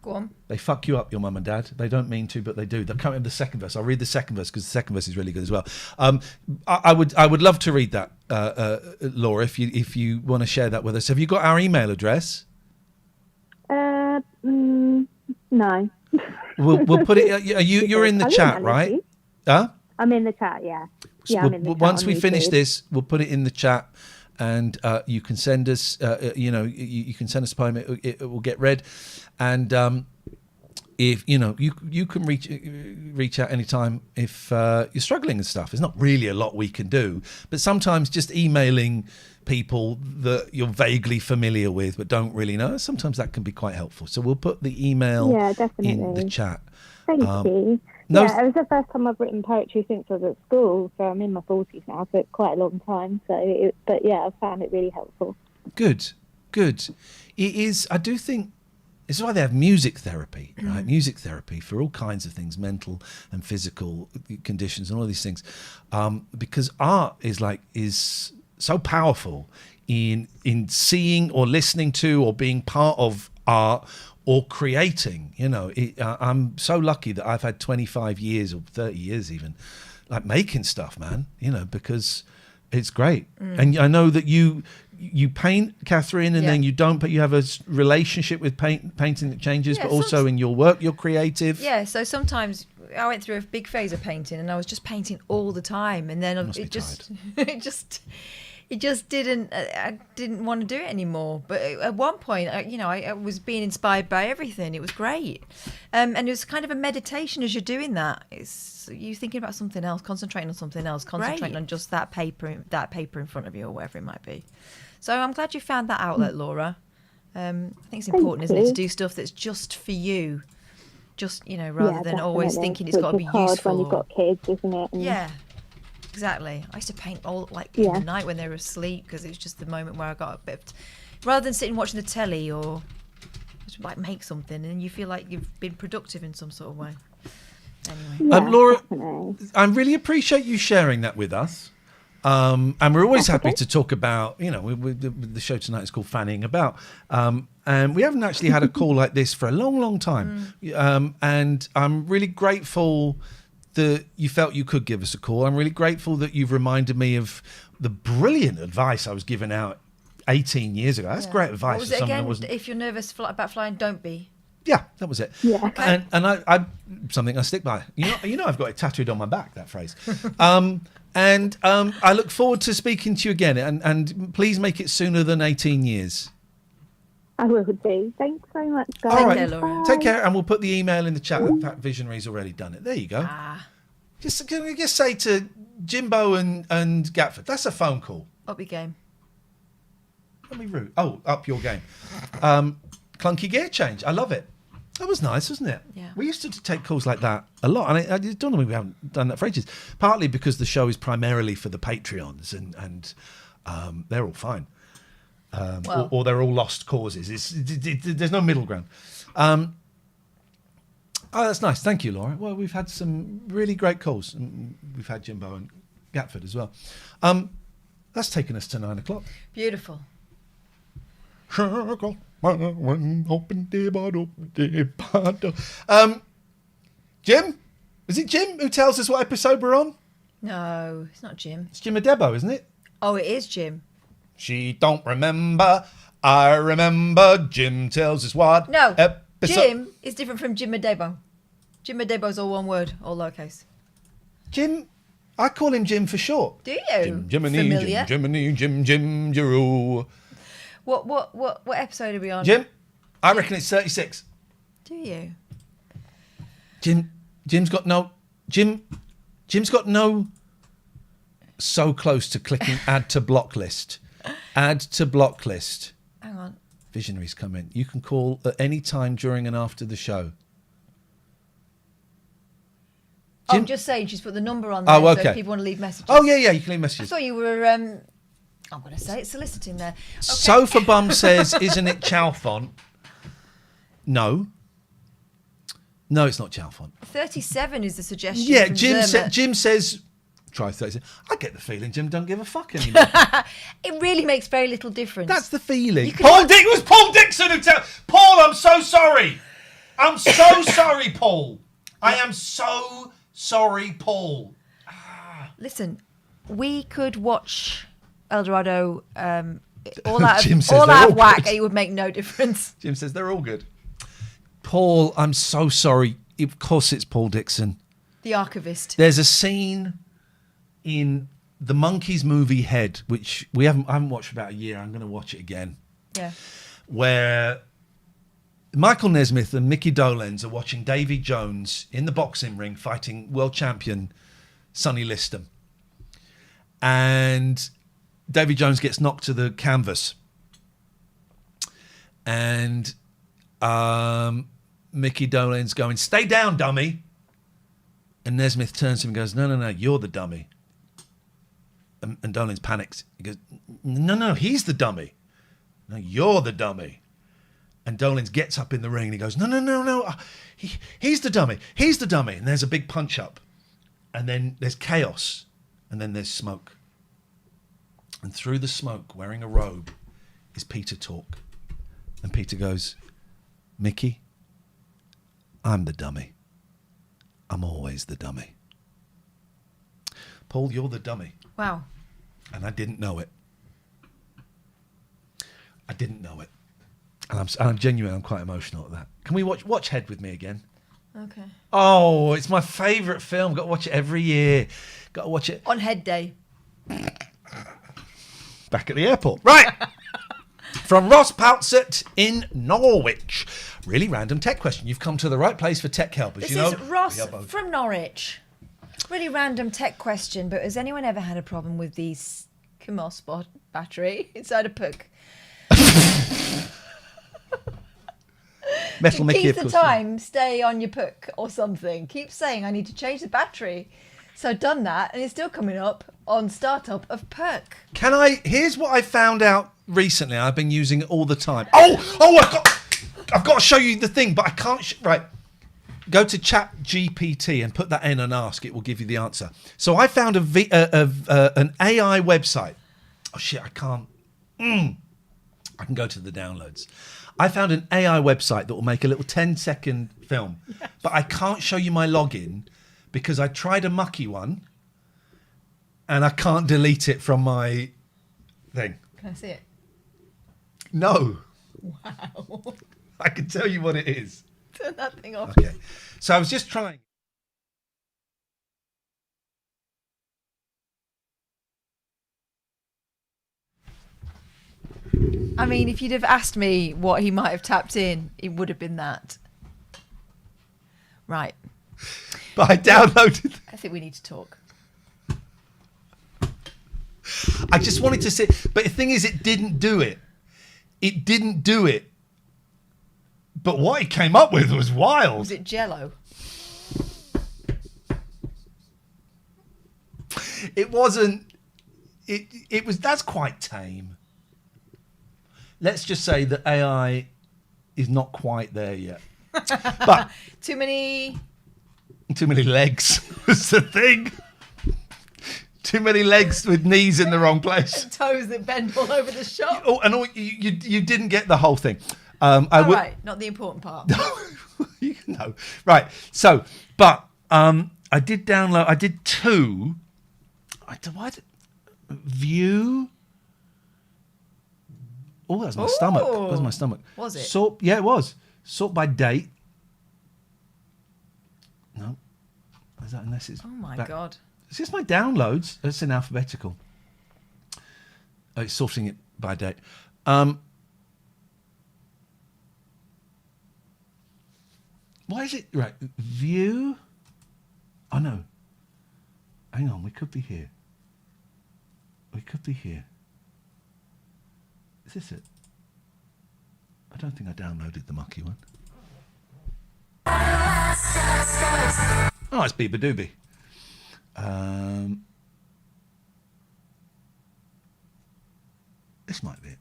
Speaker 2: Go on.
Speaker 1: They fuck you up, your mum and dad. They don't mean to, but they do. They'll come in the second verse. I'll read the second verse because the second verse is really good as well. I would love to read that, Laura, if you want to share that with us. Have you got our email address?
Speaker 6: No.
Speaker 1: We'll put it. You're in the chat, right? Huh?
Speaker 6: I'm in the chat. Yeah. Yeah. I'm in the chat.
Speaker 1: Once we finish this, we'll put it in the chat, and you can send us. You can send us a poem. It will get read, and if you can reach out anytime if you're struggling and stuff. There's not really a lot we can do, but sometimes just emailing people that you're vaguely familiar with but don't really know, sometimes that can be quite helpful. So we'll put the email in the chat.
Speaker 6: Thank you. Yeah, it was the first time I've written poetry since I was at school, so I'm in my 40s now, so it's quite a long time. But yeah, I found it really helpful.
Speaker 1: Good. It is. I do think it's why they have music therapy, right? Music therapy for all kinds of things, mental and physical conditions, and all these things, because art is so powerful in seeing or listening to or being part of art or creating. I'm so lucky that I've had 25 years or 30 years even like making stuff, man, because it's great. And I know that you paint, Catherine, and then you don't, but you have a relationship with painting that changes, but also in your work you're creative.
Speaker 2: Yeah, so sometimes I went through a big phase of painting and I was just painting all the time, and then I didn't want to do it anymore. But at one point, I was being inspired by everything. It was great. And it was kind of a meditation as you're doing that. It's you thinking about something else, concentrating on something else, concentrating on just that paper in front of you or whatever it might be. So I'm glad you found that outlet, Laura. I think it's important, isn't it, to do stuff that's just for you. Just, rather than always thinking it's got to be useful.
Speaker 6: When you've got kids, isn't it?
Speaker 2: Yeah. Exactly. I used to paint all in the night when they were asleep because it was just the moment where I got a bit rather than sitting watching the telly or just make something, and you feel like you've been productive in some sort of way. Anyway,
Speaker 1: Laura, I really appreciate you sharing that with us. And we're always happy to talk about, the show tonight is called Fannying About. And we haven't actually had a call like this for a long, long time. And I'm really grateful that you felt you could give us a call. I'm really grateful that you've reminded me of the brilliant advice I was giving out 18 years ago. That's great advice.
Speaker 2: What was it again? If you're nervous about flying, don't be.
Speaker 1: Yeah, that was it.
Speaker 6: Yeah.
Speaker 1: Okay. And I something I stick by. I've got it tattooed on my back, that phrase. And I look forward to speaking to you again. And please make it sooner than 18 years.
Speaker 6: I will do. Thanks so much, guys.
Speaker 1: All right. Take care, and we'll put the email in the chat. In fact, Visionary's already done it. There you go. Can we just say to Jimbo and Gatford, that's a phone call.
Speaker 2: Up your game.
Speaker 1: Let me root. Oh, up your game. Clunky gear change. I love it. That was nice, wasn't it?
Speaker 2: Yeah.
Speaker 1: We used to take calls like that a lot, and I don't know we haven't done that for ages. Partly because the show is primarily for the Patreons, and they're all fine. Or they're all lost causes. There's no middle ground. Oh, that's nice. Thank you, Laura. Well, we've had some really great calls. We've had Jimbo and Gatford as well. That's taken us to 9 o'clock.
Speaker 2: Beautiful.
Speaker 1: Jim? Is it Jim who tells us what episode we're on?
Speaker 2: No, it's not Jim.
Speaker 1: It's Jim Adebo, isn't it?
Speaker 2: Oh, it is Jim.
Speaker 1: She don't remember. I remember. Jim tells us what.
Speaker 2: No, Jim is different from Jim Adebo. Jim Adebo's all one word, all lowercase.
Speaker 1: Jim, I call him Jim for short.
Speaker 2: Do you?
Speaker 1: Jim, Jiminy,
Speaker 2: Familiar.
Speaker 1: Jim, Jiminy, Jim, Jim, Jaroo.
Speaker 2: What episode are we on?
Speaker 1: Jim, I reckon it's 36.
Speaker 2: Do you?
Speaker 1: Jim's got no so close to clicking add to block list. Add to block list.
Speaker 2: Hang on.
Speaker 1: Visionaries come in. You can call at any time during and after the show.
Speaker 2: I'm just saying she's put the number on there
Speaker 1: Oh, okay.
Speaker 2: so if people want to leave messages.
Speaker 1: Oh, yeah, you can leave
Speaker 2: I
Speaker 1: messages.
Speaker 2: thought you were, I'm going to say it, soliciting there. Okay.
Speaker 1: Sofa Bum says, isn't it Chalfont? No. No, it's not Chalfont.
Speaker 2: 37 is the suggestion.
Speaker 1: Yeah,
Speaker 2: from
Speaker 1: Jim says, try 37. I get the feeling Jim don't give a fuck anymore.
Speaker 2: It really makes very little difference.
Speaker 1: That's the feeling.
Speaker 2: You can-
Speaker 1: It was Paul Dixon who tell. Paul, I'm so sorry. I'm so sorry, Paul. I am so sorry, Paul.
Speaker 2: Listen, we could watch El Dorado all out
Speaker 1: Jim
Speaker 2: of,
Speaker 1: says
Speaker 2: all
Speaker 1: they're
Speaker 2: out
Speaker 1: all
Speaker 2: of whack.
Speaker 1: good.
Speaker 2: It would make no difference.
Speaker 1: Jim says they're all good. Paul, I'm so sorry. Of course it's Paul Dixon.
Speaker 2: The archivist.
Speaker 1: There's a scene in the Monkeys movie Head, which I haven't watched for about a year. I'm going to watch it again.
Speaker 2: Yeah.
Speaker 1: Where Michael Nesmith and Mickey Dolenz are watching Davy Jones in the boxing ring fighting world champion Sonny Liston. And Davy Jones gets knocked to the canvas. And Mickey Dolenz going, "Stay down, dummy." And Nesmith turns to him and goes, No, you're the dummy. And Dolenz panics. He goes, No, he's the dummy. No, you're the dummy. And Dolenz gets up in the ring and he goes, No. He's the dummy. He's the dummy. And there's a big punch up. And then there's chaos. And then there's smoke. And through the smoke, wearing a robe, is Peter Tork. And Peter goes, Mickey, I'm the dummy. I'm always the dummy. Paul, you're the dummy.
Speaker 2: Wow.
Speaker 1: And I didn't know it. I didn't know it. And I'm genuine, I'm quite emotional at that. Can we watch Head with me again?
Speaker 2: Okay.
Speaker 1: Oh, it's my favourite film. Got to watch it every year. Got to watch it.
Speaker 2: On Head Day.
Speaker 1: Back at the airport. Right. From Ross Poutsett in Norwich. Really random tech question. You've come to the right place for tech helpers.
Speaker 2: This
Speaker 1: you know,
Speaker 2: is Ross
Speaker 1: we are both-
Speaker 2: from Norwich. Really random tech question, but has anyone ever had a problem with the spot battery inside a puck?
Speaker 1: Metal Mickey,
Speaker 2: Keep
Speaker 1: of
Speaker 2: the
Speaker 1: course.
Speaker 2: time, stay on your puck or something. Keep saying, I need to change the battery. So I've done that, and it's still coming up on startup of puck.
Speaker 1: Here's what I found out recently. I've been using it all the time. Oh, I've got to show you the thing, but I can't. Right. Go to ChatGPT and put that in and ask. It will give you the answer. So I found an AI website. Oh, shit, I can't. I can go to the downloads. I found an AI website that will make a little 10-second film. Yes. But I can't show you my login because I tried a mucky one and I can't delete it from my thing.
Speaker 2: Can I see it?
Speaker 1: No.
Speaker 2: Wow.
Speaker 1: I can tell you what it is.
Speaker 2: Turn that thing off.
Speaker 1: Okay. So I was just trying.
Speaker 2: I mean, if you'd have asked me what he might have tapped in, it would have been that. Right.
Speaker 1: But I downloaded.
Speaker 2: I think we need to talk.
Speaker 1: I just wanted to say, but the thing is, it didn't do it. It didn't do it. But what it came up with was wild.
Speaker 2: Was it Jello?
Speaker 1: It wasn't. It was. That's quite tame. Let's just say that AI is not quite there yet. But
Speaker 2: too many
Speaker 1: legs was the thing. Too many legs with knees in the wrong place.
Speaker 2: Toes that bend all over the shop.
Speaker 1: Oh, and you didn't get the whole thing.
Speaker 2: Right, not the important part.
Speaker 1: No. Right. So, but I did download. I did two. View. Oh, that's my stomach. That was my stomach.
Speaker 2: Was it?
Speaker 1: Sort. Yeah, it was. Sort by date. No. Is that unless it's?
Speaker 2: Oh my
Speaker 1: back.
Speaker 2: God.
Speaker 1: Is this my downloads? It's in alphabetical. Oh, it's sorting it by date. Why is it right? View. Oh no. Hang on, we could be here. We could be here. Is this it? I don't think I downloaded the mucky one. Oh, it's Beaver Doobie. This might be it.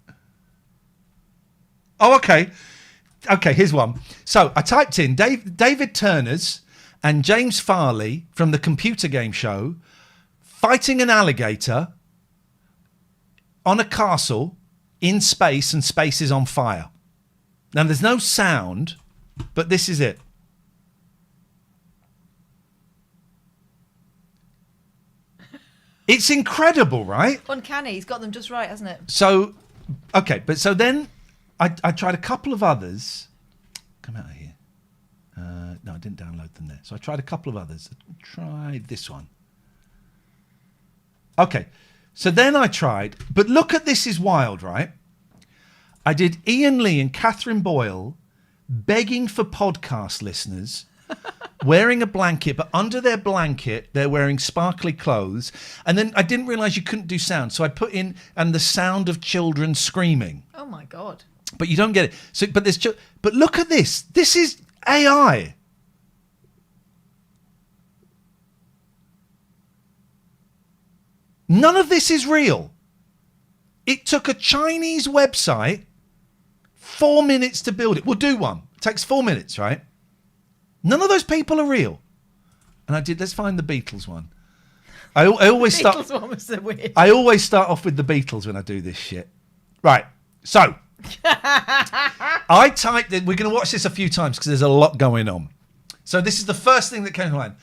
Speaker 1: Oh, okay. Okay, here's one. So I typed in David Turner's and James Farley from the computer game show fighting an alligator on a castle in space, and space is on fire. Now, there's no sound, but this is it. It's incredible, right?
Speaker 2: Uncanny. He's got them just right, hasn't it?
Speaker 1: So, okay, but so then I tried a couple of others. Come out of here. No, I didn't download them there. So I tried a couple of others. I tried this one. Okay, so then I tried, but look at This Is Wild, right? I did Iain Lee and Katherine Boyle begging for podcast listeners, wearing a blanket, but under their blanket, they're wearing sparkly clothes. And then I didn't realise you couldn't do sound. So I put in, and the sound of children screaming.
Speaker 2: Oh, my God.
Speaker 1: But you don't get it. So, but look at this. This is AI. None of this is real. It took a Chinese website 4 minutes to build it. We'll do one. It takes 4 minutes, right? None of those people are real. And I did. Let's find the Beatles one. I always
Speaker 2: The
Speaker 1: start.
Speaker 2: Beatles one was so weird.
Speaker 1: I always start off with the Beatles when I do this shit. Right. So I typed in. We're going to watch this a few times because there's a lot going on. So this is the first thing that came to mind.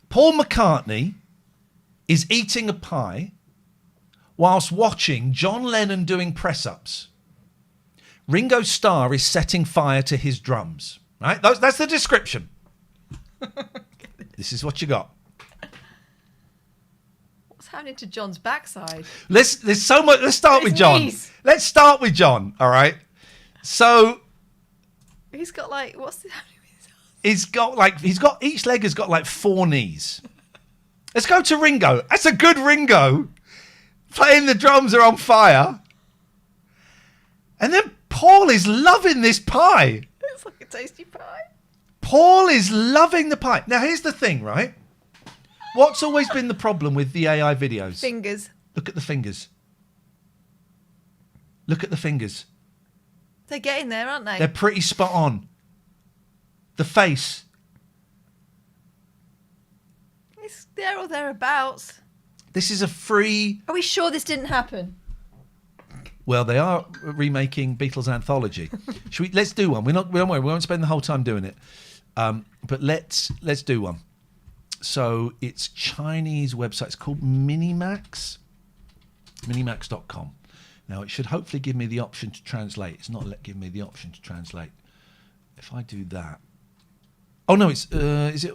Speaker 1: Paul McCartney is eating a pie whilst watching John Lennon doing press-ups. Ringo Starr is setting fire to his drums. Right? That's the description. This is what you got.
Speaker 2: What's happening to John's backside?
Speaker 1: There's so much. Let's start with John.
Speaker 2: Knees.
Speaker 1: Let's start with John. All right. So
Speaker 2: He's got like, what's happening?
Speaker 1: he's got each leg has got like 4 knees. Let's go to Ringo. That's a good Ringo. Playing the drums are on fire. And then Paul is loving this pie.
Speaker 2: It's like a tasty pie.
Speaker 1: Paul is loving the pie. Now, here's the thing, right? What's always been the problem with the AI videos?
Speaker 2: Fingers.
Speaker 1: Look at the fingers. Look at the fingers.
Speaker 2: They're getting there, aren't they?
Speaker 1: They're pretty spot on. The face.
Speaker 2: It's there or thereabouts.
Speaker 1: This is a free...
Speaker 2: Are we sure this didn't happen?
Speaker 1: Well, they are remaking Beatles Anthology. Let's do one. We don't worry. We won't spend the whole time doing it. But let's do one. So it's Chinese website. It's called Minimax. Minimax.com. Now it should hopefully give me the option to translate. It's not giving me the option to translate. If I do that. Oh no, it's is it?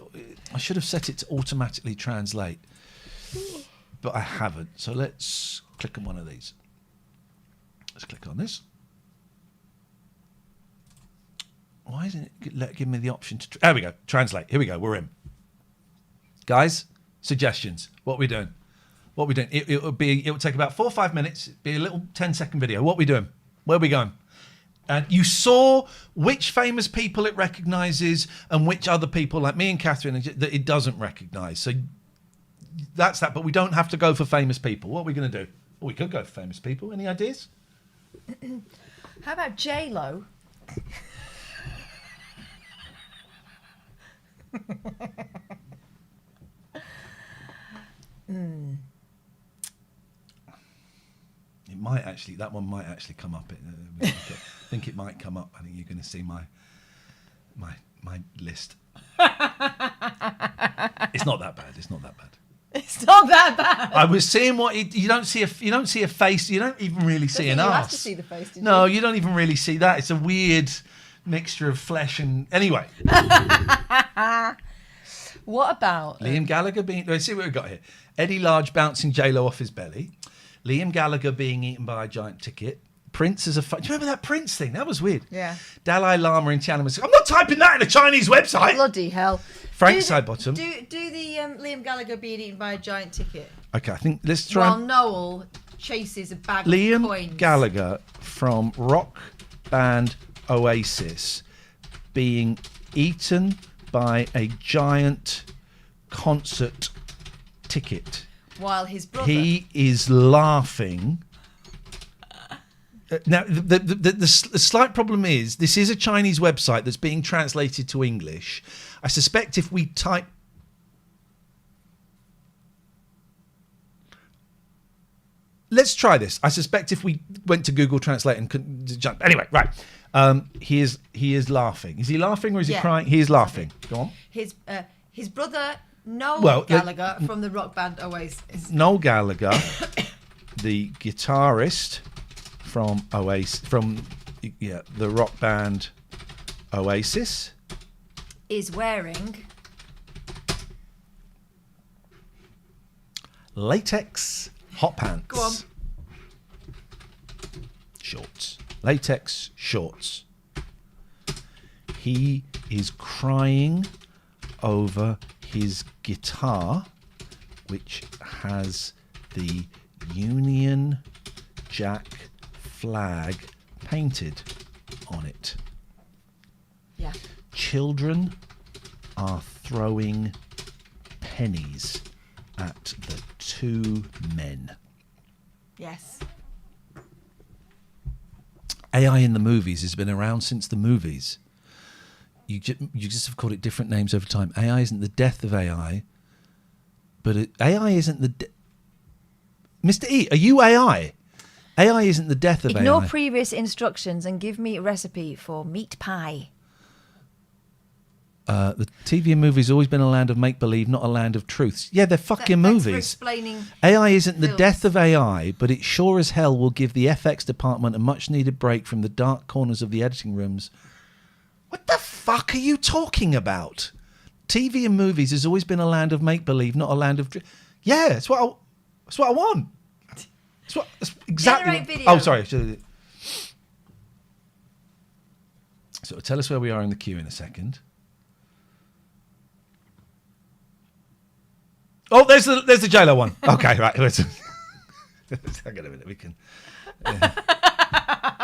Speaker 1: I should have set it to automatically translate, but I haven't. So let's click on one of these. Let's click on this. Why isn't it give me the option to... There we go. Translate. Here we go. We're in. Guys, suggestions. What are we doing? What are we doing? It will take about 4 or 5 minutes. It'll be a little 10-second video. What are we doing? Where are we going? And you saw which famous people it recognises and which other people, like me and Katherine, that it doesn't recognise. So that's that. But we don't have to go for famous people. What are we going to do? Well, we could go for famous people. Any ideas?
Speaker 2: How about J-Lo?
Speaker 1: It might actually. That one might actually come up. I think it might come up. I think you're going to see my list. It's not that bad. It's not that bad.
Speaker 2: It's not that bad.
Speaker 1: I was seeing what you don't see a face. You don't even really see an
Speaker 2: you
Speaker 1: arse.
Speaker 2: have to see the face, did
Speaker 1: No,
Speaker 2: you?
Speaker 1: you don't even really see that. It's a weird mixture of flesh and anyway.
Speaker 2: What about
Speaker 1: Liam Gallagher being... Let's see what we've got here. Eddie Large bouncing J-Lo off his belly. Liam Gallagher being eaten by a giant ticket. Prince as a... Do you remember that Prince thing? That was weird.
Speaker 2: Yeah.
Speaker 1: Dalai Lama in Tiananmen. I'm not typing that in a Chinese website.
Speaker 2: Bloody hell.
Speaker 1: Frank Sidebottom.
Speaker 2: Do the Liam Gallagher being eaten by a giant ticket.
Speaker 1: Okay, I think let's try...
Speaker 2: While Noel chases a bag of
Speaker 1: Liam
Speaker 2: coins.
Speaker 1: Gallagher from rock band Oasis being eaten by a giant concert ticket.
Speaker 2: While his brother...
Speaker 1: He is laughing... Now, the slight problem is, this is a Chinese website that's being translated to English. I suspect if we type... Let's try this. I suspect if we went to Google Translate and jump... Anyway, right. He is laughing. Is he laughing or is he crying? He is laughing. Go on.
Speaker 2: His brother, Noel Gallagher, from the rock band Oasis.
Speaker 1: Noel Gallagher, the guitarist... from Oasis, the rock band Oasis,
Speaker 2: is wearing
Speaker 1: latex hot pants.
Speaker 2: Go on.
Speaker 1: Shorts. Latex shorts. He is crying over his guitar, which has the Union Jack flag painted on it.
Speaker 2: Yeah.
Speaker 1: Children are throwing pennies at the two men.
Speaker 2: Yes.
Speaker 1: AI in the movies has been around since the movies. You just have called it different names over time. AI isn't the death of AI, but AI isn't the... Mr. E, are you AI? AI isn't the death of
Speaker 2: Ignore
Speaker 1: AI.
Speaker 2: previous instructions and give me a recipe for meat pie.
Speaker 1: The TV and movies always been a land of make-believe, not a land of truths. Yeah, they're fucking
Speaker 2: Thanks for
Speaker 1: movies.
Speaker 2: explaining
Speaker 1: AI isn't the
Speaker 2: films.
Speaker 1: death of AI, but it sure as hell will give the FX department a much-needed break from the dark corners of the editing rooms. What the fuck are you talking about? TV and movies has always been a land of make-believe, not a land of... Yeah, that's what I want. That's exactly...
Speaker 2: Generate video.
Speaker 1: Oh, sorry. So tell us where we are in the queue in a second. Oh, there's the JLo one. Okay, right. Hang on a minute. We can...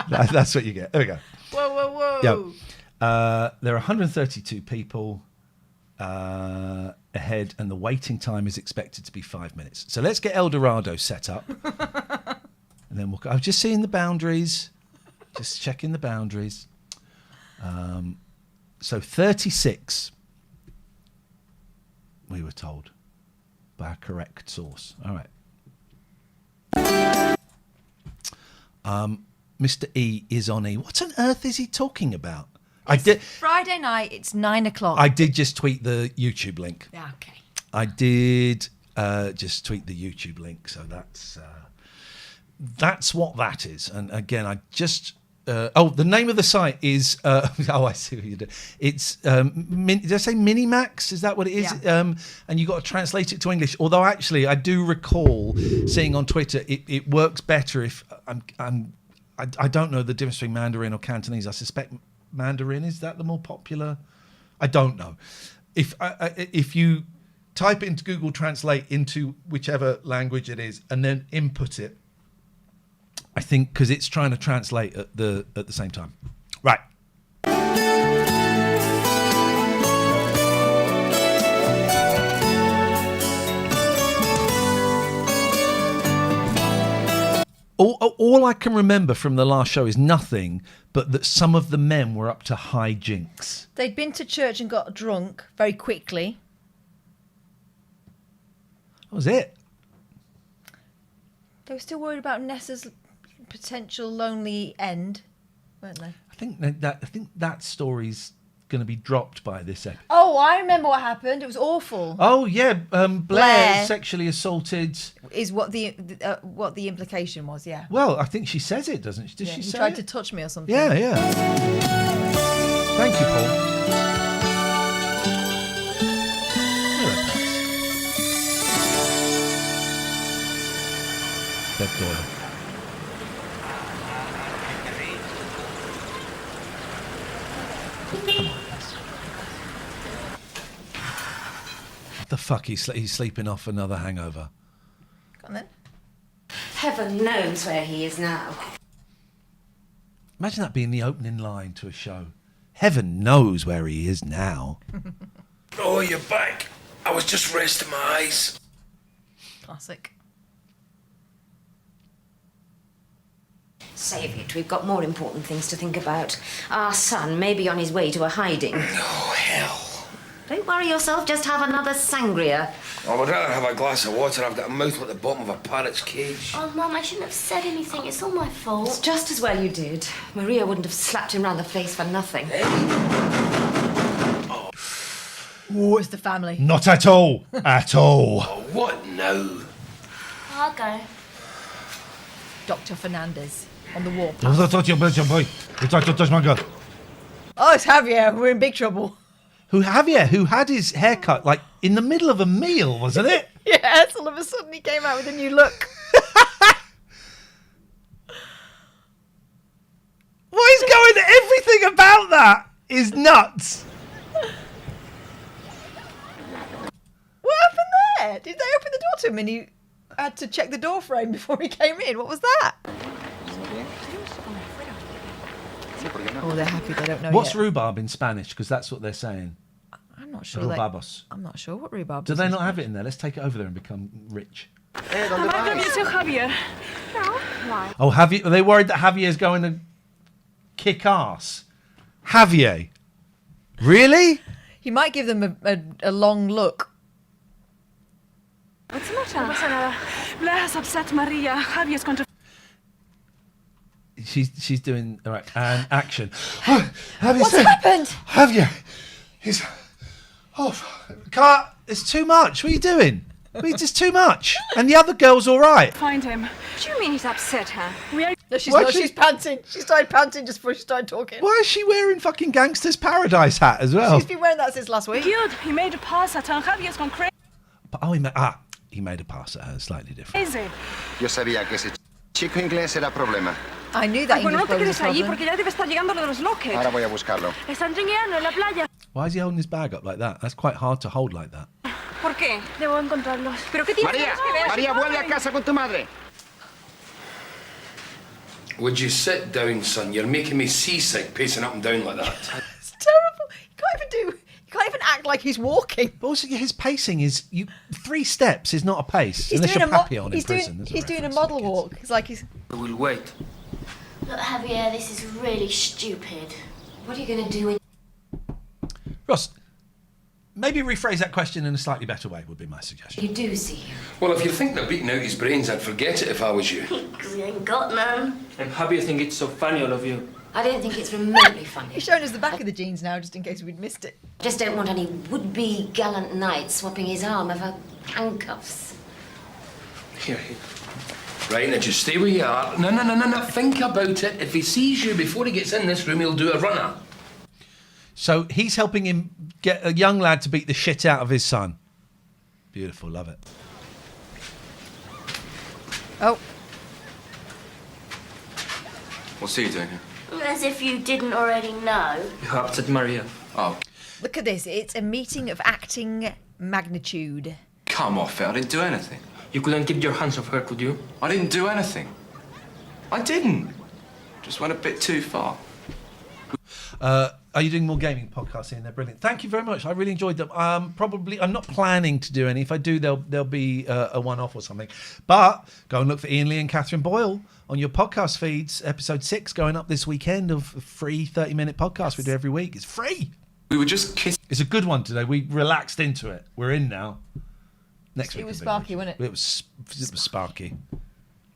Speaker 1: that's what you get. There we go.
Speaker 2: Whoa.
Speaker 1: Yeah. There are 132 people ahead, and the waiting time is expected to be 5 minutes. So let's get El Dorado set up. And then I was just seeing the boundaries. Just checking the boundaries. So 36, we were told, by a correct source. All right. Mr. E is on E. What on earth is he talking about?
Speaker 2: Friday night, it's 9 o'clock.
Speaker 1: I did just tweet the YouTube link.
Speaker 2: Yeah, okay.
Speaker 1: I did just tweet the YouTube link, so that's what that is. And again, I just the name of the site is I see what you did. It's did I say Minimax? Is that what it is?
Speaker 2: Yeah.
Speaker 1: And you got to translate it to English. Although actually, I do recall seeing on Twitter it works better if I don't know the difference between Mandarin or Cantonese. I suspect Mandarin, is that the more popular? I don't know. If you type it into Google Translate into whichever language it is and then input it, I think because it's trying to translate at the same time. Right. All I can remember from the last show is nothing but that some of the men were up to high jinks.
Speaker 2: They'd been to church and got drunk very quickly.
Speaker 1: That was it.
Speaker 2: They were still worried about Nessa's potential lonely end, weren't they?
Speaker 1: I think that story's going to be dropped by this episode.
Speaker 2: Oh, I remember what happened. It was awful.
Speaker 1: Oh yeah, Blair sexually assaulted.
Speaker 2: Is what the implication was? Yeah.
Speaker 1: Well, I think she says it, doesn't she? Does she
Speaker 2: he
Speaker 1: say
Speaker 2: tried
Speaker 1: it?
Speaker 2: to touch me or something.
Speaker 1: Yeah. Thank you, Paul. The fuck, he's sleeping off another hangover.
Speaker 2: Go on then.
Speaker 5: Heaven knows where he is now.
Speaker 1: Imagine that being the opening line to a show. Heaven knows where he is now.
Speaker 22: Oh, you're back. I was just resting my eyes.
Speaker 2: Classic.
Speaker 5: Save it. We've got more important things to think about. Our son may be on his way to a hiding.
Speaker 22: Oh, hell.
Speaker 5: Don't worry yourself. Just have another sangria.
Speaker 22: I would rather have a glass of water. I've got a mouth like the bottom of a parrot's cage.
Speaker 5: Oh, Mum, I shouldn't have said anything. It's all my fault. It's just as well you did. Maria wouldn't have slapped him round the face for nothing.
Speaker 2: Oh, it's the family.
Speaker 1: Not at all. At all.
Speaker 22: Oh, what now?
Speaker 5: I'll go.
Speaker 2: Dr. Fernandez on the wall.
Speaker 1: Oh,
Speaker 2: it's Javier. We're in big trouble.
Speaker 1: Javier, who had his haircut like in the middle of a meal, wasn't it?
Speaker 2: Yes, all of a sudden he came out with a new look.
Speaker 1: What is going? Everything about that is nuts.
Speaker 2: What happened there? Did they open the door to him and he had to check the door frame before he came in? What was that? Oh, they're happy they don't know
Speaker 1: What's
Speaker 2: yet.
Speaker 1: rhubarb in Spanish? Because that's what they're saying.
Speaker 2: I'm not sure.
Speaker 1: Rhubarbos.
Speaker 2: I'm not sure what rhubarb
Speaker 1: Do
Speaker 2: is.
Speaker 1: they not have it in there? Let's take it over there and become rich.
Speaker 23: Javier.
Speaker 1: Oh, Javier, are they worried that Javier's going to kick ass? Javier? Really?
Speaker 2: He might give them a long look.
Speaker 23: What's the matter? Blair has upset Maria. Javier's going to...
Speaker 1: She's doing all right. And action.
Speaker 2: What's happened?
Speaker 1: Javier, he's it's too much. What are you doing? It's just too much. And the other girl's all right.
Speaker 23: Find him. What do you mean he's upset her?
Speaker 2: No, she's not. She's panting. She started panting just before she started talking.
Speaker 1: Why is she wearing fucking Gangster's Paradise hat as well?
Speaker 2: She's been wearing that since last week.
Speaker 23: Good. He made a pass at her and Javier's gone crazy.
Speaker 1: Oh, he made a pass at her, slightly different.
Speaker 23: Yo
Speaker 24: sabía que ese chico inglés era problema.
Speaker 2: I knew that
Speaker 23: Bueno, no te
Speaker 2: English boy was
Speaker 23: quedes
Speaker 2: a
Speaker 23: allí
Speaker 2: problem.
Speaker 23: porque ya debe estar llegando lo de los lockets.
Speaker 24: Ahora voy a buscarlo.
Speaker 23: Están tringueando en la playa.
Speaker 1: Why is he holding his bag up like that? That's quite hard to hold like that.
Speaker 23: ¿Por qué? Debo encontrarlos. ¿Pero qué tienes
Speaker 24: María,
Speaker 23: que ver?
Speaker 24: María, vuelve a casa con tu madre.
Speaker 22: Would you sit down, son? You're making me seasick pacing up and down like that.
Speaker 2: It's terrible. You can't even act like he's walking.
Speaker 1: But also, his pacing is 3 steps is not a pace unless you're Papillon in prison.
Speaker 2: He's doing a model walk. It's like he's.
Speaker 22: We'll wait.
Speaker 5: Look, Javier, this is really stupid. What are you going to do when...
Speaker 1: Ross, maybe rephrase that question in a slightly better way would be my suggestion.
Speaker 5: You do see him?
Speaker 22: Well, if you're thinking of beating out his brains, I'd forget it if I was you.
Speaker 5: Because he ain't got none.
Speaker 9: And how do you think it's so funny, all of you?
Speaker 5: I don't think it's remotely funny.
Speaker 2: He's showing us the back of the jeans now, just in case we'd missed it.
Speaker 5: Just don't want any would-be gallant knight swapping his arm over handcuffs.
Speaker 22: Here. Right, now just stay where you are. No. Think about it. If he sees you before he gets in this room, he'll do a runner.
Speaker 1: So he's helping him get a young lad to beat the shit out of his son. Beautiful, love it.
Speaker 2: Oh.
Speaker 25: What's he doing here?
Speaker 5: As if you didn't already know.
Speaker 9: You upset Maria.
Speaker 25: Oh,
Speaker 2: Look at this. It's a meeting of acting magnitude.
Speaker 25: come off it. I didn't do anything.
Speaker 9: You couldn't keep your hands off her, could you?
Speaker 25: I didn't do anything. I didn't. Just went a bit too far.
Speaker 1: Are you doing more gaming podcasts in there? Brilliant. Thank you very much. I really enjoyed them. Probably, I'm not planning to do any. If I do, there'll be a one-off or something. But go and look for Iain, Lee and Katherine Boyle on your podcast feeds. Episode 6 going up this weekend of a free 30-minute podcast we do every week. It's free.
Speaker 25: We were just kissing.
Speaker 1: It's a good one today. We relaxed into it. We're in now. Next week.
Speaker 2: It was sparky, wasn't it?
Speaker 1: It was sparky.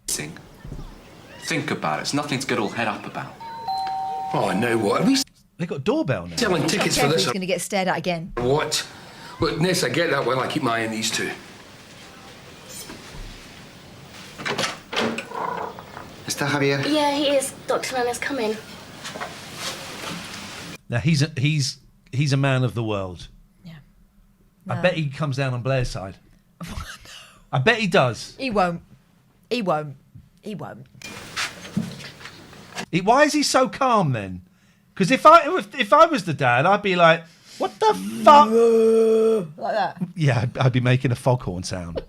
Speaker 25: Think about it. It's nothing to get all head up about.
Speaker 22: Oh, I know what. Are we
Speaker 1: They got a doorbell now.
Speaker 22: selling tickets for this?
Speaker 2: He's going to get stared at again.
Speaker 22: What? Look, Ness, I get that well. I keep my eye on these two.
Speaker 24: ¿Está Javier?
Speaker 5: Yeah, he is. Dr. Nana's coming.
Speaker 1: Now he's a man of the world.
Speaker 2: Yeah.
Speaker 1: I bet he comes down on Blair's side. I bet he does.
Speaker 2: He won't.
Speaker 1: Why is he so calm then? Because if I was the dad, I'd be like, what the fuck?
Speaker 2: Like that.
Speaker 1: Yeah, I'd be making a foghorn sound.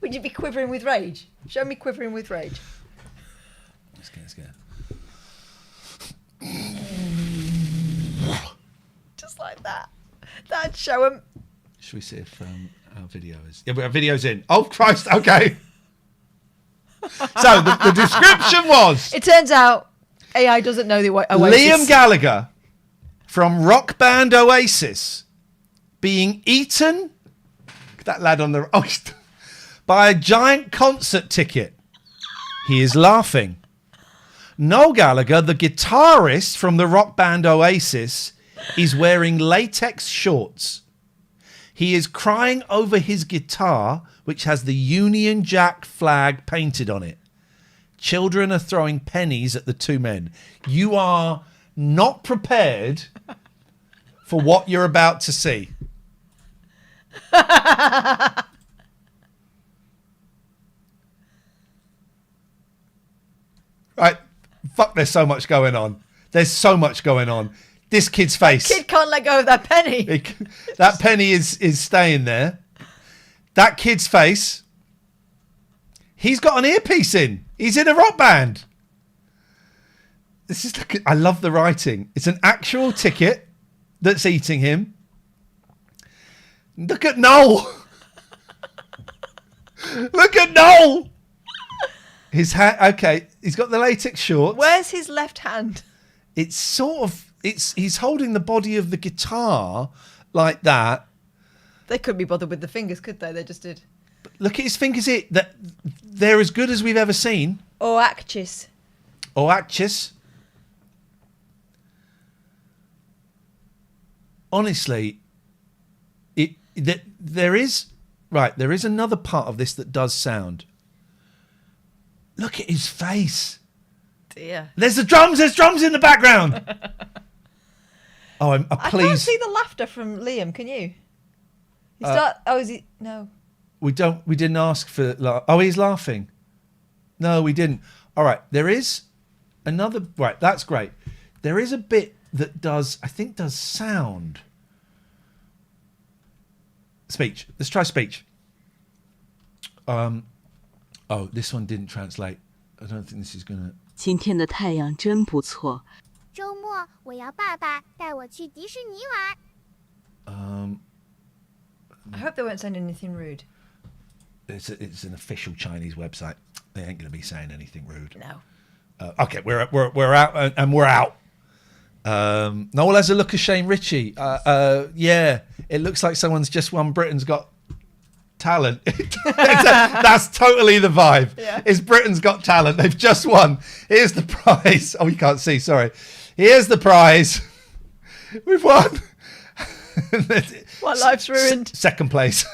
Speaker 2: Would you be quivering with rage? Show me quivering with rage.
Speaker 1: Let's get.
Speaker 2: Just like that. That'd show him.
Speaker 1: Should we see if our video is... Yeah, our video's in. Oh, Christ, okay. So, the description was...
Speaker 2: It turns out AI doesn't know the Oasis.
Speaker 1: Liam Gallagher from rock band Oasis being eaten... That lad on the... Oh, by a giant concert ticket. He is laughing. Noel Gallagher, the guitarist from the rock band Oasis, is wearing latex shorts. He is crying over his guitar, which has the Union Jack flag painted on it. Children are throwing pennies at the two men. You are not prepared for what you're about to see. Right. Fuck, there's so much going on. There's so much going on. This kid's face.
Speaker 2: Kid can't let go of that penny.
Speaker 1: That penny is staying there. That kid's face. He's got an earpiece in. He's in a rock band. This is. I love the writing. It's an actual ticket that's eating him. Look at Noel. Look at Noel. His hat. Okay, he's got the latex shorts.
Speaker 2: Where's his left hand?
Speaker 1: It's sort of. He's holding the body of the guitar like that.
Speaker 2: They couldn't be bothered with the fingers, could they? They just did.
Speaker 1: Look at his fingers. They're as good as we've ever seen.
Speaker 2: Oasis.
Speaker 1: Honestly, there is another part of this that does sound. Look at his face.
Speaker 2: Dear.
Speaker 1: There's drums in the background. Oh, I'm
Speaker 2: I
Speaker 1: pleased.
Speaker 2: can't see the laughter from Liam, can you? Is he? No.
Speaker 1: We didn't ask for... Oh, he's laughing. No, we didn't. All right, there is another... Right, that's great. There is a bit that does sound. Speech. Let's try speech. Oh, this one didn't translate. I don't think this is going to...
Speaker 3: 今天的太阳真不错。
Speaker 7: 周末我要爸爸带我去迪士尼玩。
Speaker 2: I hope they won't send anything rude.
Speaker 1: It's an official Chinese website. They ain't going to be saying anything rude.
Speaker 2: No.
Speaker 1: Okay, we're out and we're out. Noel has a look of Shane Ritchie. Yeah, it looks like someone's just won Britain's Got Talent. That's totally the vibe.
Speaker 2: Yeah.
Speaker 1: It's Britain's Got Talent. They've just won. Here's the prize. Oh, you can't see. Sorry. Here's the prize. We've won.
Speaker 2: What, life's ruined?
Speaker 1: Second place.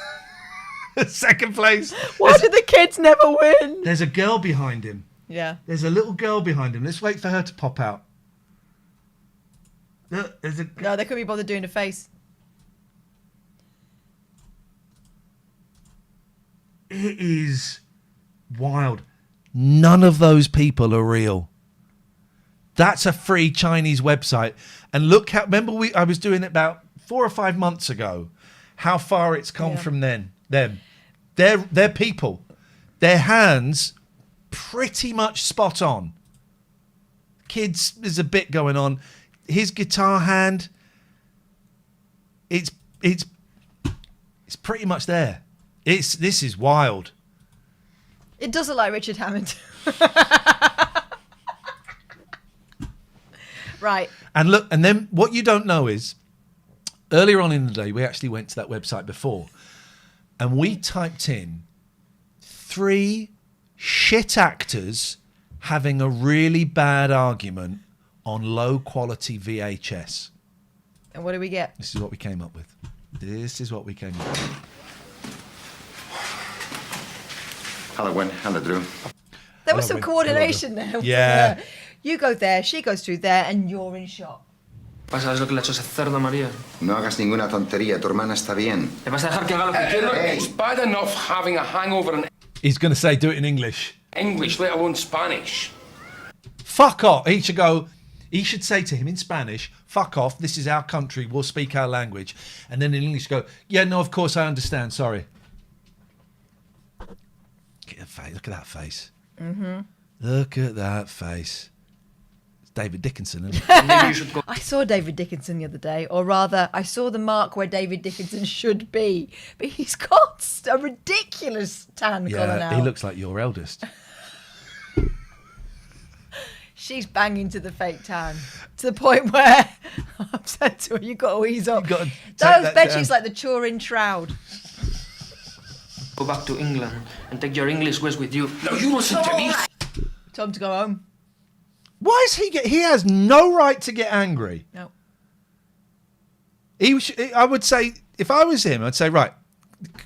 Speaker 1: Second place.
Speaker 2: Why did the kids never win?
Speaker 1: There's a girl behind him.
Speaker 2: Yeah.
Speaker 1: There's a little girl behind him. Let's wait for her to pop out. Look,
Speaker 2: No, they couldn't be bothered doing a face.
Speaker 1: It is wild. None of those people are real. That's a free Chinese website. And look how... Remember I was doing it about 4 or 5 months ago. How far it's come from them. They're people. Their hands pretty much spot on. Kids, there's a bit going on. His guitar hand, it's pretty much there. This is wild.
Speaker 2: It does look like Richard Hammond. Right.
Speaker 1: And look, and then what you don't know is, earlier on in the day, we actually went to that website before, and we typed in 3 shit actors having a really bad argument on low quality VHS.
Speaker 2: And what do we get?
Speaker 1: This is what we came up with.
Speaker 24: Hello, Gwen. Hello, Drew.
Speaker 2: There was some coordination there.
Speaker 1: Yeah.
Speaker 2: You go there, she goes through there, and you're in shot.
Speaker 24: ¿Sabes lo que le ha hecho ese cerdo, María? No hagas ninguna tontería. Tu hermana está bien.
Speaker 22: ¿Le vas a dejar que haga lo que quiera? It's bad enough having a hangover in
Speaker 1: He's going to say, do it in English.
Speaker 22: English, let alone Spanish.
Speaker 1: Fuck off. He should go, He should say to him in Spanish, fuck off, this is our country, we'll speak our language. And then in English go, yeah, no, of course I understand, sorry. Look at that face.
Speaker 2: Mm-hmm.
Speaker 1: Look at that face. It's David Dickinson, isn't it? Maybe you should go.
Speaker 2: I saw David Dickinson the other day, or rather, I saw the mark where David Dickinson should be, but he's got a ridiculous tan colour now.
Speaker 1: He looks like your eldest.
Speaker 2: She's banging to the fake tan to the point where I've said to her, "You've got to ease up." Those bedsheets like the Turin shroud.
Speaker 8: Go back to England and take your English whiz with you. No, you listen to me.
Speaker 2: Time to go home.
Speaker 1: Why is he has no right to get angry.
Speaker 2: No.
Speaker 1: I would say, if I was him, I'd say, right,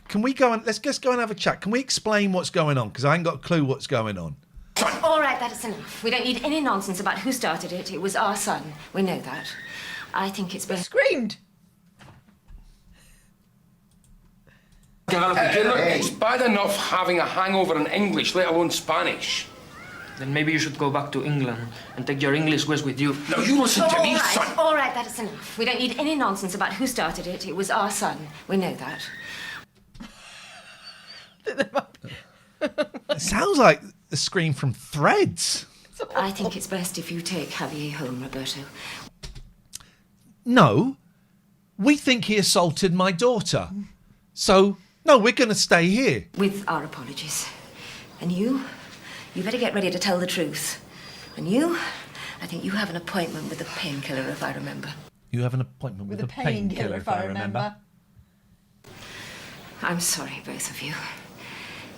Speaker 1: can we go and let's just go and have a chat. Can we explain what's going on? Because I ain't got a clue what's going on.
Speaker 5: All right, that is enough. We don't need any nonsense about who started it. It was our son. We know that. I think it's been...
Speaker 2: Screamed!
Speaker 22: It's bad enough having a hangover in English, let alone Spanish.
Speaker 8: Then maybe you should go back to England and take your English whiz with you.
Speaker 22: No, you listen to me, son.
Speaker 5: All right, that is enough. We don't need any nonsense about who started it. It was our son. We know that.
Speaker 1: It sounds like a scream from Threads.
Speaker 5: I think it's best if you take Javier home, Roberto.
Speaker 1: No, we think he assaulted my daughter. So, no, we're going to stay here.
Speaker 5: With our apologies. And you better get ready to tell the truth. And you, I think you have an appointment with the painkiller, if I remember.
Speaker 1: You have an appointment with the painkiller, if I remember.
Speaker 5: I'm sorry, both of you.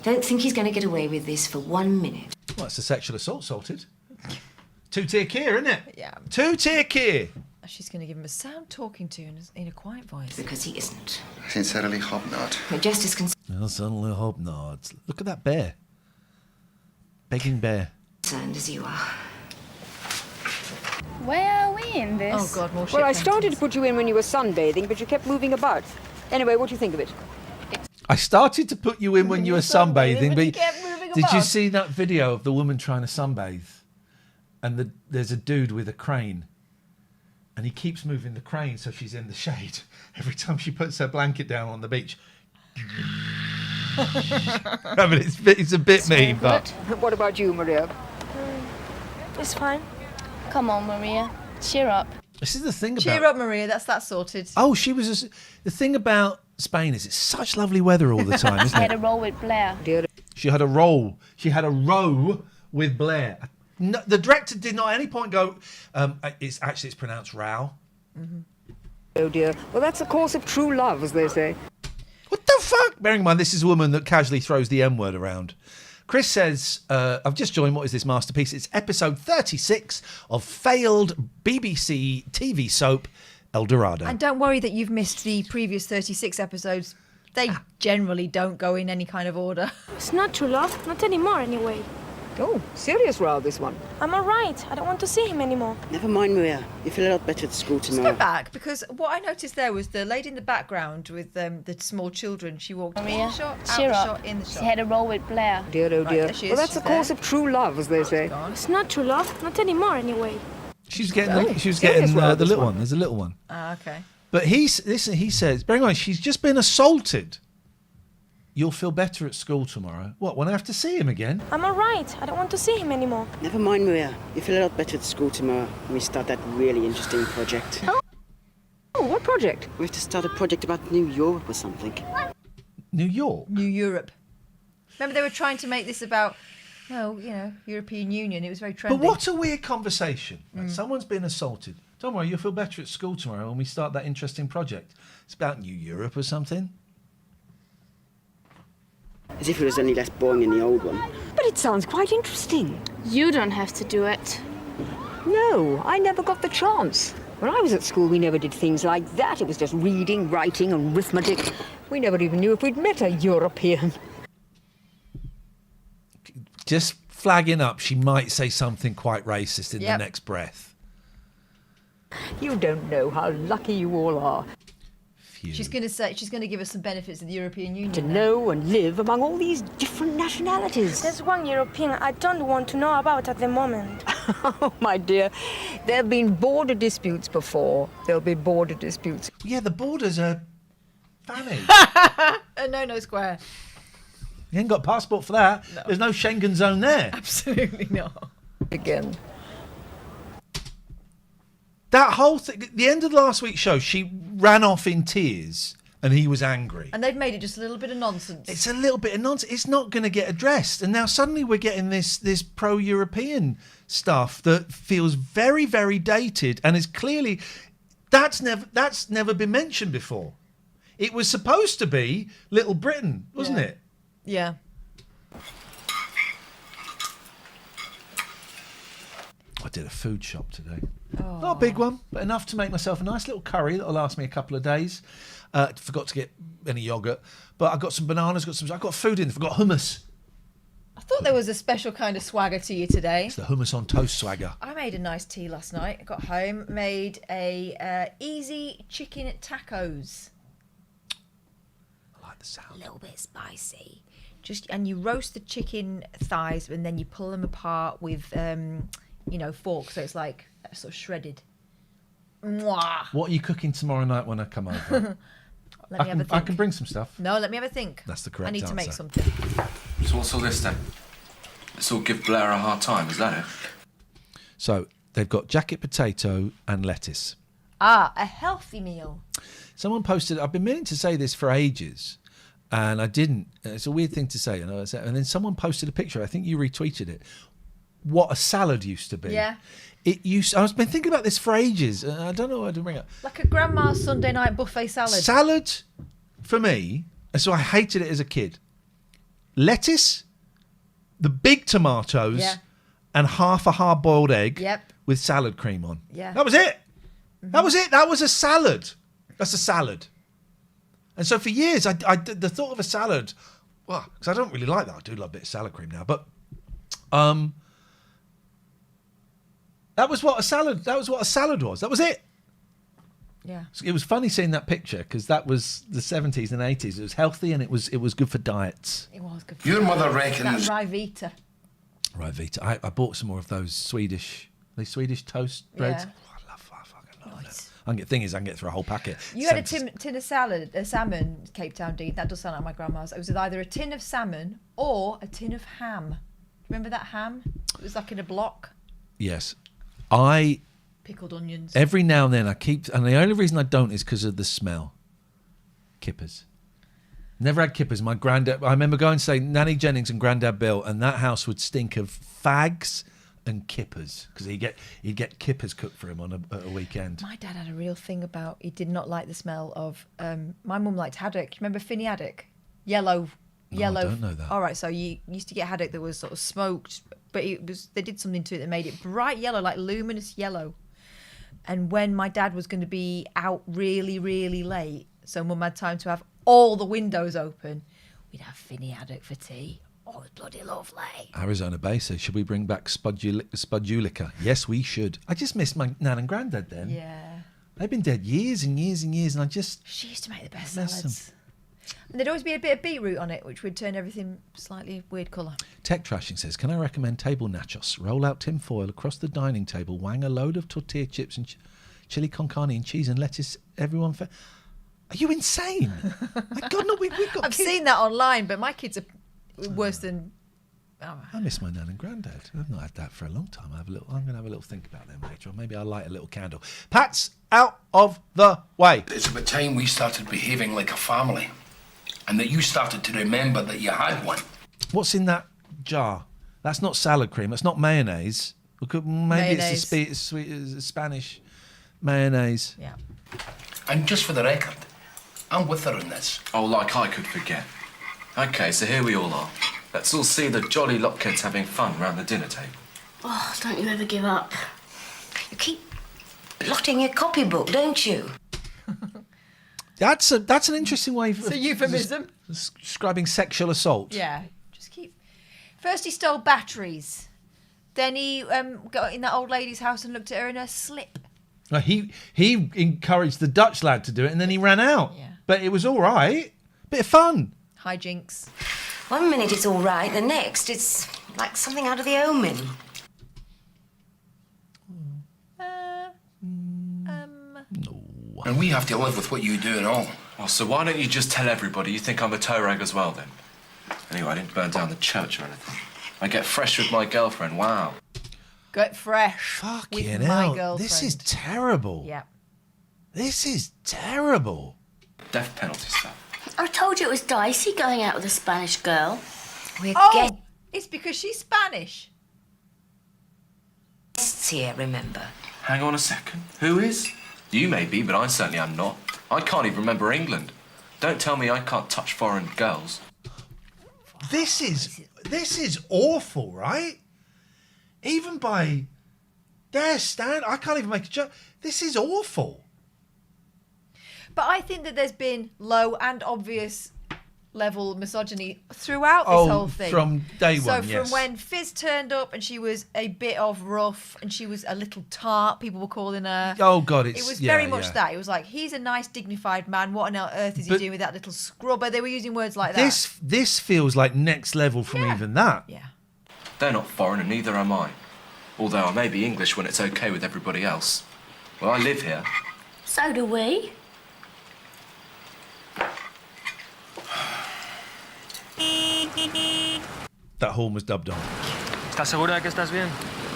Speaker 5: Don't think he's going to get away with this for 1 minute.
Speaker 1: Well, it's a sexual assault, salted. Two-tier Kia, isn't it?
Speaker 2: Yeah.
Speaker 1: Two-tier Kia.
Speaker 2: She's going to give him a sound talking to in a quiet voice.
Speaker 5: Because he isn't.
Speaker 24: Sincerely hope not.
Speaker 5: But just as
Speaker 1: I certainly hope not. Look at that bear. Begging bear.
Speaker 5: concerned as you are.
Speaker 10: Where are we in this?
Speaker 2: Oh, God, more shit.
Speaker 11: Well, I started to put you in when you were sunbathing, but you kept moving about. Anyway, what do you think of it?
Speaker 1: I started to put you in when you were sunbathing, but
Speaker 2: kept moving
Speaker 1: did you
Speaker 2: about.
Speaker 1: see that video of the woman trying to sunbathe? And there's a dude with a crane. And he keeps moving the crane so she's in the shade. Every time she puts her blanket down on the beach. I mean, it's a bit mean, but...
Speaker 11: What about you, Maria?
Speaker 10: It's fine. Come on, Maria. Cheer up.
Speaker 1: This is the thing about...
Speaker 2: Cheer up, Maria. That's that sorted.
Speaker 1: Oh, she was... The thing about Spain is it's such lovely weather all the time,
Speaker 10: She
Speaker 1: isn't
Speaker 10: had a
Speaker 1: it?
Speaker 10: roll with Blair.
Speaker 1: She had a roll. She had a row with Blair. No, the director did not at any point go, it's pronounced row.
Speaker 11: Mm-hmm. Oh, dear. Well, that's the course of true love, as they say.
Speaker 1: What the fuck? Bearing in mind, this is a woman that casually throws the M-word around. Chris says, I've just joined What Is This Masterpiece? It's episode 36 of failed BBC TV soap El Dorado.
Speaker 2: And don't worry that you've missed the previous 36 episodes. They generally don't go in any kind of order.
Speaker 10: It's not true love. Not anymore, anyway.
Speaker 11: Oh, serious row, this one.
Speaker 10: I'm all right. I don't want to see him anymore.
Speaker 12: Never mind, Maria. You feel a lot better at school
Speaker 2: Let's
Speaker 12: tomorrow.
Speaker 2: go back, because what I noticed there was the lady in the background with the small children. She walked
Speaker 10: Maria,
Speaker 2: in the shot, out
Speaker 10: cheer
Speaker 2: the
Speaker 10: up.
Speaker 2: shot, in the
Speaker 10: She
Speaker 2: shot.
Speaker 10: had a roll with Blair.
Speaker 11: Dear, oh,
Speaker 2: Right,
Speaker 11: dear.
Speaker 2: there she is.
Speaker 11: Well, that's the
Speaker 2: She's
Speaker 11: course
Speaker 2: there.
Speaker 11: of true love, as they say.
Speaker 10: It's not true love. Not anymore, anyway.
Speaker 1: She was getting
Speaker 11: Serious
Speaker 1: the
Speaker 11: row, this
Speaker 1: little
Speaker 11: one.
Speaker 1: one. There's a little one.
Speaker 2: Ah, okay.
Speaker 1: But he says, bearing in mind, she's just been assaulted. You'll feel better at school tomorrow. What, when I have to see him again?
Speaker 10: I'm all right. I don't want to see him anymore.
Speaker 12: Never mind, Maria. You feel a lot better at school tomorrow when we start that really interesting project.
Speaker 11: Oh, what project?
Speaker 12: We have to start a project about New Europe or something.
Speaker 1: New York?
Speaker 2: New Europe. Remember they were trying to make this about, well, European Union. It was very trendy.
Speaker 1: But what a weird conversation. Right? Someone's been assaulted. Don't worry, you'll feel better at school tomorrow when we start that interesting project. It's about New Europe or something.
Speaker 12: As if it was any less boring than the old one.
Speaker 11: But it sounds quite interesting.
Speaker 10: You don't have to do it.
Speaker 11: No, I never got the chance. When I was at school, we never did things like that. It was just reading, writing, and arithmetic. We never even knew if we'd met a European.
Speaker 1: Just flagging up, she might say something quite racist in the next breath.
Speaker 11: You don't know how lucky you all are.
Speaker 1: you.
Speaker 2: She's going to give us some benefits of the European Union.
Speaker 11: To know and live among all these different nationalities.
Speaker 10: There's one European I don't want to know about at the moment.
Speaker 11: Oh, my dear, there have been border disputes before. There'll be border disputes.
Speaker 1: Yeah, the borders are Fanny.
Speaker 2: A no square.
Speaker 1: You ain't got a passport for that.
Speaker 2: No.
Speaker 1: There's no Schengen zone there.
Speaker 2: Absolutely not.
Speaker 11: Again.
Speaker 1: That whole thing, the end of last week's show, she ran off in tears and he was angry.
Speaker 2: And they've made it just a little bit of nonsense.
Speaker 1: It's a little bit of nonsense. It's not going to get addressed. And now suddenly we're getting this pro-European stuff that feels very, very dated and is clearly... That's never been mentioned before. It was supposed to be Little Britain, wasn't it?
Speaker 2: Yeah.
Speaker 1: I did a food shop today. Oh. Not a big one, but enough to make myself a nice little curry that'll last me a couple of days. Forgot to get any yogurt, but I got some bananas. I got food in. Forgot hummus.
Speaker 2: I thought there was a special kind of swagger to you today.
Speaker 1: It's the hummus on toast swagger.
Speaker 2: I made a nice tea last night. I got home, made a easy chicken tacos.
Speaker 1: I like the sound.
Speaker 2: A little bit spicy. And you roast the chicken thighs and then you pull them apart with fork, so it's like sort of shredded. Mwah.
Speaker 1: What are you cooking tomorrow night when I come over?
Speaker 2: Let me have a think.
Speaker 1: I can bring some stuff.
Speaker 2: No, let me have a think.
Speaker 1: That's the correct
Speaker 2: I need
Speaker 1: answer.
Speaker 2: to make something.
Speaker 25: So what's all this then? Let's all give Blair a hard time, is that it?
Speaker 1: So they've got jacket potato and lettuce.
Speaker 2: A healthy meal.
Speaker 1: Someone posted, I've been meaning to say this for ages, and I didn't. It's a weird thing to say. And then someone posted a picture, I think you retweeted it, what a salad used to be.
Speaker 2: Yeah.
Speaker 1: I've been thinking about this for ages, and I don't know why I didn't bring it up.
Speaker 2: Like a grandma's Sunday night buffet salad.
Speaker 1: Salad, for me, and so I hated it as a kid. Lettuce, the big tomatoes, and half a hard-boiled egg with salad cream on.
Speaker 2: Yeah.
Speaker 1: That was it. Mm-hmm. That was it. That was a salad. That's a salad. And so for years, the thought of a salad, well, because I don't really like that. I do love a bit of salad cream now, but that was what a salad. That was what a salad was. That was it.
Speaker 2: Yeah.
Speaker 1: It was funny seeing that picture because that was the 70s and 80s. It was healthy and it was good for diets.
Speaker 2: It was good.
Speaker 25: Your mother reckons.
Speaker 2: That Rivita.
Speaker 1: Rivita. I bought some more of those Swedish toast breads.
Speaker 2: Yeah.
Speaker 1: Oh, I fucking love them. Thing is, I can get through a whole packet.
Speaker 2: You had a tin of salmon, Cape Town Dean. That does sound like my grandma's. It was either a tin of salmon or a tin of ham. Remember that ham? It was like in a block.
Speaker 1: Yes.
Speaker 2: Pickled onions.
Speaker 1: Every now and then and the only reason I don't is because of the smell. Kippers. Never had kippers. My granddad, I remember going to say Nanny Jennings and Granddad Bill, and that house would stink of fags and kippers because he'd get kippers cooked for him on a weekend.
Speaker 2: My dad had a real thing about, he did not like the smell of, my mum liked haddock. Remember Finny haddock? Yellow.
Speaker 1: I don't know that.
Speaker 2: All right, so you used to get haddock that was sort of smoked, but they did something to it that made it bright yellow, like luminous yellow. And when my dad was going to be out really, really late, so Mum had time to have all the windows open, we'd have Finny haddock for tea. Oh, it was bloody lovely.
Speaker 1: Arizona Bay says, should we bring back Spudulica? Yes, we should. I just missed my nan and granddad then.
Speaker 2: Yeah.
Speaker 1: They've been dead years and years and years, and I just...
Speaker 2: She used to make the best salads. And there'd always be a bit of beetroot on it, which would turn everything slightly weird colour.
Speaker 1: Tech Trashing says, can I recommend table nachos? Roll out tin foil across the dining table, wang a load of tortilla chips and chili con carne and cheese and lettuce. Everyone... Are you insane? My God, no, we've got
Speaker 2: I've seen that online, but my kids are worse than... Oh.
Speaker 1: I miss my nan and granddad. I've not had that for a long time. I'm going to have a little think about them later on. Maybe I'll light a little candle. Pat's out of the way.
Speaker 22: It's about time we started behaving like a family and that you started to remember that you had one.
Speaker 1: What's in that jar? That's not salad cream. That's not mayonnaise. Maybe it's the Spanish mayonnaise.
Speaker 2: Yeah.
Speaker 22: And just for the record, I'm with her on this.
Speaker 25: Oh, like I could forget. Okay, so here we all are. Let's all see the jolly lot kids having fun round the dinner table.
Speaker 5: Oh, don't you ever give up. You keep blotting your copybook, don't you?
Speaker 1: That's an interesting way of...
Speaker 2: It's a euphemism.
Speaker 1: Describing sexual assault.
Speaker 2: Yeah. Just keep... First he stole batteries. Then he got in that old lady's house and looked at her in her slip.
Speaker 1: He encouraged the Dutch lad to do it, and then he ran out.
Speaker 2: Yeah.
Speaker 1: But it was all right. Bit of fun.
Speaker 2: Hijinks.
Speaker 5: One minute it's all right, the next it's like something out of The Omen.
Speaker 22: And we have to live with what you do and all.
Speaker 25: Well, so why don't you just tell everybody you think I'm a toe rag as well, then? Anyway, I didn't burn down the church or anything. I get fresh with my girlfriend, wow.
Speaker 2: Get fresh
Speaker 1: Fucking
Speaker 2: with my
Speaker 1: hell.
Speaker 2: girlfriend.
Speaker 1: This is terrible.
Speaker 2: Yeah.
Speaker 1: This is terrible.
Speaker 25: Death penalty stuff.
Speaker 10: I told you it was dicey going out with a Spanish girl.
Speaker 2: It's because she's Spanish.
Speaker 5: Guests here, remember?
Speaker 25: Hang on a second. Who is? You may be, but I certainly am not. I can't even remember England. Don't tell me I can't touch foreign girls.
Speaker 1: This is awful, right? Even by their stand, I can't even make a joke. This is awful.
Speaker 2: But I think that there's been low and obvious level misogyny throughout this whole thing.
Speaker 1: From day
Speaker 2: so
Speaker 1: one, yes.
Speaker 2: from when Fizz turned up and she was a bit of rough and she was a little tart, people were calling her.
Speaker 1: Oh, God,
Speaker 2: it was very much that. It was like, he's a nice, dignified man. What on earth is he doing with that little scrubber? They were using words like that.
Speaker 1: This feels like next level from even that.
Speaker 2: Yeah.
Speaker 25: They're not foreign and neither am I. Although I may be English when it's okay with everybody else. Well, I live here.
Speaker 10: So do we.
Speaker 1: That horn was dubbed on.
Speaker 8: ¿Estás segura de que estás bien?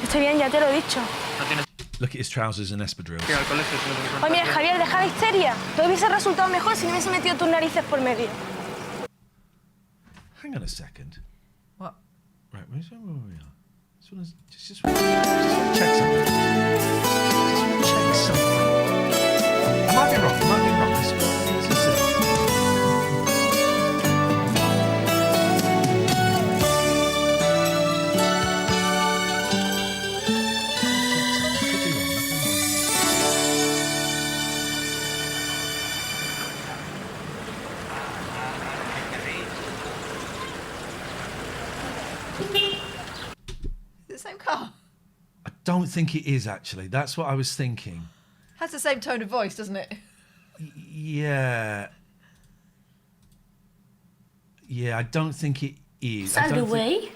Speaker 10: Estoy bien, ya te lo he dicho.
Speaker 8: No tienes
Speaker 1: Look at his trousers and espadrilles.
Speaker 8: que ir al colegio. si no te
Speaker 10: Oye, mira, Javier, deja la histeria. Todo hubiese resultado mejor si no hubiese metido tus narices por medio.
Speaker 1: Hang on a second.
Speaker 2: What?
Speaker 1: Right, where we are? Just check something. Check something. I might be wrong. Let's see.
Speaker 2: Same car.
Speaker 1: I don't think it is, actually. That's what I was thinking.
Speaker 2: Has the same tone of voice, doesn't it?
Speaker 1: Yeah. Yeah, I don't think it is.
Speaker 10: So do we.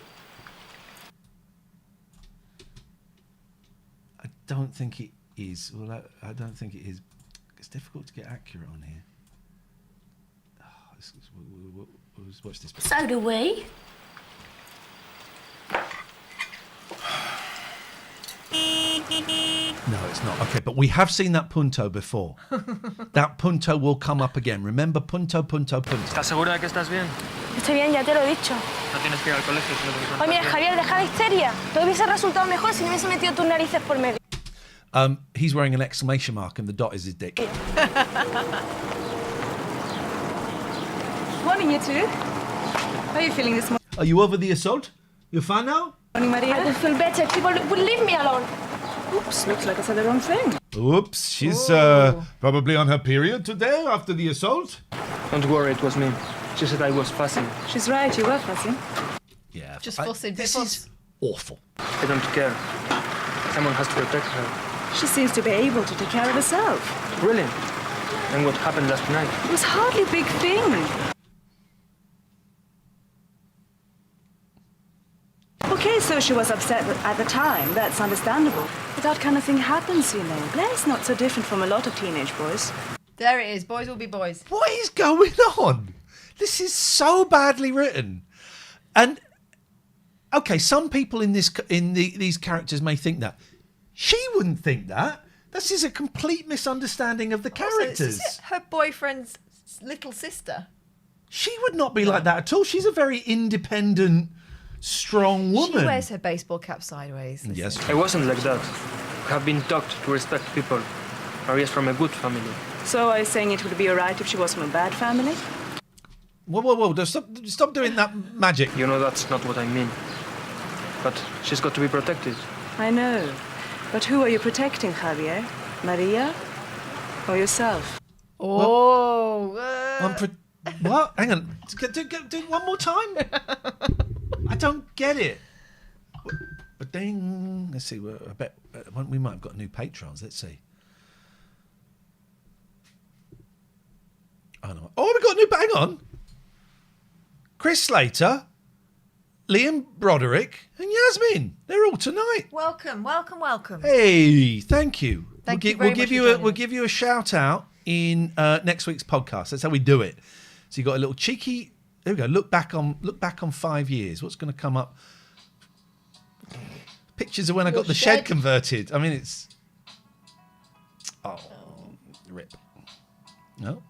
Speaker 1: I don't think it is. Well, I don't think it is. It's difficult to get accurate on here. Watch this.
Speaker 10: So do we.
Speaker 1: No, it's not. Okay, but we have seen that punto before. That punto will come up again. Remember punto.
Speaker 8: ¿Estás segura de que estás bien?
Speaker 10: Estoy bien, ya te lo he dicho.
Speaker 8: No tienes que ir al colegio. si no te
Speaker 10: Oye, mira, Javier, deja la histeria. Todo hubiese resultado mejor si no hubiese metido tus narices por medio.
Speaker 1: He's wearing an exclamation mark and the dot is his dick.
Speaker 23: Morning, you two. How are you feeling this morning,
Speaker 1: Are you over the assault? You're fine now?
Speaker 23: Maria?
Speaker 10: I will feel better. People will leave me alone.
Speaker 23: Oops, looks like I said the wrong thing.
Speaker 1: Oops, she's probably on her period today after the assault.
Speaker 8: Don't worry, it was me. She said I was fussing.
Speaker 23: She's right, you were fussing.
Speaker 1: Yeah.
Speaker 2: Just fussing.
Speaker 1: This is awful.
Speaker 8: I don't care. Someone has to protect her.
Speaker 23: She seems to be able to take care of herself.
Speaker 8: Really? And what happened last night?
Speaker 23: It was hardly a big thing. Okay, so she was upset at the time. That's understandable. But that kind of thing happens, you know. Blair's not so different from a lot of teenage boys.
Speaker 2: There it is. Boys will be boys.
Speaker 1: What is going on? This is so badly written. And okay, some people in these characters may think that. She wouldn't think that. This is a complete misunderstanding of the characters.
Speaker 2: Also, is it her boyfriend's little sister?
Speaker 1: She would not be like that at all. She's a very independent, strong woman.
Speaker 2: She wears her baseball cap sideways. Listen.
Speaker 1: Yes.
Speaker 8: I wasn't like that. I have been taught to respect people. Maria's from a good family.
Speaker 23: So are you saying it would be alright if she was from a bad family?
Speaker 1: Whoa. Stop doing that magic.
Speaker 8: You know that's not what I mean. But she's got to be protected.
Speaker 23: I know. But who are you protecting, Javier? Maria? Or yourself?
Speaker 2: Oh.
Speaker 1: What? Hang on. Do it one more time. I don't get it. But ding. Let's see. I bet we might have got new patrons. Let's see. Oh, no. Oh, we got a new... Hang on. Chris Slater, Liam Broderick and Yasmin. They're all tonight.
Speaker 2: Welcome, welcome, welcome.
Speaker 1: Hey, thank you.
Speaker 2: Thank you very much for joining
Speaker 1: We'll
Speaker 2: us.
Speaker 1: give you a shout out in next week's podcast. That's how we do it. So you got a little cheeky. There we go. Look back on 5 years. What's going to come up? Pictures of when I got the shed converted. I mean, it's. Oh, rip. No.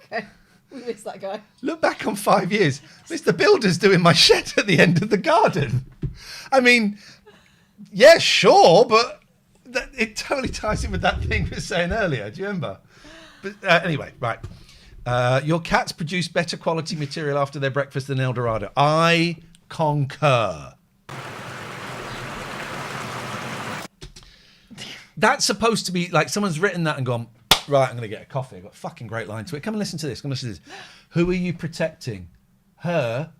Speaker 2: Okay. We missed that guy.
Speaker 1: Look back on 5 years. Mr. Builder's doing my shed at the end of the garden. I mean, yeah, sure, but it totally ties in with that thing we were saying earlier. Do you remember? But anyway, right. Your cats produce better quality material after their breakfast than El Dorado. I concur. That's supposed to be like someone's written that and gone, right, I'm going to get a coffee. I've got a fucking great line to it. Come and listen to this. Come and listen to this. Who are you protecting? Her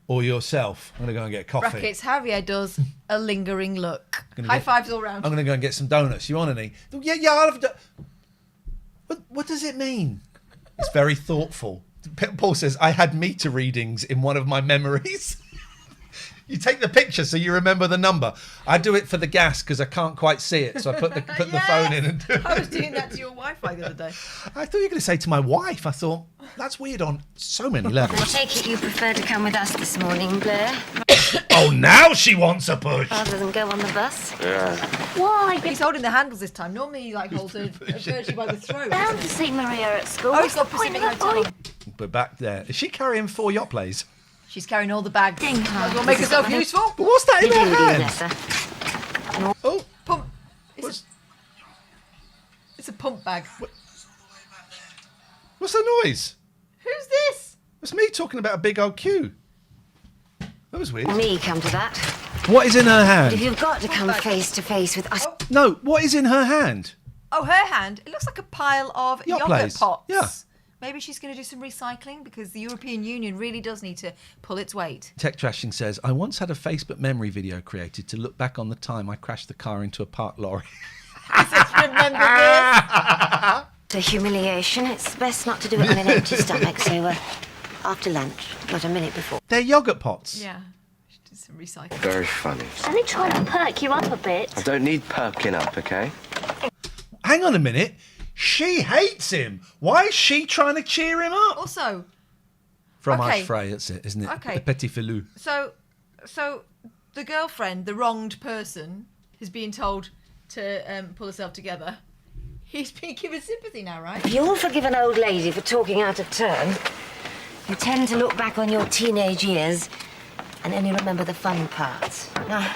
Speaker 1: or yourself? I'm going to go and get a coffee.
Speaker 2: Brackets, Javier does a lingering look. High fives all round.
Speaker 1: I'm going to go and get some donuts. You want any? Yeah, I'll have What does it mean? It's very thoughtful. Paul says, I had meter readings in one of my memories. You take the picture so you remember the number. I do it for the gas because I can't quite see it. So I put the phone in and do it.
Speaker 2: I was doing that to your Wi-Fi the other day.
Speaker 1: I thought you were going to say to my wife. I thought, that's weird on so many levels.
Speaker 5: I take it you prefer to come with us this morning, Blair,
Speaker 1: Oh, now she wants a push.
Speaker 5: rather than go on the bus.
Speaker 1: Yeah.
Speaker 2: Why? He's holding the handles this time. Normally he holds her virtually by the throat.
Speaker 5: Bound to see Maria at school.
Speaker 2: Oh,
Speaker 5: What's
Speaker 2: he's got
Speaker 5: the point
Speaker 2: Pacific
Speaker 5: of
Speaker 2: Hotel.
Speaker 5: avoid-
Speaker 1: But back there. Is she carrying 4 yacht plays?
Speaker 2: She's carrying all the bags.
Speaker 5: Ding
Speaker 2: Might as well
Speaker 5: dong.
Speaker 2: make herself useful.
Speaker 1: But what's that in
Speaker 5: You
Speaker 1: her
Speaker 5: do,
Speaker 1: hand?
Speaker 5: Nessa.
Speaker 1: Oh,
Speaker 2: Pump. It's a pump bag.
Speaker 1: what's the noise?
Speaker 2: Who's this?
Speaker 1: It's me talking about a big old queue. That was weird.
Speaker 5: Me come to that.
Speaker 1: What is in her
Speaker 5: But if
Speaker 1: hand?
Speaker 5: you've got to come face to face with us,
Speaker 1: No, what is in her hand?
Speaker 2: Oh, her hand. It looks like a pile of
Speaker 1: Yacht
Speaker 2: yogurt
Speaker 1: plays.
Speaker 2: pots.
Speaker 1: Yeah.
Speaker 2: Maybe she's going to do some recycling because the European Union really does need to pull its weight.
Speaker 1: Tech Trashing says, I once had a Facebook memory video created to look back on the time I crashed the car into a parked lorry.
Speaker 2: Remember this?
Speaker 5: to humiliation, it's best not to do it on an empty stomach. So after lunch, not a minute before.
Speaker 1: They're yogurt pots.
Speaker 2: Yeah. Should do some recycling.
Speaker 13: Very funny.
Speaker 10: Let me try to perk you up a bit.
Speaker 13: I don't need perking up, okay?
Speaker 1: Hang on a minute. She hates him. Why is she trying to cheer him up?
Speaker 2: Also,
Speaker 1: Fromage
Speaker 2: okay.
Speaker 1: frais, that's it, isn't it?
Speaker 2: Okay.
Speaker 1: Le petit filou.
Speaker 2: so the girlfriend, the wronged person, is being told to pull herself together. He's being given sympathy now, right?
Speaker 5: If you'll forgive an old lady for talking out of turn, you tend to look back on your teenage years and only remember the fun parts. Now,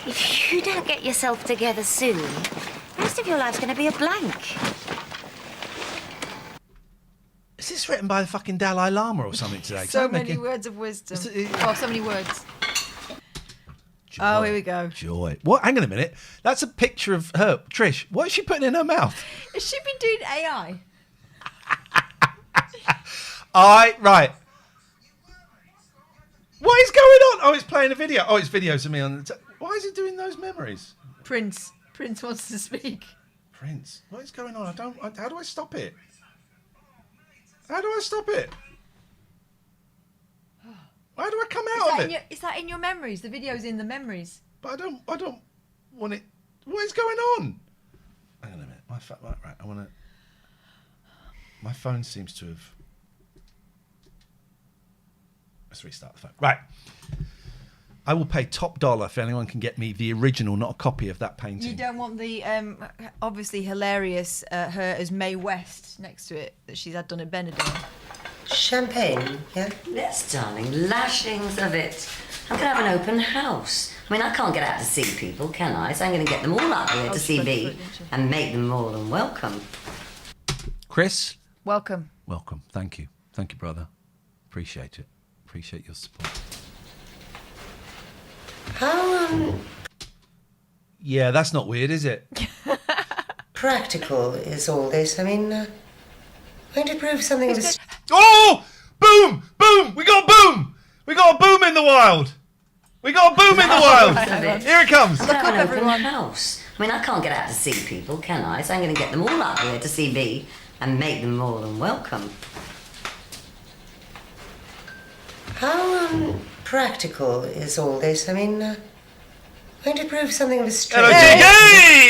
Speaker 5: if you don't get yourself together soon, the rest of your life's going to be a blank.
Speaker 1: Is this written by the fucking Dalai Lama or something today?
Speaker 2: So many words of wisdom. So many words.
Speaker 1: Joy.
Speaker 2: Oh, here we go.
Speaker 1: Joy. What? Hang on a minute. That's a picture of her. Trish, what is she putting in her mouth?
Speaker 2: Has she been doing AI?
Speaker 1: Right. What is going on? Oh, it's playing a video. Oh, it's videos of me on the... Why is it doing those memories?
Speaker 2: Prince wants to speak.
Speaker 1: Prince. What is going on? How do I stop it? How do I stop it? How do I come out of it?
Speaker 2: Is that in your memories? The video's in the memories.
Speaker 1: But I don't want it. What is going on? Hang on a minute. Right. I want to... My phone seems to have... Let's restart the phone. Right. I will pay top dollar if anyone can get me the original, not a copy of that painting.
Speaker 2: You don't want the obviously hilarious her as Mae West next to it that she's had done at Benidorm.
Speaker 5: Champagne, yeah? Yes, darling, lashings of it. I'm going to have an open house. I mean, I can't get out to see people, can I? So I'm going to get them all out here to see me and make them more than welcome.
Speaker 1: Chris?
Speaker 2: Welcome.
Speaker 1: Welcome. Thank you. Thank you, brother. Appreciate it. Appreciate your support.
Speaker 5: How
Speaker 1: Yeah, that's not weird, is it?
Speaker 5: practical is all this? I mean, won't it prove something of a...
Speaker 1: Oh! Boom! Boom! We got a boom! We got a boom in the wild! We got a boom in the wild! Here it comes!
Speaker 5: Look up, everyone. House. I mean, I can't get out to see people, can I? So I'm going to get them all out here to see me
Speaker 14: and make them more than welcome. How practical is all this? I mean, going to prove something of a strength.
Speaker 1: Hello,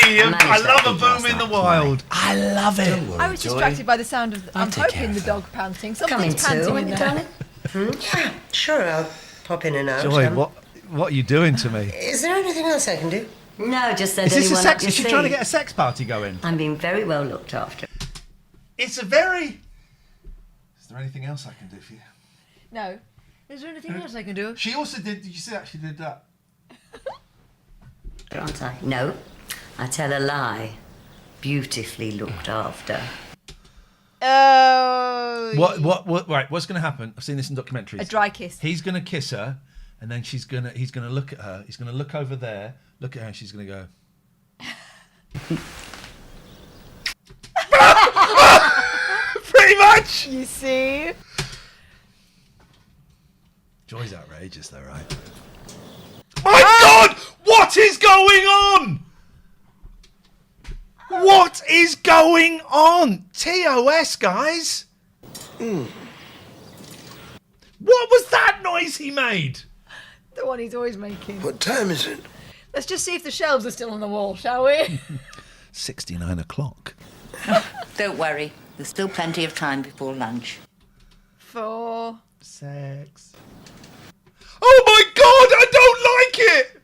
Speaker 1: Jiggy! I love a boom in the wild. I love it.
Speaker 2: I was distracted by the sound of, I'm hoping, the dog panting. Something's panting in there.
Speaker 14: Yeah, sure, I'll pop in and out.
Speaker 1: Joy, what are you doing to me?
Speaker 14: Is there anything else I can do? No, just send
Speaker 1: Is this a
Speaker 14: anyone
Speaker 1: sex?
Speaker 14: up your
Speaker 1: Is she
Speaker 14: sleeve.
Speaker 1: trying to get a sex party going?
Speaker 14: I'm being very well looked after.
Speaker 1: It's a very... Is there anything else I can do for you?
Speaker 2: No. Is there anything else I can do?
Speaker 1: She also did you see that she did that?
Speaker 14: Aren't I? No, I tell a lie. Beautifully looked after.
Speaker 2: Oh.
Speaker 1: Right, what's going to happen? I've seen this in documentaries.
Speaker 2: A dry kiss.
Speaker 1: He's going to kiss her, and then he's going to look at her. He's going to look over there, look at her, and she's going to go... Pretty much!
Speaker 2: You see?
Speaker 1: Joy's outrageous though, right? My God! What is going on? What is going on? TOS, guys! What was that noise he made?
Speaker 2: The one he's always making.
Speaker 15: What time is it?
Speaker 2: Let's just see if the shelves are still on the wall, shall we?
Speaker 1: 69 o'clock.
Speaker 16: Don't worry. There's still plenty of time before lunch.
Speaker 2: 4.
Speaker 1: Sex. Oh my God, I don't like it!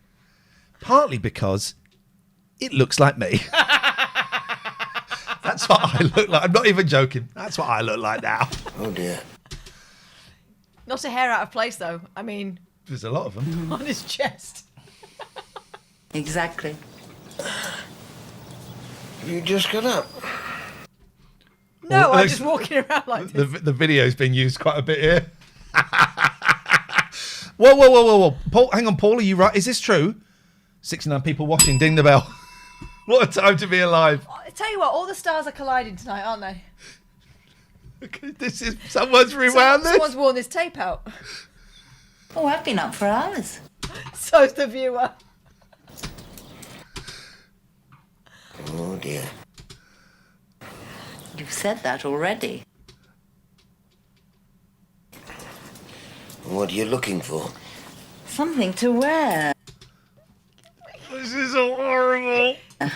Speaker 1: Partly because it looks like me. That's what I look like. I'm not even joking. That's what I look like now.
Speaker 15: Oh dear.
Speaker 2: Not a hair out of place, though. I mean...
Speaker 1: There's a lot of them.
Speaker 2: On his chest.
Speaker 16: Exactly.
Speaker 15: Have you just got up?
Speaker 2: No, I'm just walking around like this.
Speaker 1: The video's been used quite a bit here. Whoa. Paul, hang on, Paul, are you right? Is this true? 69 people watching, ding the bell. What a time to be alive.
Speaker 2: I tell you what, all the stars are colliding tonight, aren't they?
Speaker 1: This is... Someone's rewound this.
Speaker 2: Someone's worn this tape out.
Speaker 16: Oh, I've been up for hours.
Speaker 2: So's the viewer.
Speaker 15: Oh dear.
Speaker 16: You've said that already.
Speaker 15: What are you looking for?
Speaker 16: Something to wear.
Speaker 1: This is so horrible.
Speaker 2: I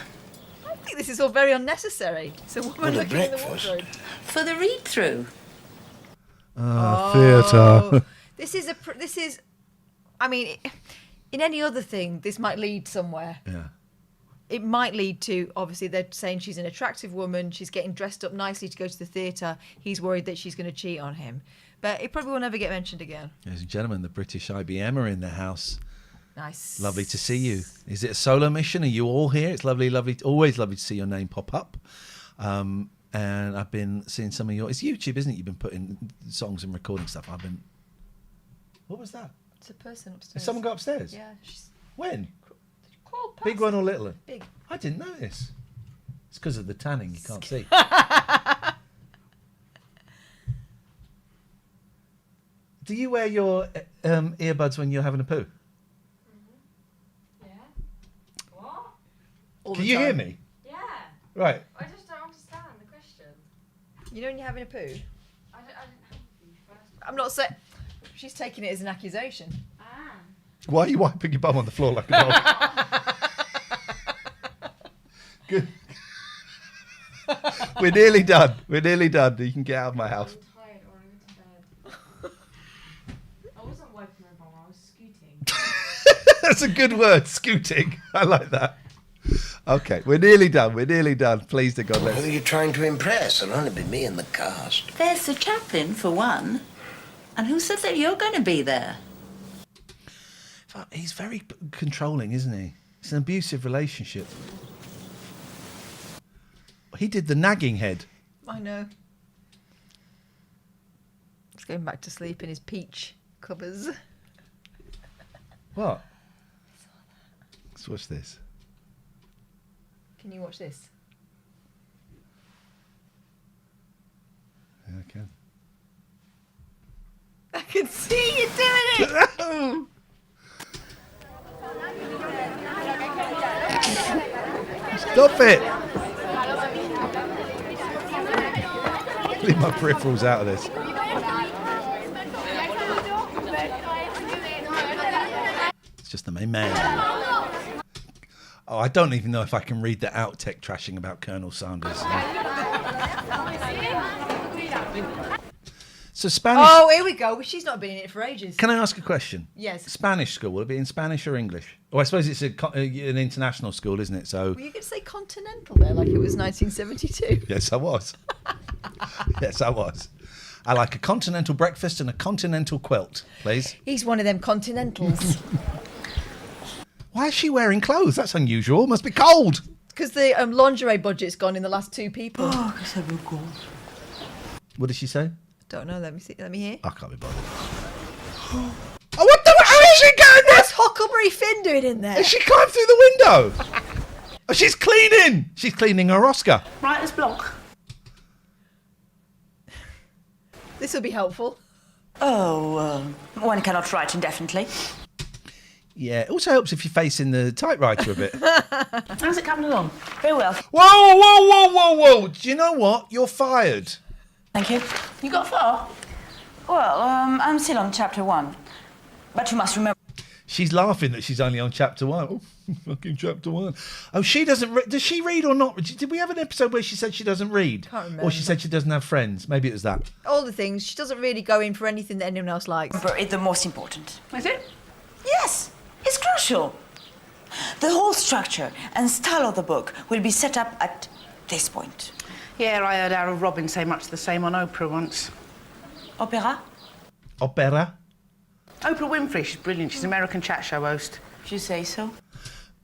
Speaker 2: think this is all very unnecessary. It's a woman looking in the wardrobe.
Speaker 16: For the read-through.
Speaker 1: Theatre.
Speaker 2: This is. I mean, in any other thing, this might lead somewhere.
Speaker 1: Yeah.
Speaker 2: It might lead to, obviously, they're saying she's an attractive woman. She's getting dressed up nicely to go to the theatre. He's worried that she's going to cheat on him. But it probably will never get mentioned again.
Speaker 1: Ladies and gentlemen, the British IBM are in the house.
Speaker 2: Nice.
Speaker 1: Lovely to see you. Is it a solo mission? Are you all here? It's lovely, always lovely to see your name pop up. And I've been seeing some of your... It's YouTube, isn't it? You've been putting songs and recording stuff. What was that?
Speaker 2: It's a person upstairs.
Speaker 1: Did someone go upstairs?
Speaker 2: Yeah.
Speaker 1: When?
Speaker 2: Crawled past.
Speaker 1: Big one or little one?
Speaker 2: Big.
Speaker 1: I didn't notice. It's because of the tanning. You can't see. Do you wear your earbuds when you're having a poo?
Speaker 17: Yeah. What?
Speaker 1: Can you hear me?
Speaker 17: Yeah.
Speaker 1: Right.
Speaker 17: I just don't understand the question.
Speaker 2: You know when you're having a poo?
Speaker 17: I didn't have a poo first.
Speaker 2: I'm not saying... She's taking it as an accusation.
Speaker 17: Ah.
Speaker 1: Why are you wiping your bum on the floor like a dog? Good. We're nearly done. You can get out of my house.
Speaker 17: I'm tired or I'm into bed. I wasn't wiping my bum, I was scooting.
Speaker 1: That's a good word, scooting. I like that. Okay, we're nearly done. Please to God,
Speaker 15: Who are you trying to impress? It'll only be me and the cast.
Speaker 16: There's the chaplain, for one. And who said that you're going to be there?
Speaker 1: He's very controlling, isn't he? It's an abusive relationship. He did the nagging head.
Speaker 2: I know. He's going back to sleep in his peach covers.
Speaker 1: What? Let's watch this.
Speaker 2: Can you watch this?
Speaker 1: Yeah, I can.
Speaker 2: I can see you doing it!
Speaker 1: Stop it! clear my peripherals out of this. It's just the main man. Oh, I don't even know if I can read the outtake trashing about Colonel Sanders. So Spanish...
Speaker 2: Oh, here we go. Well, she's not been in it for ages.
Speaker 1: Can I ask a question?
Speaker 2: Yes.
Speaker 1: Spanish school, will it be in Spanish or English? Oh, I suppose it's an international school, isn't it? So.
Speaker 2: Well, you could say continental there, like it was 1972.
Speaker 1: Yes, I was. Yes, I was. I like a continental breakfast and a continental quilt, please.
Speaker 2: He's one of them continentals.
Speaker 1: Why is she wearing clothes? That's unusual. Must be cold.
Speaker 2: Because the lingerie budget's gone in the last 2 people.
Speaker 1: What did she say?
Speaker 2: Don't know. Let me see. Let me hear.
Speaker 1: I can't be bothered. Oh, what the? How is she going there?
Speaker 2: What's Huckleberry Finn doing in there?
Speaker 1: Has she climbed through the window? Oh, she's cleaning. She's cleaning her Oscar.
Speaker 16: Writer's block.
Speaker 2: This will be helpful.
Speaker 16: Oh, one cannot write indefinitely.
Speaker 1: Yeah, it also helps if you're facing the typewriter a bit.
Speaker 16: How's it coming along? Very well.
Speaker 1: Whoa, whoa, whoa, whoa, whoa. Do you know what? You're fired.
Speaker 16: Thank you. You got far? Well, I'm still on chapter 1. But you must remember...
Speaker 1: She's laughing that she's only on chapter 1. Oh, fucking chapter 1. Oh, she doesn't... Does she read or not? Did we have an episode where she said she doesn't read?
Speaker 2: Can't remember.
Speaker 1: Or she said she doesn't have friends? Maybe it was that.
Speaker 2: All the things. She doesn't really go in for anything that anyone else likes.
Speaker 16: It's the most important. Is it? Yes. It's crucial. The whole structure and style of the book will be set up at this point.
Speaker 4: Yeah, I heard Harold Robbins say much the same on Oprah once.
Speaker 16: Opera?
Speaker 1: Opera?
Speaker 4: Oprah Winfrey, she's brilliant. She's an American chat show host.
Speaker 16: If you say so.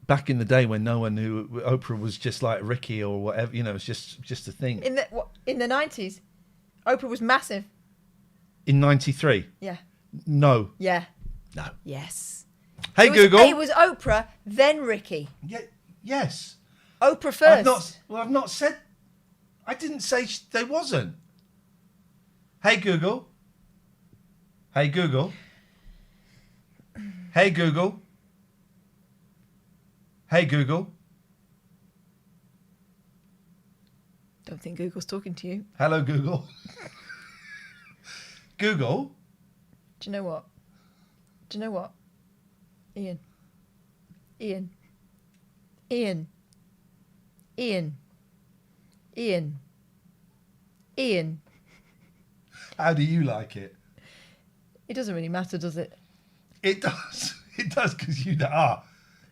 Speaker 1: Back in the day when no one knew Oprah was just like Ricky or whatever, you know, it's just a thing.
Speaker 2: In the 90s, Oprah was massive.
Speaker 1: In 93?
Speaker 2: Yeah.
Speaker 1: No.
Speaker 2: Yeah.
Speaker 1: No.
Speaker 2: Yes.
Speaker 1: Hey, Google.
Speaker 2: It was Oprah, then Ricky.
Speaker 1: Yeah. Yes.
Speaker 2: Oprah first.
Speaker 1: I've not said... I didn't say they wasn't. Hey, Google. Hey, Google. Hey, Google. Hey, Google.
Speaker 2: Don't think Google's talking to you.
Speaker 1: Hello, Google. Google.
Speaker 2: Do you know what? Do you know what? Iain. Iain. Iain. Iain. Iain. Iain.
Speaker 1: How do you like it?
Speaker 2: It doesn't really matter, does it?
Speaker 1: It does. It does, because you are.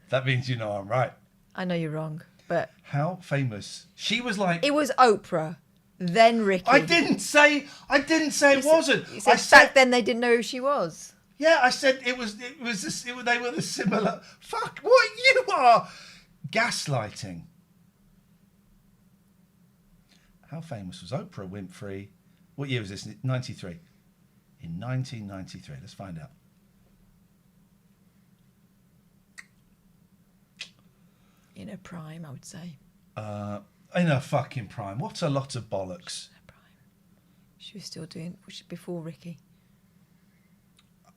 Speaker 1: That means you know I'm right.
Speaker 2: I know you're wrong, but...
Speaker 1: How famous? She was like...
Speaker 2: It was Oprah, then Ricky.
Speaker 1: I didn't say it wasn't.
Speaker 2: You said back then they didn't know who she was.
Speaker 1: Yeah, I said they were the similar... Fuck, what you are! Gaslighting. How famous was Oprah Winfrey? What year was this? 93. In 1993. Let's find out.
Speaker 2: In her prime, I would say.
Speaker 1: In her fucking prime. What a lot of bollocks.
Speaker 2: She was still doing... before Ricky.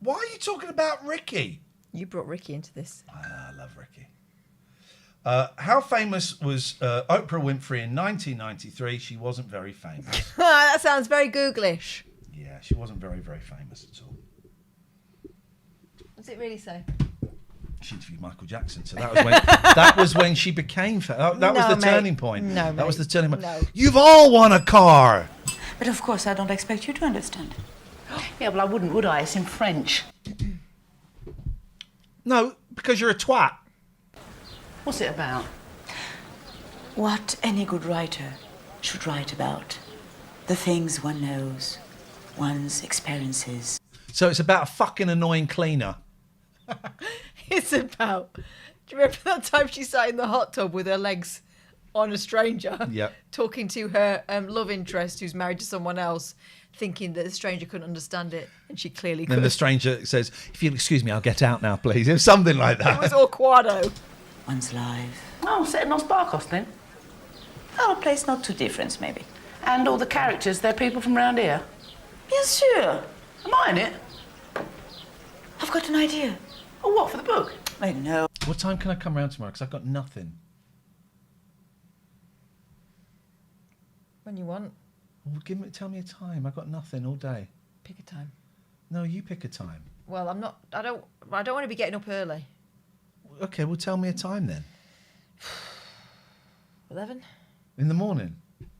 Speaker 1: Why are you talking about Ricky?
Speaker 2: You brought Ricky into this.
Speaker 1: I love Ricky. How famous was Oprah Winfrey in 1993? She wasn't very famous.
Speaker 2: That sounds very Googlish.
Speaker 1: Yeah, she wasn't very, very famous at all.
Speaker 2: What's it really say?
Speaker 1: She interviewed Michael Jackson, so that was when she became famous. That was the turning point.
Speaker 2: No,
Speaker 1: that was the turning point.
Speaker 2: No.
Speaker 1: You've all won a car.
Speaker 16: But of course, I don't expect you to understand.
Speaker 4: Yeah, well, I wouldn't, would I? It's in French.
Speaker 1: No, because you're a twat.
Speaker 4: What's it about?
Speaker 16: What any good writer should write about. The things one knows, one's experiences.
Speaker 1: So it's about a fucking annoying cleaner.
Speaker 2: It's about... Do you remember that time she sat in the hot tub with her legs on a stranger?
Speaker 1: Yeah.
Speaker 2: Talking to her love interest who's married to someone else, thinking that the stranger couldn't understand it, and she clearly could.
Speaker 1: Then the stranger says, if you'll excuse me, I'll get out now, please. It was something like that.
Speaker 2: It was all Quado.
Speaker 16: One's life.
Speaker 4: Oh, set in Os Barcos then?
Speaker 16: Oh, a place not too different, maybe.
Speaker 4: And all the characters, they're people from around here?
Speaker 16: Yes, sure.
Speaker 4: Am I in it?
Speaker 16: I've got an idea.
Speaker 4: Oh, what, for the book?
Speaker 16: I know.
Speaker 1: What time can I come round tomorrow? Because I've got nothing.
Speaker 2: When you want.
Speaker 1: Well, tell me a time. I've got nothing all day.
Speaker 2: Pick a time.
Speaker 1: No, you pick a time.
Speaker 2: Well, I don't want to be getting up early.
Speaker 1: Okay, well, tell me a time then.
Speaker 2: 11?
Speaker 1: In the morning.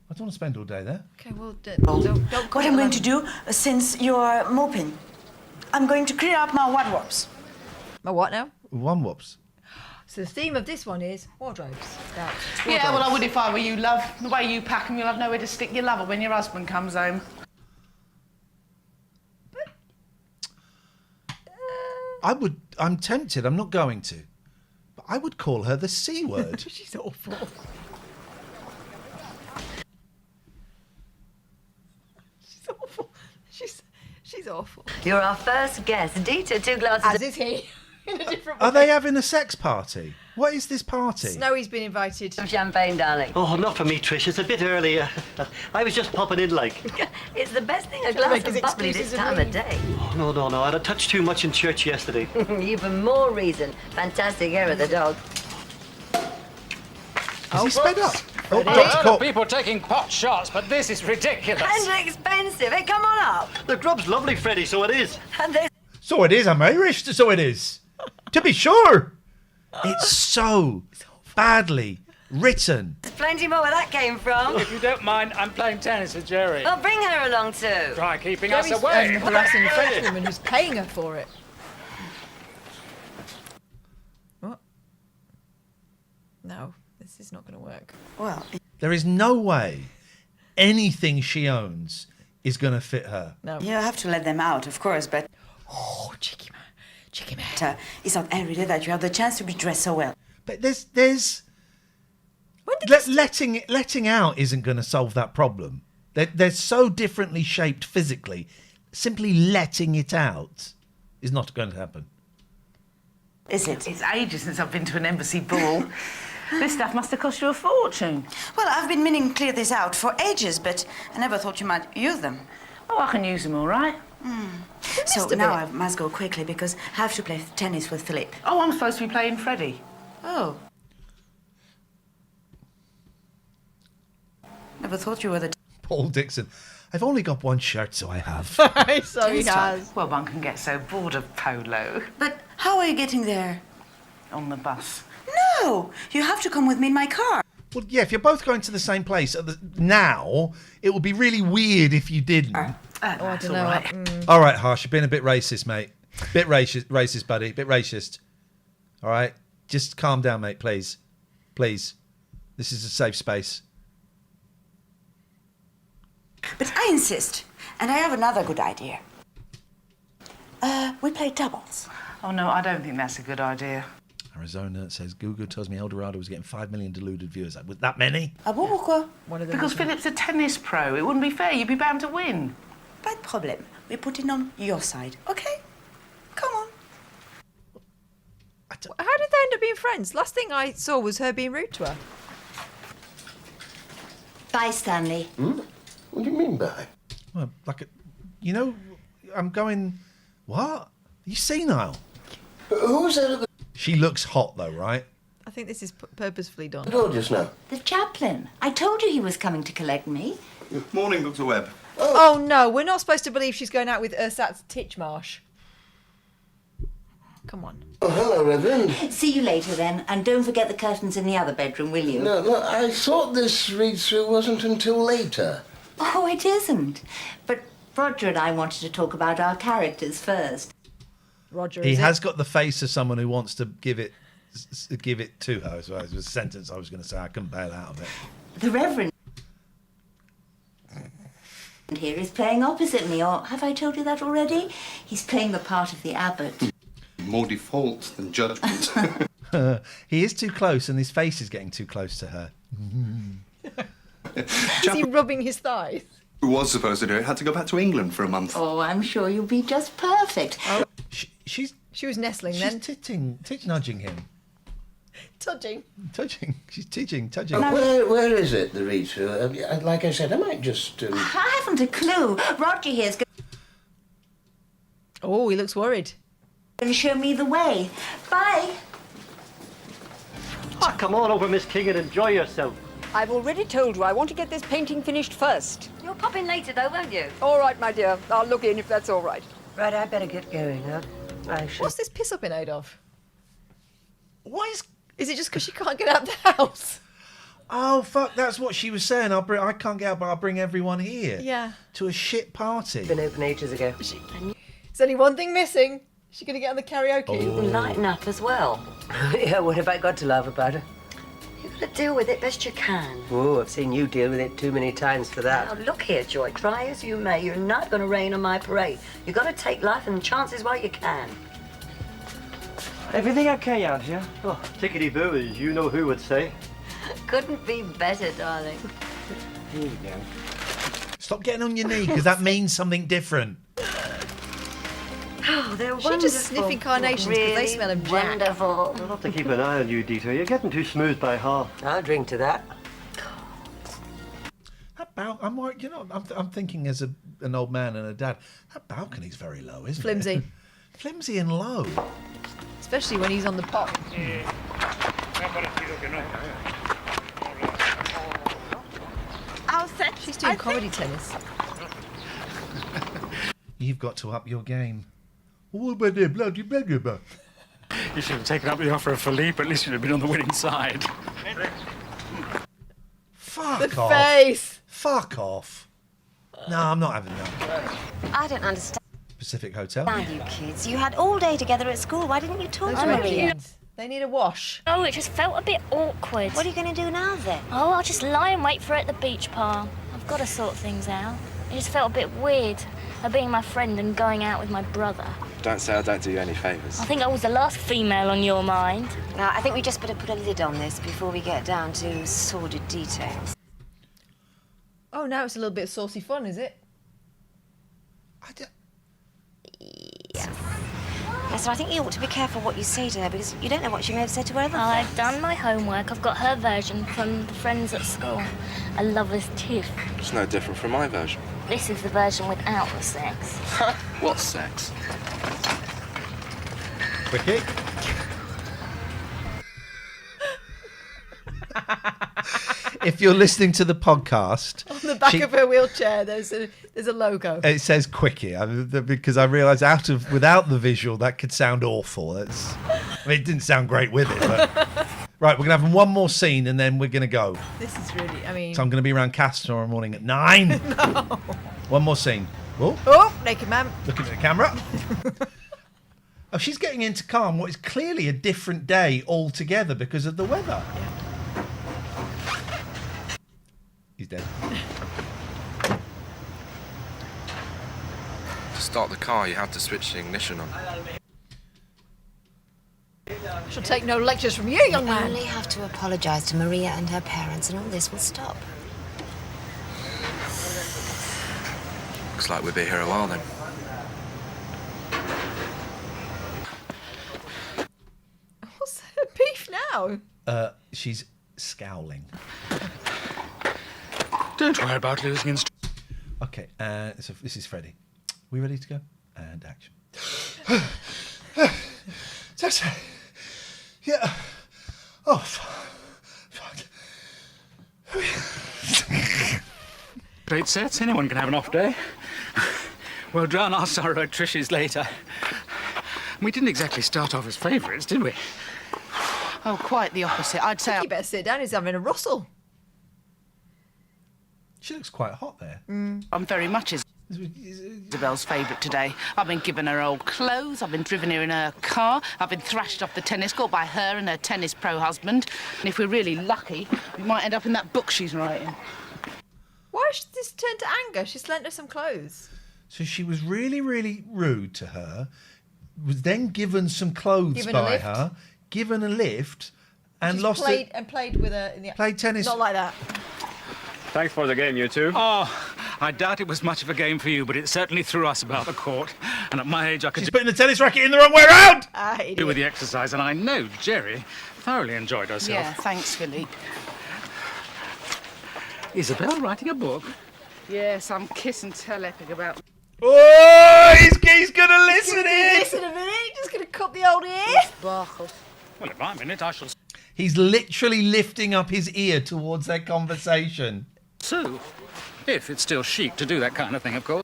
Speaker 1: I don't want to spend all day there.
Speaker 2: Okay, well, don't
Speaker 16: What I'm going to do, since you're moping, I'm going to clear up my wardrobes.
Speaker 2: My what now?
Speaker 1: One whoops.
Speaker 2: So the theme of this one is wardrobes.
Speaker 4: Yeah, well, I would if I were you, love. The way you pack them, you'll have nowhere to stick your lover when your husband comes home.
Speaker 1: I'm tempted. I'm not going to. But I would call her the C word.
Speaker 2: She's awful. She's awful. She's awful.
Speaker 6: You're our first guest. Dieter, 2 glasses.
Speaker 2: As is he. In a different way.
Speaker 1: Are they having a sex party? What is this party?
Speaker 2: Snowy's been invited.
Speaker 6: Some champagne, darling.
Speaker 9: Oh, not for me, Trish. It's a bit early. I was just popping in, like.
Speaker 6: It's the best thing a glass of bubbly this time of day.
Speaker 9: Oh, no. I had a touch too much in church yesterday.
Speaker 6: Even more reason. Fantastic hair of the dog.
Speaker 1: Is he sped up?
Speaker 18: Oh, a lot of people taking pot shots, but this is ridiculous.
Speaker 6: And expensive. Hey, come on up.
Speaker 9: The grub's lovely, Freddie, so it is.
Speaker 6: And there's...
Speaker 1: So it is, I'm Irish, so it is. To be sure. It's so badly written.
Speaker 6: There's plenty more where that came from.
Speaker 18: If you don't mind, I'm playing tennis with Jerry.
Speaker 6: Well, bring her along too.
Speaker 18: Try keeping
Speaker 2: Jerry's
Speaker 18: us away.
Speaker 2: harassing the French woman who's paying her for it. What? No, this is not going to work.
Speaker 16: Well,
Speaker 1: There is no way anything she owns is going to fit her.
Speaker 2: No.
Speaker 16: You have to let them out, of course, but...
Speaker 2: Oh, cheeky man.
Speaker 16: It's not every day that you have the chance to be dressed so well.
Speaker 1: But letting out isn't going to solve that problem. They're so differently shaped physically. Simply letting it out is not going to happen.
Speaker 16: Is it?
Speaker 4: It's ages since I've been to an embassy ball. This stuff must have cost you a fortune.
Speaker 16: Well, I've been meaning to clear this out for ages, but I never thought you might use them.
Speaker 4: Oh, I can use them all right.
Speaker 16: So now I must go quickly because I have to play tennis with Philip.
Speaker 4: Oh, I'm supposed to be playing Freddie.
Speaker 16: Oh. Never thought you were the...
Speaker 1: Paul Dixon. I've only got one shirt, so I have.
Speaker 2: So he has.
Speaker 4: Well, one can get so bored of polo.
Speaker 16: But how are you getting there?
Speaker 4: On the bus.
Speaker 16: No! You have to come with me in my car.
Speaker 1: Well, yeah, if you're both going to the same place now, it would be really weird if you didn't.
Speaker 2: I don't know.
Speaker 4: Right.
Speaker 1: All right, Harsh, you've been a bit racist, mate. Bit racist, buddy. Bit racist. All right? Just calm down, mate, please. Please. This is a safe space.
Speaker 16: But I insist. And I have another good idea. We play doubles.
Speaker 4: Oh, no, I don't think that's a good idea.
Speaker 1: Arizona says, Google tells me El Dorado was getting 5 million deluded viewers. Was that many?
Speaker 16: Pourquoi?
Speaker 4: Because Philip's a tennis pro. It wouldn't be fair. You'd be bound to win.
Speaker 16: Pas de problème. We put it on your side, okay? Come on.
Speaker 2: How did they end up being friends? Last thing I saw was her being rude to her.
Speaker 6: Bye, Stanley.
Speaker 15: What do you mean by?
Speaker 1: Well, I'm going, what? Are you senile?
Speaker 15: Who's that?
Speaker 1: She looks hot, though, right?
Speaker 2: I think this is purposefully done.
Speaker 15: I told you just now.
Speaker 6: The chaplain. I told you he was coming to collect me.
Speaker 19: Morning, Dr. Webb.
Speaker 2: Oh, no, we're not supposed to believe she's going out with Ursat Titchmarsh. Come on.
Speaker 15: Oh, hello, Reverend.
Speaker 6: See you later, then. And don't forget the curtains in the other bedroom, will you?
Speaker 15: No, I thought this read-through wasn't until later.
Speaker 6: Oh, it isn't. But Roger and I wanted to talk about our characters first.
Speaker 2: Roger,
Speaker 1: He has got the face of someone who wants to give it to her as well. It was a sentence I was going to say. I couldn't bail out of it.
Speaker 6: The Reverend here is playing opposite me, or have I told you that already? He's playing the part of the abbot.
Speaker 19: More default than judgment.
Speaker 1: He is too close, and his face is getting too close to her.
Speaker 2: Is he rubbing his thighs?
Speaker 19: Who was supposed to do it had to go back to England for a month.
Speaker 6: Oh, I'm sure you'll be just perfect.
Speaker 2: She was nestling then.
Speaker 1: She's nudging him.
Speaker 2: Touching.
Speaker 1: She's touching.
Speaker 15: Where is it, the read-through? Like I said, I might just...
Speaker 6: I haven't a clue. Roger here's
Speaker 2: Oh, he looks worried.
Speaker 6: going to show me the way. Bye.
Speaker 9: Ah, come on over, Miss King, and enjoy yourself.
Speaker 11: I've already told you I want to get this painting finished first.
Speaker 5: You'll pop in later, though, won't you?
Speaker 11: All right, my dear. I'll look in if that's all right.
Speaker 14: Right, I better get going now.
Speaker 2: What's this piss up in aid of?
Speaker 1: Why
Speaker 2: is it just because she can't get out of the house?
Speaker 1: Oh, fuck, that's what she was saying. I can't get out, but I'll bring everyone here.
Speaker 2: Yeah.
Speaker 1: To a shit party.
Speaker 14: Been open ages ago.
Speaker 2: There's only one thing missing. Is she going to get on the karaoke?
Speaker 5: You can lighten up as well.
Speaker 14: Yeah, what have I got to laugh about her?
Speaker 5: You've got to deal with it best you can.
Speaker 14: Oh, I've seen you deal with it too many times for that.
Speaker 5: Now, look here, Joy. Try as you may, you're not going to rain on my parade. You've got to take life and chances while you can.
Speaker 3: Everything okay out here? Oh, tickety-boo, as you know who would say.
Speaker 5: Couldn't be better, darling.
Speaker 3: Here you go.
Speaker 1: Stop getting on your knee, because that means something different.
Speaker 5: Oh, they're
Speaker 2: She's just sniffing carnations because they smell of Jack.
Speaker 5: Wonderful.
Speaker 3: I'll have to keep an eye on you, Dito. You're getting too smooth by half.
Speaker 14: I'll drink to that.
Speaker 1: I'm thinking as an old man and a dad, that balcony's very low, isn't
Speaker 2: Flimsy.
Speaker 1: it? Flimsy and low.
Speaker 2: Especially when he's on the pop. She's doing comedy tennis.
Speaker 1: You've got to up your game. What about that bloody beggar?
Speaker 18: You should have taken up the offer of Philippe. At least you'd have been on the winning side.
Speaker 1: Fuck
Speaker 2: The
Speaker 1: off.
Speaker 2: face.
Speaker 1: Fuck off. No, I'm not having that.
Speaker 5: I don't understand
Speaker 1: Pacific Hotel.
Speaker 5: you kids. You had all day together at school. Why didn't you talk
Speaker 2: Those
Speaker 5: to
Speaker 2: red
Speaker 5: me?
Speaker 2: jeans. They need a wash.
Speaker 10: Oh, it just felt a bit awkward.
Speaker 5: What are you going to do now, then?
Speaker 10: Oh, I'll just lie and wait for her at the beach bar. I've got to sort things out. It just felt a bit weird, her being my friend and going out with my brother.
Speaker 13: Don't say I don't do you any favours.
Speaker 10: I think I was the last female on your mind.
Speaker 5: Now, I think we just better put a lid on this before we get down to sordid details.
Speaker 2: Oh, now it's a little bit of saucy fun, is it?
Speaker 5: Yes, so I think you ought to be careful what you say to her because you don't know what she may have said to her other
Speaker 10: I've
Speaker 5: friends.
Speaker 10: done my homework. I've got her version from the friends at school. A lover's tiff.
Speaker 13: It's no different from my version.
Speaker 10: This is the version without the sex.
Speaker 13: What sex?
Speaker 1: Quickie. If you're listening to the podcast,
Speaker 2: On the back of her wheelchair, there's a logo.
Speaker 1: it says Quickie because I realised without the visual that could sound awful. It didn't sound great with it. But... Right, we're gonna have one more scene and then we're gonna go.
Speaker 2: This is really, I mean.
Speaker 1: So I'm gonna be around Castor tomorrow morning at 9.
Speaker 2: No.
Speaker 1: One more scene. Oh,
Speaker 2: naked man.
Speaker 1: Looking at the camera. Oh, she's getting into calm. What is clearly a different day altogether because of the weather.
Speaker 2: Yeah.
Speaker 1: He's dead.
Speaker 13: To start the car, you have to switch the ignition on.
Speaker 2: I shall take no lectures from you, young man.
Speaker 5: You only have to apologise to Maria and her parents and all this will stop.
Speaker 13: Looks like we'll be here a while then.
Speaker 2: What's her beef now?
Speaker 1: She's scowling.
Speaker 18: Don't worry about losing instruction.
Speaker 1: Okay, so this is Freddie. We ready to go? And action. That's yeah. Oh, fuck.
Speaker 18: Great sets. Anyone can have an off day. We'll drown our sorrow at Trish's later. We didn't exactly start off as favourites, did we?
Speaker 4: Oh, quite the opposite. I'd say.
Speaker 2: You better sit down. He's having a rustle.
Speaker 1: She looks quite hot there.
Speaker 4: I'm very much Isabel's favourite today. I've been giving her old clothes, I've been driven here in her car, I've been thrashed off the tennis court by her and her tennis pro husband. And if we're really lucky, we might end up in that book she's writing.
Speaker 2: Why has this turned to anger? She's lent her some clothes.
Speaker 1: So she was really, really rude to her, was then given some clothes by her, given a lift, and
Speaker 2: She's
Speaker 1: lost
Speaker 2: played
Speaker 1: it.
Speaker 2: and played with her in the
Speaker 1: Played tennis.
Speaker 2: Not like that.
Speaker 18: Thanks for the game, you two. Oh, I doubt it was much of a game for you, but it certainly threw us about the court. And at my age, I could
Speaker 1: She's putting the tennis racket in the wrong way around!
Speaker 18: do with the exercise, and I know Jerry thoroughly enjoyed herself.
Speaker 4: Yeah, thanks, Philippe.
Speaker 18: Isabel writing a book?
Speaker 4: Yes, I'm kiss and tell epic about...
Speaker 1: Oh, he's gonna listen in!
Speaker 2: Listen a minute, just gonna cut the old ear.
Speaker 18: Well, if I'm in it, I shall...
Speaker 1: He's literally lifting up his ear towards their conversation.
Speaker 18: So, if it's still chic to do that kind of thing, of course.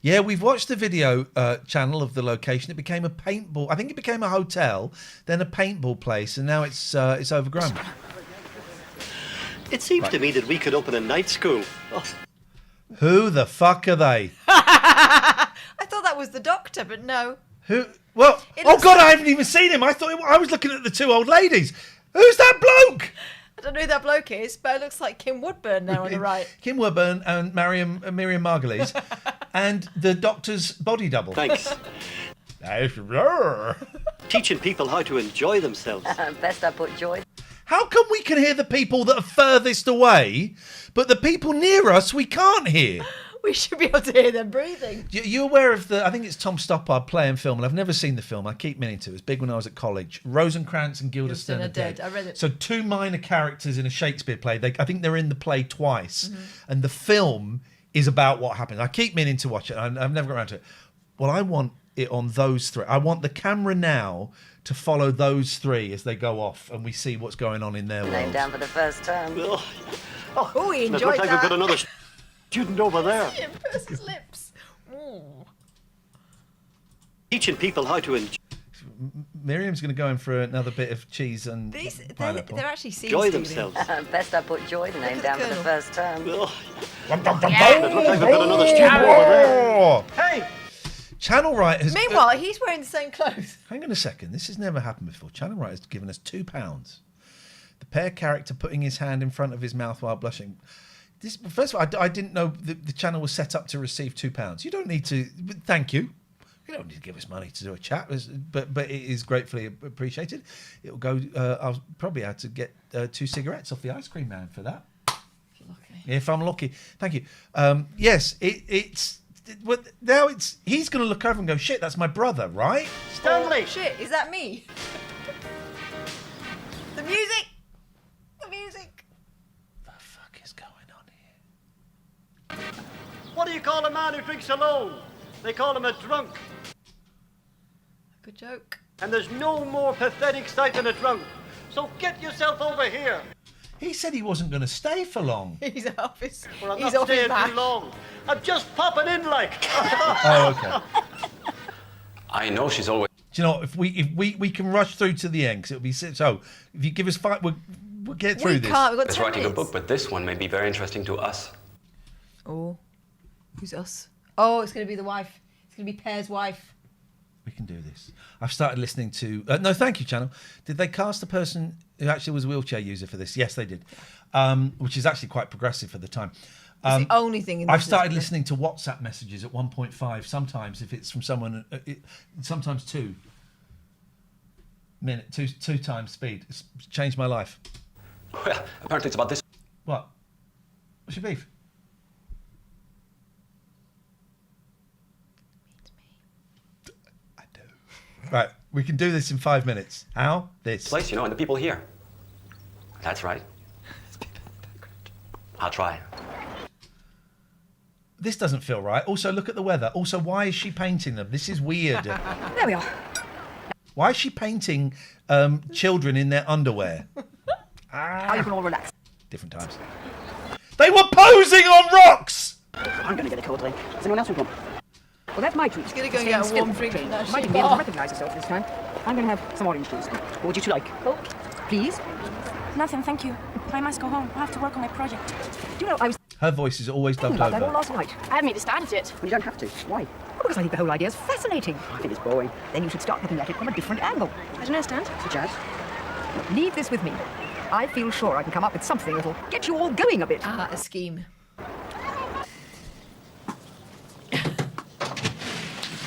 Speaker 1: Yeah, we've watched the video channel of the location. It became a paintball. I think it became a hotel, then a paintball place, and now it's overgrown.
Speaker 3: It seems to me that we could open a night school. Oh.
Speaker 1: Who the fuck are they?
Speaker 2: I thought that was the doctor, but no.
Speaker 1: Who? Well, oh God, I haven't even seen him. I thought I was looking at the two old ladies. Who's that bloke?
Speaker 2: I don't know who that bloke is, but it looks like Kim Woodburn there on the right.
Speaker 1: Kim Woodburn and Miriam Margolyes, and the doctor's body double.
Speaker 3: Thanks. Teaching people how to enjoy themselves.
Speaker 5: Best I put joy.
Speaker 1: How come we can hear the people that are furthest away, but the people near us we can't hear?
Speaker 2: We should be able to hear them breathing.
Speaker 1: You aware of the? I think it's Tom Stoppard playing film, and I've never seen the film. I keep meaning to. It was big when I was at college. Rosencrantz and Guildenstern are dead.
Speaker 2: I read it.
Speaker 1: So two minor characters in a Shakespeare play. I think they're in the play twice, and the film is about what happened. I keep meaning to watch it. I've never got around to it. Well, I want it on those three. I want the camera now to follow those three as they go off, and we see what's going on in their world.
Speaker 5: Name down for the first time.
Speaker 2: Oh, he enjoyed
Speaker 3: looks like
Speaker 2: that.
Speaker 3: we've got another student over there.
Speaker 2: See him purse his lips. Ooh.
Speaker 3: Teaching people how to enjoy.
Speaker 1: Miriam's going to go in for another bit of cheese and pineapple.
Speaker 2: They're actually scene
Speaker 3: Enjoy
Speaker 2: stealing.
Speaker 3: themselves.
Speaker 5: Best I put joy the name down for the first time.
Speaker 3: It looks like we've got another student over there. Hey!
Speaker 1: Channel Right has...
Speaker 2: Meanwhile, he's wearing the same clothes.
Speaker 1: Hang on a second. This has never happened before. Channel Right has given us £2. The pair character putting his hand in front of his mouth while blushing. First of all, I didn't know the channel was set up to receive £2. You don't need to... Thank you. You don't need to give us money to do a chat, but it is gratefully appreciated. It will go... I'll probably have to get 2 cigarettes off the ice cream man for that. If I'm lucky. Thank you. Yes, it's... Well, now he's going to look over and go, shit, that's my brother, right?
Speaker 3: Stanley!
Speaker 2: Oh, shit, is that me? The music! The music!
Speaker 1: The fuck is going on here?
Speaker 3: What do you call a man who drinks alone? They call him a drunk.
Speaker 2: Good joke.
Speaker 3: And there's no more pathetic sight than a drunk. So get yourself over here.
Speaker 1: He said he wasn't going to stay for long.
Speaker 2: He's off his...
Speaker 3: Well, I'm
Speaker 2: he's
Speaker 3: not
Speaker 2: off his
Speaker 3: staying
Speaker 2: back.
Speaker 3: too long. I'm just popping in like.
Speaker 1: Oh, okay.
Speaker 7: I know she's always...
Speaker 1: Do you know, if we can rush through to the end, because it'll be... So, if you give us 5... We'll get through this.
Speaker 2: Can't. We've got
Speaker 7: is
Speaker 2: 10
Speaker 7: writing a
Speaker 2: minutes.
Speaker 7: book, but this one may be very interesting to us.
Speaker 2: Oh. Who's us? Oh, it's going to be the wife. It's going to be Pear's wife.
Speaker 1: We can do this. I've started listening to... no, thank you, channel. Did they cast a person who actually was a wheelchair user for this? Yes, they did. Which is actually quite progressive for the time.
Speaker 2: It's the only thing in this
Speaker 1: I've started listening to WhatsApp messages at 1.5 sometimes if it's from someone... sometimes 2 times speed. It's changed my life.
Speaker 7: Well, apparently it's about this.
Speaker 1: What? What's your beef? Right, we can do this in 5 minutes. How? This.
Speaker 7: Place, you know, and the people here. That's right. I'll try.
Speaker 1: This doesn't feel right. Also, look at the weather. Also, why is she painting them? This is weird.
Speaker 11: There we are.
Speaker 1: Why is she painting children in their underwear?
Speaker 11: Now you can all relax.
Speaker 1: Different times. They were posing on rocks!
Speaker 11: I'm going to get a cold drink. Does anyone else want one? Well, that's my treat.
Speaker 2: He's going to go and get a warm drink from that
Speaker 11: Might
Speaker 2: shit
Speaker 11: be able to
Speaker 2: bar.
Speaker 11: recognise herself this time. I'm going to have some orange juice. What would you two like? Coke? Please?
Speaker 10: Nothing, thank you. I must go home. I have to work on my project.
Speaker 11: Do you know, I was
Speaker 1: Her voice is always
Speaker 11: thinking
Speaker 1: dubbed
Speaker 11: about that all
Speaker 1: over.
Speaker 11: last night.
Speaker 10: I haven't even started it.
Speaker 11: Well, you don't have to. Why? Well, because I think the whole idea is fascinating. I think it's boring. Then you should start looking at it from a different angle.
Speaker 10: I don't understand.
Speaker 11: Such as? Leave this with me. I feel sure I can come up with something that'll get you all going a bit.
Speaker 2: A scheme.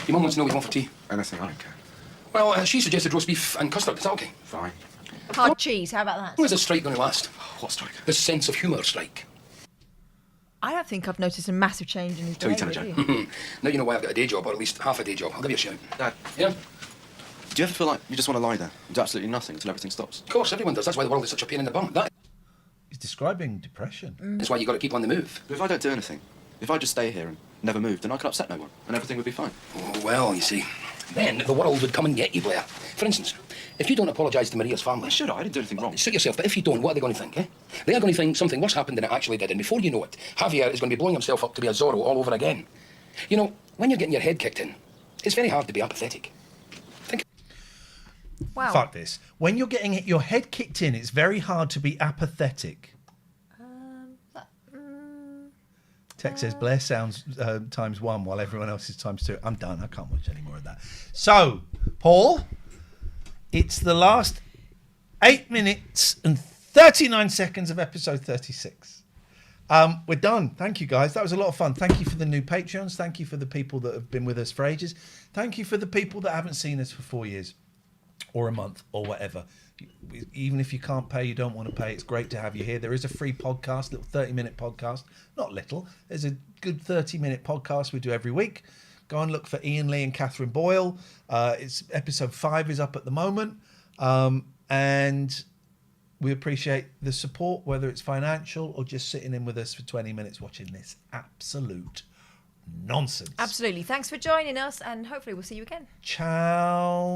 Speaker 22: Your mum wants to know what you want for tea.
Speaker 19: Anything, I don't care.
Speaker 22: Well, she suggested roast beef and custard. Is that okay?
Speaker 19: Fine.
Speaker 2: Hard cheese, how about that?
Speaker 22: When's the strike going to last?
Speaker 19: What strike?
Speaker 22: The sense of humour strike.
Speaker 2: I don't think I've noticed a massive change in his
Speaker 19: Till you
Speaker 2: behaviour,
Speaker 19: tell
Speaker 2: do
Speaker 19: me,
Speaker 2: you?
Speaker 22: Now you know why I've got a day job, or at least half a day job. I'll give you a shout.
Speaker 19: Dad,
Speaker 22: Yeah?
Speaker 19: do you ever feel like you just want to lie there and do absolutely nothing until everything stops?
Speaker 22: Of course, everyone does. That's why the world is such a pain in the bum. That
Speaker 1: He's describing depression.
Speaker 22: is why you got to keep on the move.
Speaker 19: But if I don't do anything, if I just stay here and never move, then I could upset no one and everything would be fine.
Speaker 22: Oh, well, you see, then the world would come and get you, Blair. For instance, If you don't apologise to Maria's family...
Speaker 19: Sure, I didn't do anything wrong.
Speaker 22: Suit yourself, but if you don't, what are they going to think, eh? They are going to think something worse happened than it actually did, and before you know it, Javier is going to be blowing himself up to be a Zorro all over again. You know, when you're getting your head kicked in, it's very hard to be apathetic.
Speaker 2: Wow.
Speaker 1: Fuck this. When you're getting your head kicked in, it's very hard to be apathetic. Tex says Blair sounds ×1 while everyone else is ×2. I'm done. I can't watch any more of that. So, Paul, it's the last 8 minutes and 39 seconds of episode 36. We're done. Thank you, guys. That was a lot of fun. Thank you for the new Patreons. Thank you for the people that have been with us for ages. Thank you for the people that haven't seen us for 4 years or a month or whatever. Even if you can't pay, you don't want to pay, it's great to have you here. There is a free podcast, little 30-minute podcast. Not little. There's a good 30-minute podcast we do every week. Go and look for Iain, Lee and Katherine Boyle. It's episode 5 is up at the moment. And we appreciate the support, whether it's financial or just sitting in with us for 20 minutes watching this absolute nonsense.
Speaker 2: Absolutely. Thanks for joining us, and hopefully we'll see you again.
Speaker 1: Ciao.